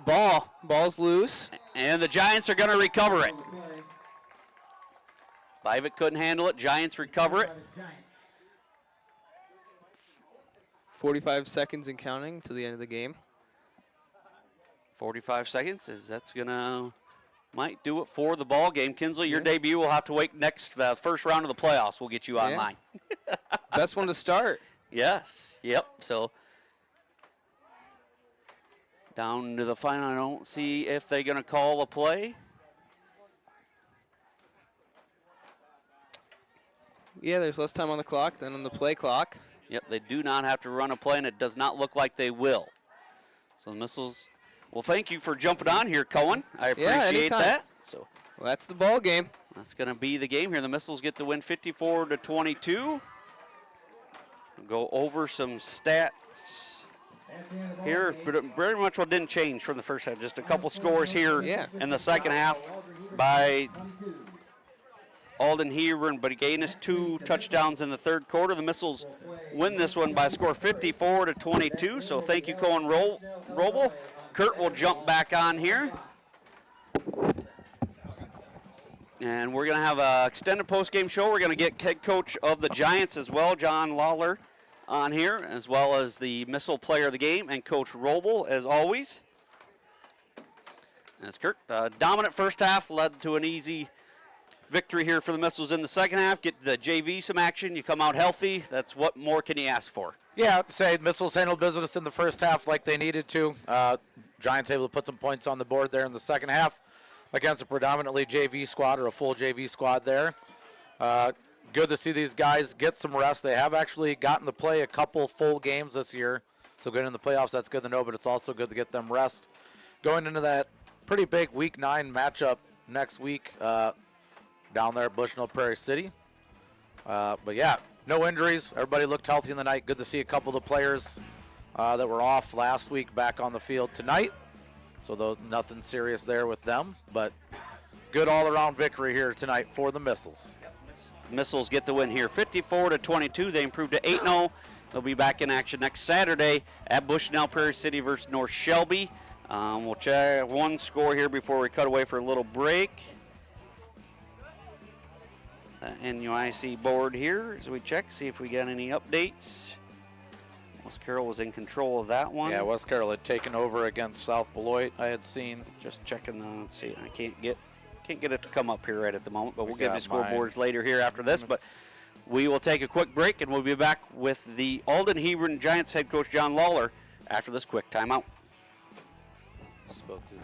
K: Ball's loose.
D: And the Giants are going to recover it. Byvik couldn't handle it. Giants recover it.
K: 45 seconds and counting to the end of the game.
D: 45 seconds, might do it for the ball game. Kinsley, your debut will have to wait the first round of the playoffs. We'll get you online.
K: Best one to start.
D: Yes. Yep. So down to the final. I don't see if they're going to call a play.
K: Yeah, there's less time on the clock than on the play clock.
D: Yep, they do not have to run a play, and it does not look like they will. So the Missiles, well, thank you for jumping on here, Cohen. I appreciate that. So
K: well, that's the ball game.
D: That's going to be the game here. The Missiles get the win 54-22. We'll go over some stats here. Very much what didn't change from the first half. Just a couple scores here in the second half by Alden-Hebron, but he gained us 2 touchdowns in the third quarter. The Missiles win this one by a score 54-22. So thank you, Cohen Roble. Kurt will jump back on here. And we're going to have an extended post-game show. We're going to get head coach of the Giants as well, John Lawler, on here, as well as the Missile player of the game and Coach Roble, as always. That's Kurt. Dominant first half led to an easy victory here for the Missiles in the second half. Get the JV some action. You come out healthy. That's what more can you ask for?
E: Yeah, say Missiles handled business in the first half like they needed to. Giants able to put some points on the board there in the second half against a predominantly JV squad or a full JV squad there. Good to see these guys get some rest. They have actually gotten to play a couple full games this year. So getting in the playoffs, that's good to know, but it's also good to get them rest. Going into that pretty big Week 9 matchup next week down there at Bushnell Prairie City. But yeah, no injuries. Everybody looked healthy in the night. Good to see a couple of the players that were off last week back on the field tonight. So nothing serious there with them, but good all-around victory here tonight for the Missiles.
D: Missiles get the win here, 54-22. They improved to 8-0. They'll be back in action next Saturday at Bushnell Prairie City versus North Shelby. We'll check one score here before we cut away for a little break. NUIC board here as we check, see if we got any updates. West Carroll was in control of that one.
E: Yeah, West Carroll had taken over against South Beloit. I had seen.
D: Just checking let's see. I can't get it to come up here right at the moment, but we'll give you scoreboards later here after this. But we will take a quick break, and we'll be back with the Alden-Hebron Giants head coach John Lawler after this quick timeout.
E: Spoke to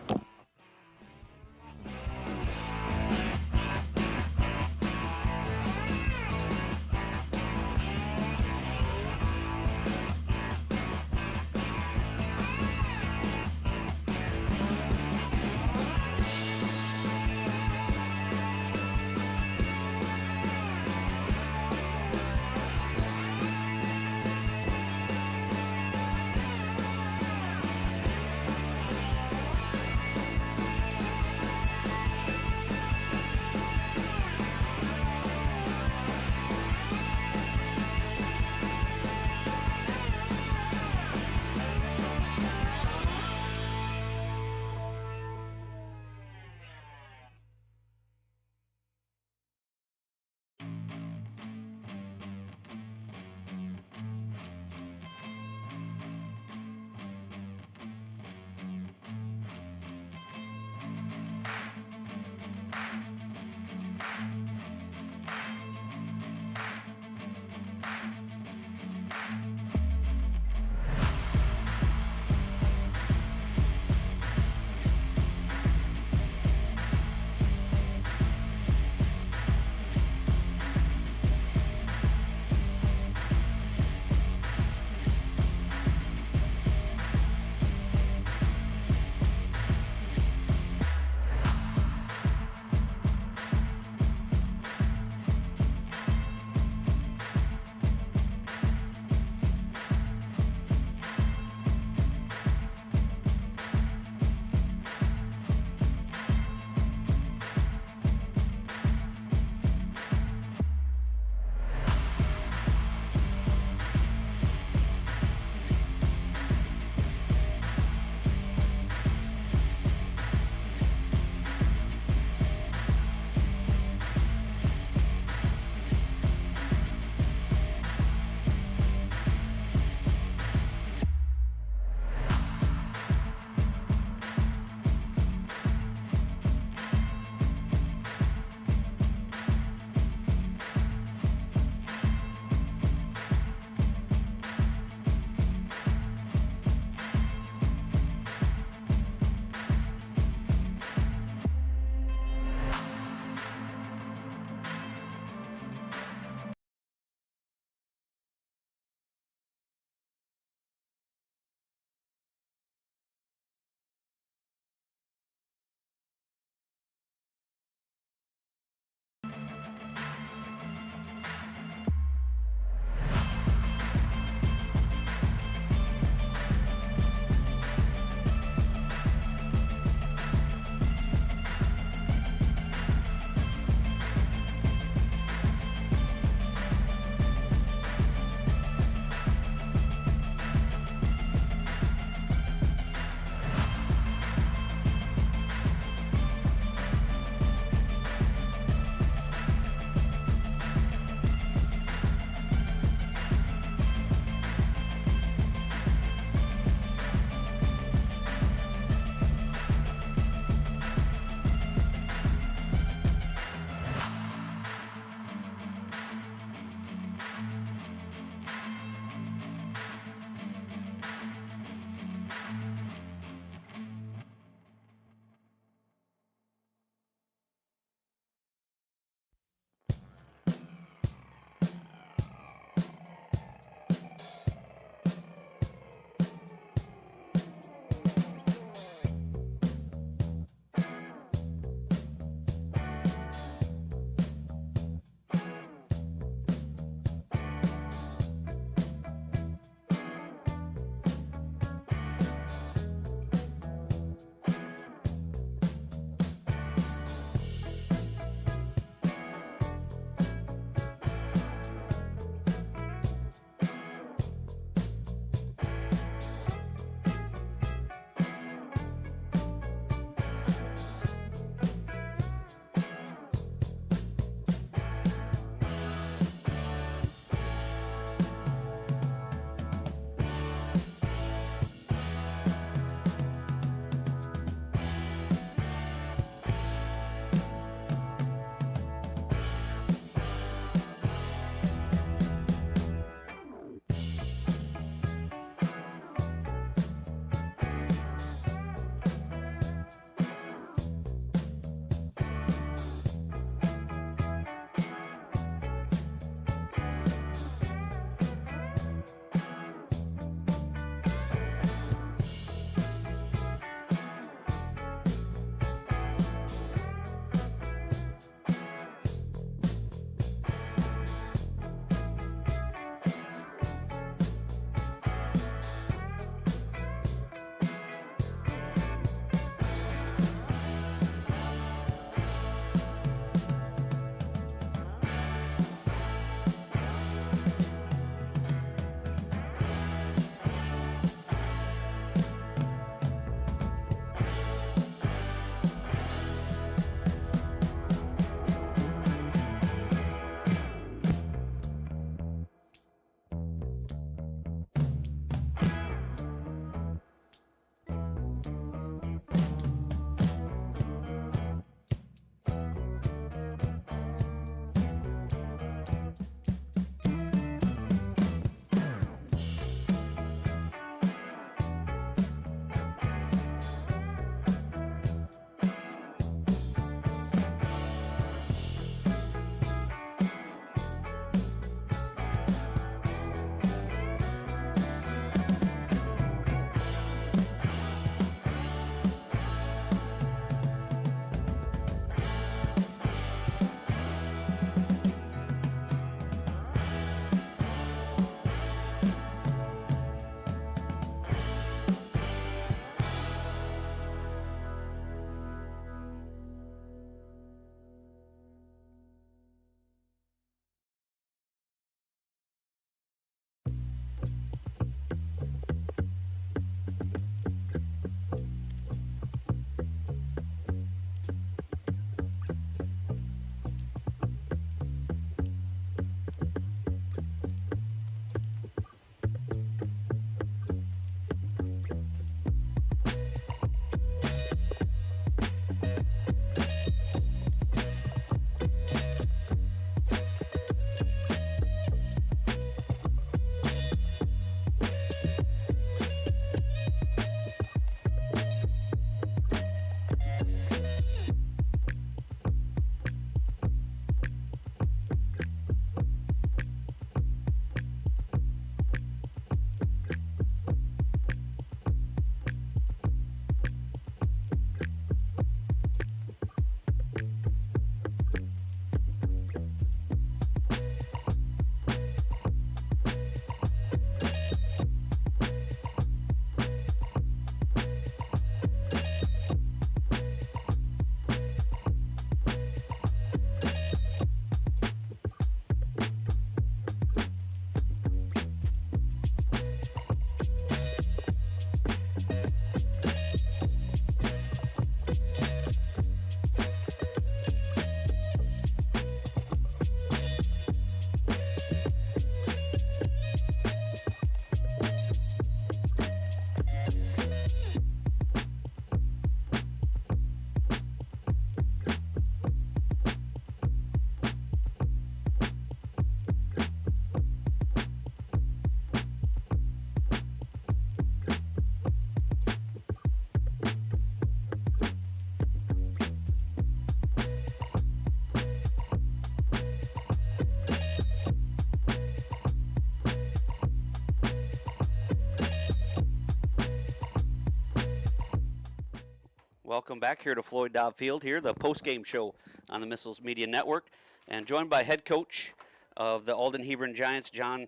D: welcome back here to Floyd Dobb Field here, the post-game show on the Missiles Media Network, and joined by head coach of the Alden-Hebron Giants, John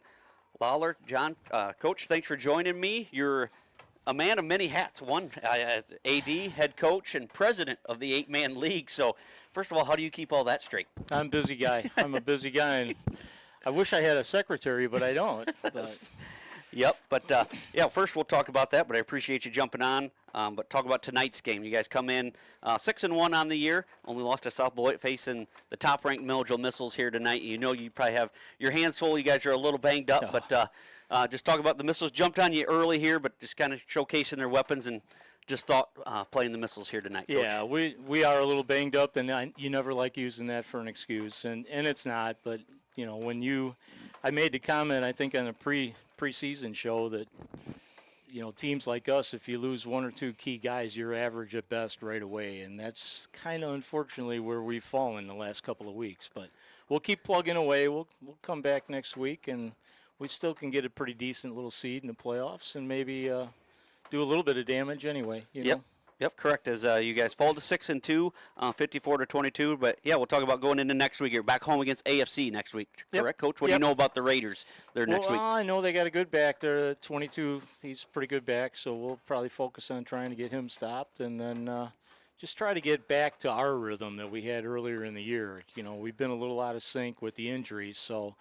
D: Lawler. John, Coach, thanks for joining me. You're a man of many hats, one as AD, head coach, and president of the 8-man league. So, first of all, how do you keep all that straight?
L: I'm a busy guy. I'm a busy guy, and I wish I had a secretary, but I don't. But.
D: Yep, but yeah, first we'll talk about that, but I appreciate you jumping on. But talk about tonight's game. You guys come in 6-1 on the year, only lost to South Beloit, facing the top-ranked Milledgeville Missiles here tonight. You know you probably have your hands full. You guys are a little banged up, but just talk about the Missiles jumped on you early here, but just kind of showcasing their weapons and just thought playing the Missiles here tonight, Coach.
L: Yeah, we are a little banged up, and you never like using that for an excuse, and it's not, but you know, when I made the comment, I think, on a preseason show that, you know, teams like us, if you lose one or two key guys, you're average at best right away, and that's kind of unfortunately where we've fallen the last couple of weeks. But we'll keep plugging away. We'll come back next week, and we still can get a pretty decent little seed in the playoffs, and maybe do a little bit of damage anyway. You know?
D: Yep, correct. As you guys fall to 6-2, 54-22. But yeah, we'll talk about going into next week. You're back home against AFC next week, correct, Coach? What do you know about the Raiders? They're next week.
L: I know they got a good back. They're 22. He's a pretty good back, so we'll probably focus on trying to get him stopped, and then just try to get back to our rhythm that we had earlier in the year. You know, we've been a little out of sync with the injuries, so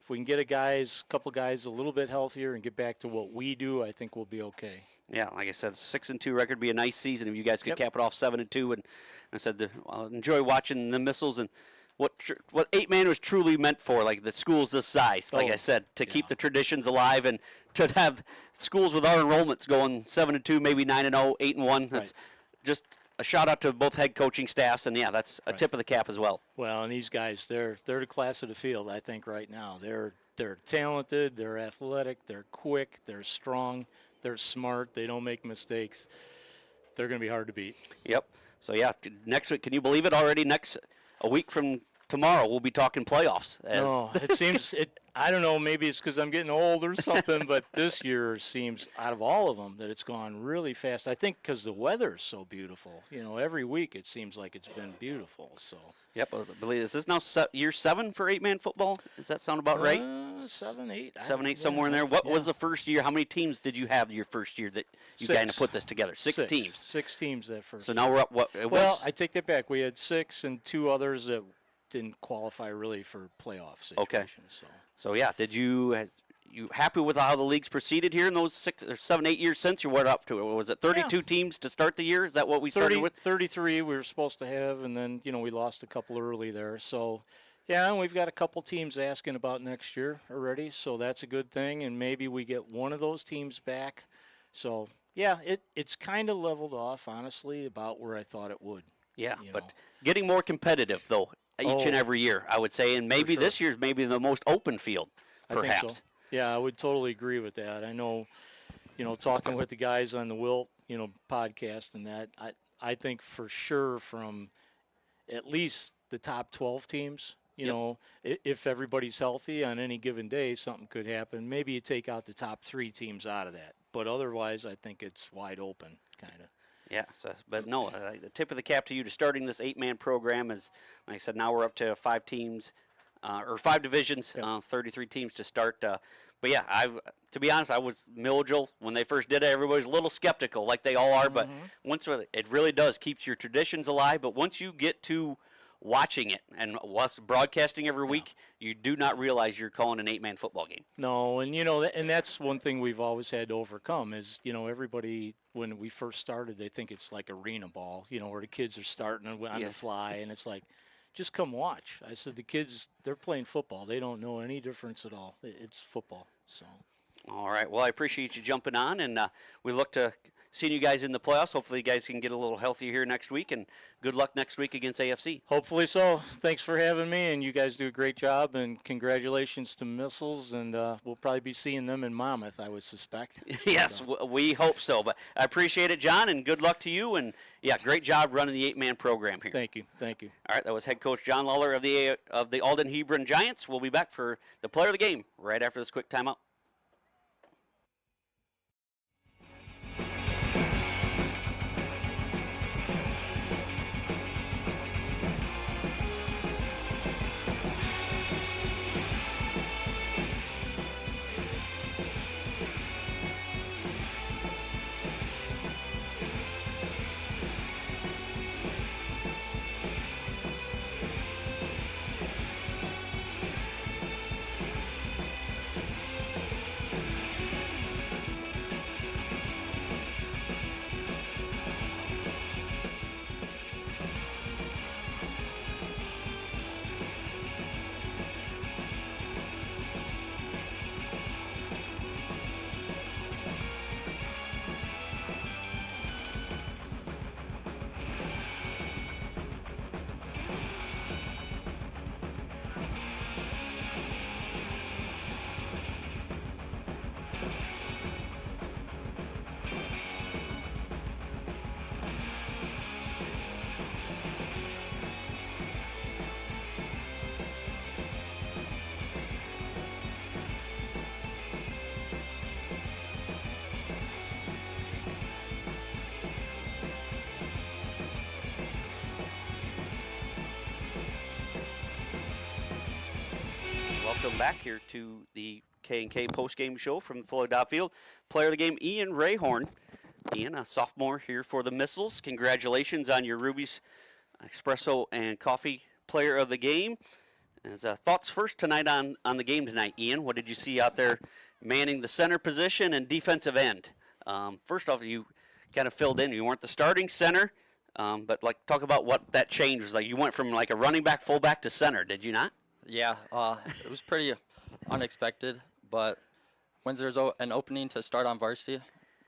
L: if we can get a couple guys a little bit healthier and get back to what we do, I think we'll be okay.
D: Yeah, like I said, 6-2 record would be a nice season if you guys could cap it off 7-2. And I said, I'll enjoy watching the Missiles and what 8-man was truly meant for, like the schools this size, like I said, to keep the traditions alive and to have schools with our enrollments going 7-2, maybe 9-0, 8-1. That's just a shout out to both head coaching staffs, and yeah, that's a tip of the cap as well.
L: Well, and these guys, they're the class of the field, I think, right now. They're talented, they're athletic, they're quick, they're strong. They're smart. They don't make mistakes. They're going to be hard to beat.
D: Yep. So, yeah, next week, can you believe it already? A week from tomorrow, we'll be talking playoffs.
L: No, it seems I don't know, maybe it's because I'm getting old or something, but this year seems, out of all of them, that it's gone really fast. I think because the weather is so beautiful. You know, every week it seems like it's been beautiful. So.
D: Yep, I believe is this now year 7 for 8-man football? Does that sound about right?
L: 7, 8.
D: 7, 8, somewhere in there. What was the first year? How many teams did you have your first year that you kind of put this together? 6 teams.
L: 6 teams that first.
D: So now we're up.
L: Well, I take that back. We had 6 and 2 others that didn't qualify really for playoff situations.
D: Okay.
L: So
D: yeah, you happy with how the league's proceeded here in those 6 or 7, 8 years since you went up to it? Was it 32 teams to start the year? Is that what we started with?
L: 33 we were supposed to have, and then, you know, we lost a couple early there. So, yeah, and we've got a couple teams asking about next year already, so that's a good thing, and maybe we get one of those teams back. So, yeah, it's kind of leveled off, honestly, about where I thought it would.
D: Yeah, but getting more competitive, though, each and every year, I would say, and maybe this year's maybe the most open field, perhaps.
L: I think so. Yeah, I would totally agree with that. I know, you know, talking with the guys on the Wilt, you know, podcast and that, I think for sure from at least the top 12 teams, you know, if everybody's healthy on any given day, something could happen. Maybe you take out the top 3 teams out of that. But otherwise, I think it's wide open, kind of.
D: Yeah, but no, the tip of the cap to you to starting this 8-man program is, like I said, now we're up to 5 teams. Or 5 divisions, 33 teams to start. But yeah, to be honest, I was Milledgeville when they first did it. Everybody's a little skeptical, like they all are. But once it really does keeps your traditions alive. But once you get to watching it and us broadcasting every week, you do not realize you're calling an 8-man football game.
L: No, and you know, and that's one thing we've always had to overcome is, you know, everybody when we first started, they think it's like arena ball, you know, where the kids are starting on the fly, and it's like, just come watch. I said the kids, they're playing football. They don't know any difference at all. It's football. So.
D: All right. Well, I appreciate you jumping on, and we look to seeing you guys in the playoffs. Hopefully you guys can get a little healthier here next week, and good luck next week against AFC.
L: Hopefully so. Thanks for having me, and you guys do a great job, and congratulations to Missiles, and we'll probably be seeing them in Monmouth, I would suspect.
D: Yes, we hope so. But I appreciate it, John, and good luck to you, and yeah, great job running the 8-man program here.
L: Thank you. Thank you.
D: All right, that was head coach John Lawler of the Alden-Hebron Giants. We'll be back for the player of the game right after this quick timeout. Welcome back here to the K&K postgame show from the Beloit Dobb Field. Player of the game, Ian Rayhorn. Ian, a sophomore here for the Missiles. Congratulations on your Ruby's Espresso and Coffee Player of the Game. As thoughts first tonight on the game tonight, Ian. What did you see out there manning the center position and defensive end? First off, you kind of filled in. You weren't the starting center, but talk about what that change was like. You went from like a running back, fullback to center, did you not?
M: Yeah, it was pretty unexpected, but when there's an opening to start on varsity,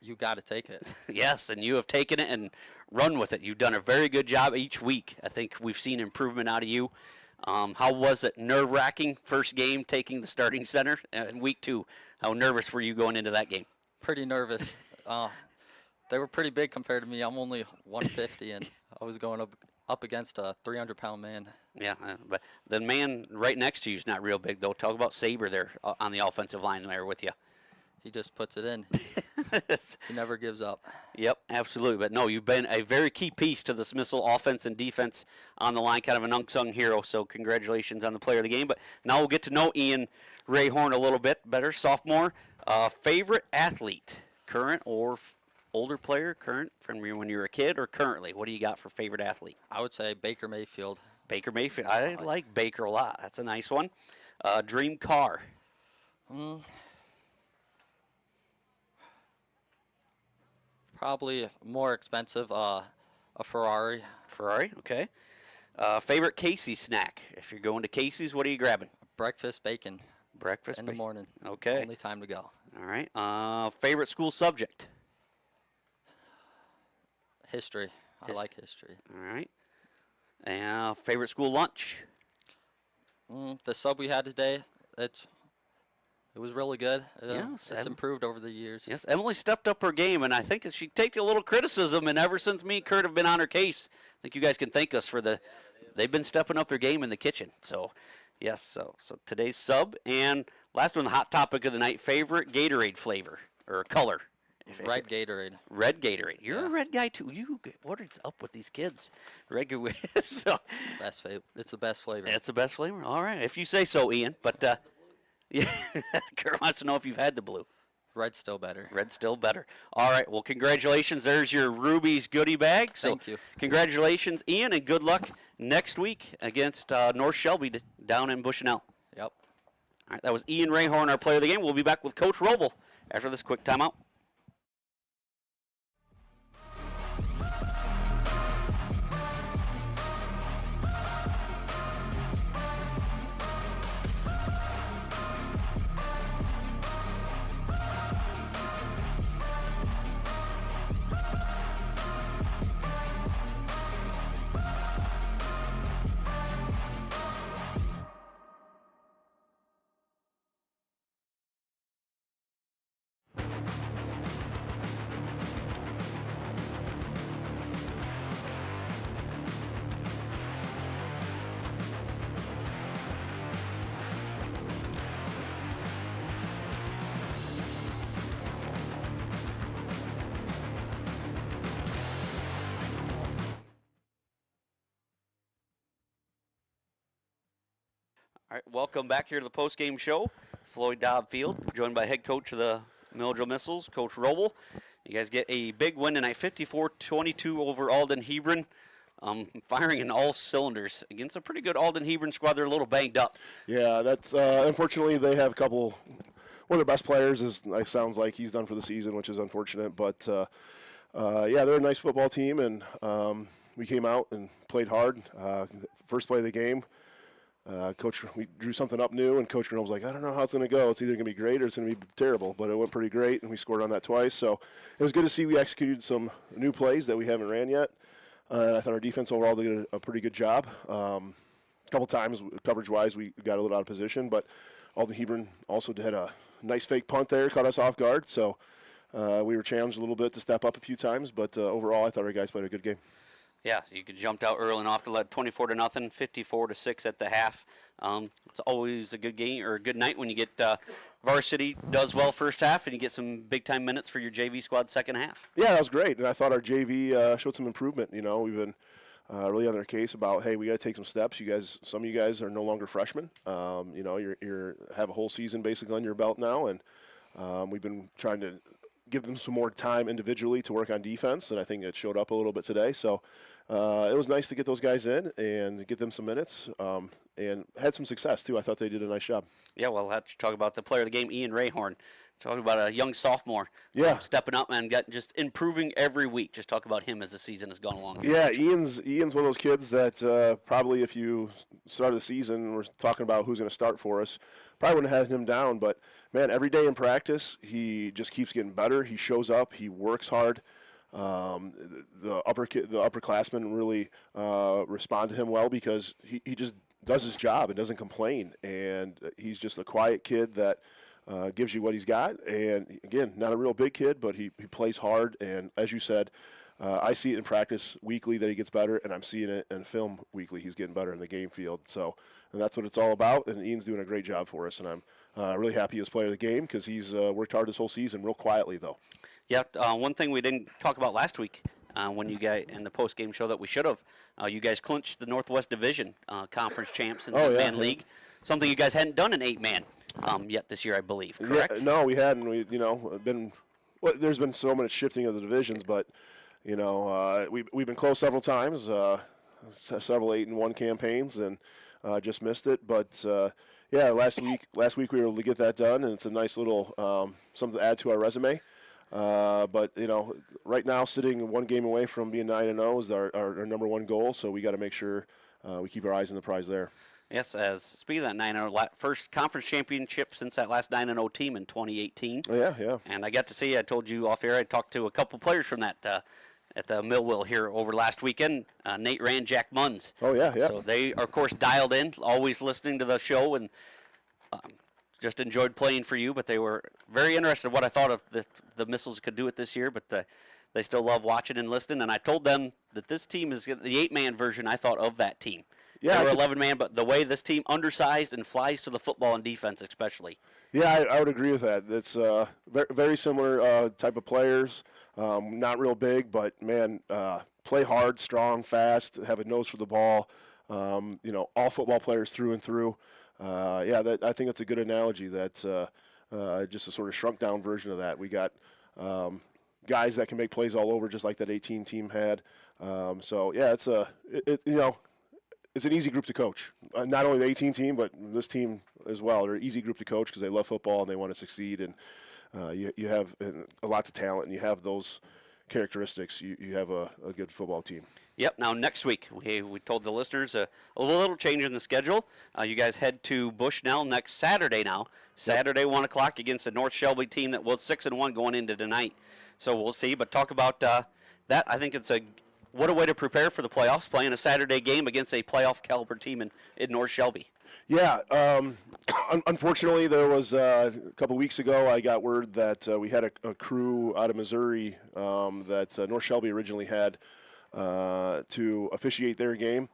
M: you got to take it.
D: Yes, and you have taken it and run with it. You've done a very good job each week. I think we've seen improvement out of you. How was it nerve-wracking first game taking the starting center in week 2? How nervous were you going into that game?
M: Pretty nervous. They were pretty big compared to me. I'm only 150, and I was going up against a 300-pound man.
D: Yeah, but the man right next to you is not real big, though. Talk about Saber there on the offensive line there with you.
M: He just puts it in. He never gives up.
D: Yep, absolutely. But, no, you've been a very key piece to this Missile offense and defense on the line, kind of an unsung hero. So congratulations on the player of the game. But now we'll get to know Ian Rayhorn a little bit better, sophomore. Favorite athlete, current or older player, current from when you were a kid or currently? What do you got for favorite athlete?
M: I would say Baker Mayfield.
D: Baker Mayfield. I like Baker a lot. That's a nice one. Dream car.
M: Probably more expensive, a Ferrari.
D: Ferrari, okay. Favorite Casey's snack? If you're going to Casey's, what are you grabbing?
M: Breakfast bacon.
D: Breakfast
M: in the morning.
D: Okay.
M: Only time to go.
D: All right. Favorite school subject?
M: History. I like history.
D: All right. And favorite school lunch?
M: The sub we had today, it was really good.
D: Yes,
M: it's improved over the years.
D: Yes, Emily stepped up her game, and I think she takes a little criticism, and ever since me and Kurt have been on her case, I think you guys can thank us for they've been stepping up their game in the kitchen. So, yes, so today's sub. And last one, the hot topic of the night, favorite Gatorade flavor or color?
M: Red Gatorade.
D: Red Gatorade. You're a red guy, too. What is up with these kids? Red Gatorade. So,
M: it's the best flavor.
D: It's the best flavor? All right, if you say so, Ian. But, yeah, Kurt wants to know if you've had the blue.
M: Red's still better.
D: Red's still better. All right, well, congratulations. There's your Ruby's goodie bag. So
M: thank you.
D: Congratulations, Ian, and good luck next week against North Shelby down in Bushnell.
M: Yep.
D: All right, that was Ian Rayhorn, our player of the game. We'll be back with Coach Roble after this quick timeout. All right, welcome back here to the postgame show. Beloit Dobb Field, joined by head coach of the Milledgeville Missiles, Coach Roble. You guys get a big win tonight, 54-22 over Alden-Hebron. Firing in all cylinders against a pretty good Alden-Hebron squad. They're a little banged up.
N: Yeah, that's unfortunately they have a couple. One of their best players sounds like he's done for the season, which is unfortunate. But yeah, they're a nice football team, and we came out and played hard. First play of the game. Coach, we drew something up new, and Coach Grenoble was like, I don't know how it's going to go. It's either going to be great or it's going to be terrible. But it went pretty great, and we scored on that twice. So it was good to see we executed some new plays that we haven't ran yet. I thought our defense overall did a pretty good job. A couple times, coverage-wise, we got a little out of position. But Alden-Hebron also had a nice fake punt there, caught us off guard. So we were challenged a little bit to step up a few times. But overall, I thought our guys played a good game.
D: Yeah, so you could jumped out early and off to lead 24-0, 54-6 at the half. It's always a good game or a good night when you get varsity does well first half and you get some big-time minutes for your JV squad second half.
N: Yeah, that was great, and I thought our JV showed some improvement. You know, we've been really on their case about, hey, we got to take some steps. You guys, some of you guys are no longer freshmen. You know, you're have a whole season basically on your belt now, and we've been trying to give them some more time individually to work on defense, and I think it showed up a little bit today. So it was nice to get those guys in and get them some minutes, and had some success too. I thought they did a nice job.
D: Yeah, well, let's talk about the player of the game, Ian Rayhorn. Talking about a young sophomore, stepping up and just improving every week. Just talk about him as the season has gone along.
N: Yeah, Ian's one of those kids that probably if you started the season, we're talking about who's going to start for us, probably wouldn't have had him down. But man, every day in practice, he just keeps getting better. He shows up. He works hard. The upperclassmen really respond to him well because he just does his job and doesn't complain. And he's just a quiet kid that gives you what he's got. And again, not a real big kid, but he plays hard. And as you said, I see it in practice weekly that he gets better, and I'm seeing it in film weekly. He's getting better in the game field. So, and that's what it's all about. And Ian's doing a great job for us. And I'm really happy as player of the game because he's worked hard this whole season, real quietly though.
D: Yeah, one thing we didn't talk about last week when you guys in the post-game show that we should have, you guys clinched the Northwest Division conference champs in the 8-man league, something you guys hadn't done in 8-man yet this year, I believe, correct?
N: Yeah, no, we hadn't. We, there's been so much shifting of the divisions, but, we've been close several times, several 8-1 campaigns, and just missed it. But, last week we were able to get that done, and it's a nice little something to add to our resume. But right now, sitting one game away from being 9-0 is our number one goal. So we got to make sure we keep our eyes on the prize there.
D: Yes, as speaking of that 9-0, first conference championship since that last 9-0 team in 2018.
N: Oh, yeah.
D: And I got to see. I told you off air. I talked to a couple players from that at the Millville here over last weekend. Nate Rand, Jack Munns.
N: Oh yeah.
D: So they are of course dialed in, always listening to the show and. Just enjoyed playing for you, but they were very interested in what I thought of the Missiles could do it this year, but they still love watching and listening. And I told them that this team is the 8-man version, I thought, of that team.
N: Yeah,
D: they were 11-man, but the way this team undersized and flies to the football and defense especially.
N: Yeah, I would agree with that. It's very similar type of players, not real big, but, man, play hard, strong, fast, have a nose for the ball, all football players through and through. I think that's a good analogy. That's just a sort of shrunk down version of that. We got guys that can make plays all over, just like that 18 team had. It's an easy group to coach. Not only the 18 team, but this team as well. They're an easy group to coach because they love football and they want to succeed. And you have lots of talent, and you have those characteristics. You have a good football team.
D: Yep. Now next week, we told the listeners a little change in the schedule. You guys head to Bushnell next Saturday. Saturday 1:00 against the North Shelby team that was 6-1 going into tonight. So we'll see. But talk about that. I think it's what a way to prepare for the playoffs, playing a Saturday game against a playoff caliber team in North Shelby.
N: Yeah. Unfortunately, there was a couple weeks ago, I got word that we had a crew out of Missouri that North Shelby originally had to officiate their game.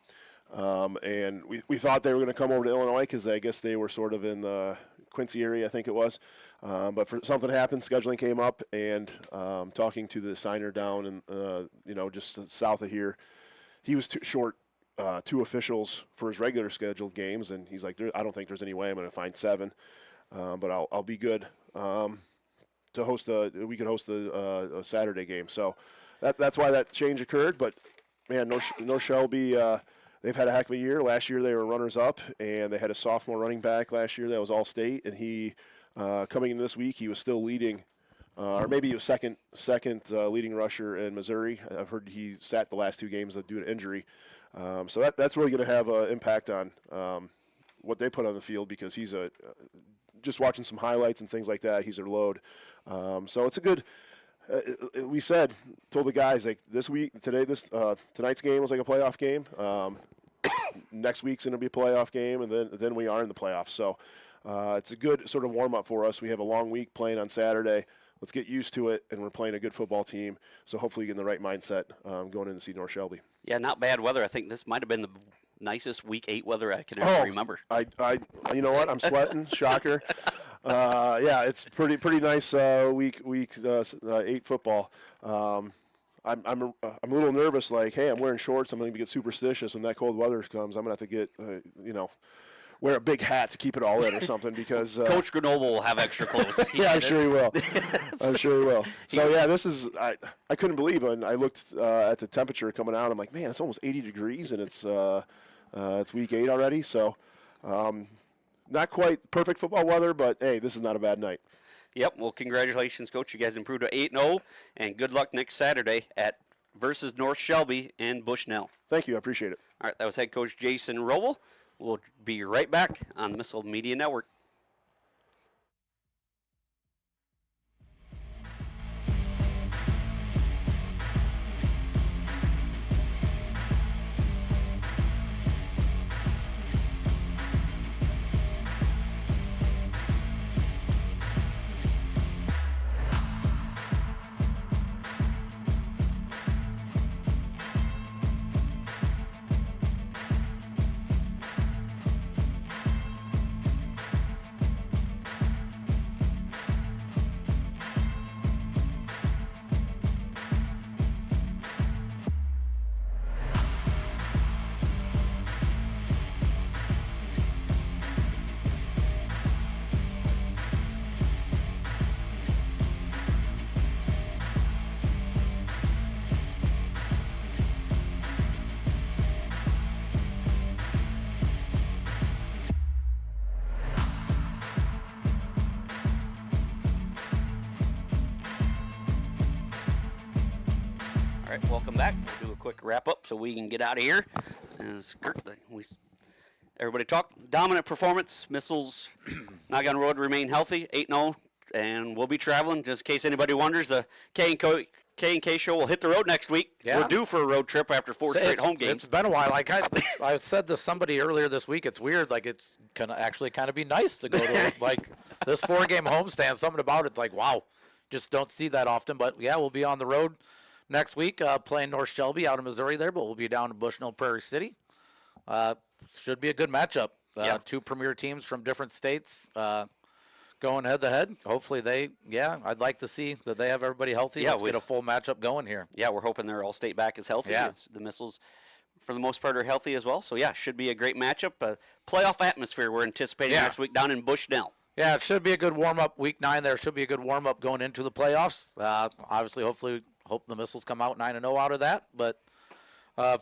N: And we thought they were going to come over to Illinois because I guess they were sort of in the Quincy area, I think it was. But something happened, scheduling came up, and talking to the signer down in, just south of here, he was short 2 officials for his regular scheduled games, and he's like, I don't think there's any way I'm going to find 7, but I'll be good to host we could host a Saturday game. So that's why that change occurred. But man, North Shelby, they've had a heck of a year. Last year they were runners-up, and they had a sophomore running back last year that was all-state, and he coming into this week he was still leading. Or maybe he was second leading rusher in Missouri. I've heard he sat the last 2 games due to injury. So that's really going to have an impact on what they put on the field because he's just watching some highlights and things like that, he's their load. So it's a good we told the guys, like, tonight's game was like a playoff game. Next week's going to be a playoff game, and then we are in the playoffs. So it's a good sort of warm-up for us. We have a long week playing on Saturday. Let's get used to it, and we're playing a good football team. So hopefully you get in the right mindset going in to see North Shelby.
D: Yeah, not bad weather. I think this might have been the nicest week 8 weather I can ever remember.
N: You know what? I'm sweating. Shocker. It's pretty nice week 8 football. I'm a little nervous. Like, hey, I'm wearing shorts. I'm going to get superstitious when that cold weather comes. I'm going to have to get wear a big hat to keep it all in or something because
D: Coach Grenoble will have extra clothes.
N: Yeah, I'm sure he will. I'm sure he will. So yeah, this is I couldn't believe when I looked at the temperature coming out. I'm like, man, it's almost 80 degrees and it's week 8 already. So not quite perfect football weather, but hey, this is not a bad night.
D: Yep. Well, congratulations, Coach. You guys improved to 8-0, and good luck next Saturday at versus North Shelby and Bushnell.
N: Thank you. I appreciate it.
D: All right. That was head coach Jason Roble. We'll be right back on the Missile Media Network. All right, welcome back. We'll do a quick wrap-up so we can get out of here. Everybody talk. Dominant performance. Missiles, Knock on Road, remain healthy, 8-0, and we'll be traveling. Just in case anybody wonders, the K&K show will hit the road next week.
E: Yeah.
D: We're due for a road trip after 4 straight home games.
E: It's been a while. Like I said to somebody earlier this week, it's weird. Like it's gonna actually kind of be nice to go to like this 4-game homestand. Something about it, like wow, just don't see that often. But yeah, we'll be on the road next week playing North Shelby out in Missouri there, but we'll be down in Bushnell, Prairie City. Should be a good matchup. Two premier teams from different states going head-to-head. Hopefully I'd like to see that they have everybody healthy. Let's get a full matchup going here.
D: Yeah, we're hoping their all-state back is healthy.
E: Yeah.
D: The Missiles, for the most part, are healthy as well. So, yeah, should be a great matchup. Playoff atmosphere we're anticipating next week down in Bushnell.
E: Yeah, it should be a good warm-up. Week 9 there should be a good warm-up going into the playoffs. Obviously, hope the Missiles come out 9-0 out of that, but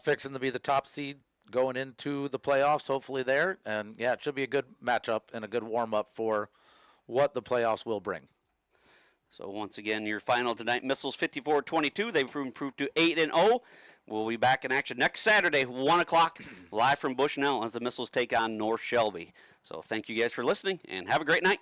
E: fixing to be the top seed going into the playoffs, hopefully there. And, yeah, it should be a good matchup and a good warm-up for what the playoffs will bring.
D: So, once again, your final tonight, Missiles 54-22. They've improved to 8-0. We'll be back in action next Saturday, 1 o'clock, live from Bushnell as the Missiles take on North Shelby. So, thank you guys for listening, and have a great night.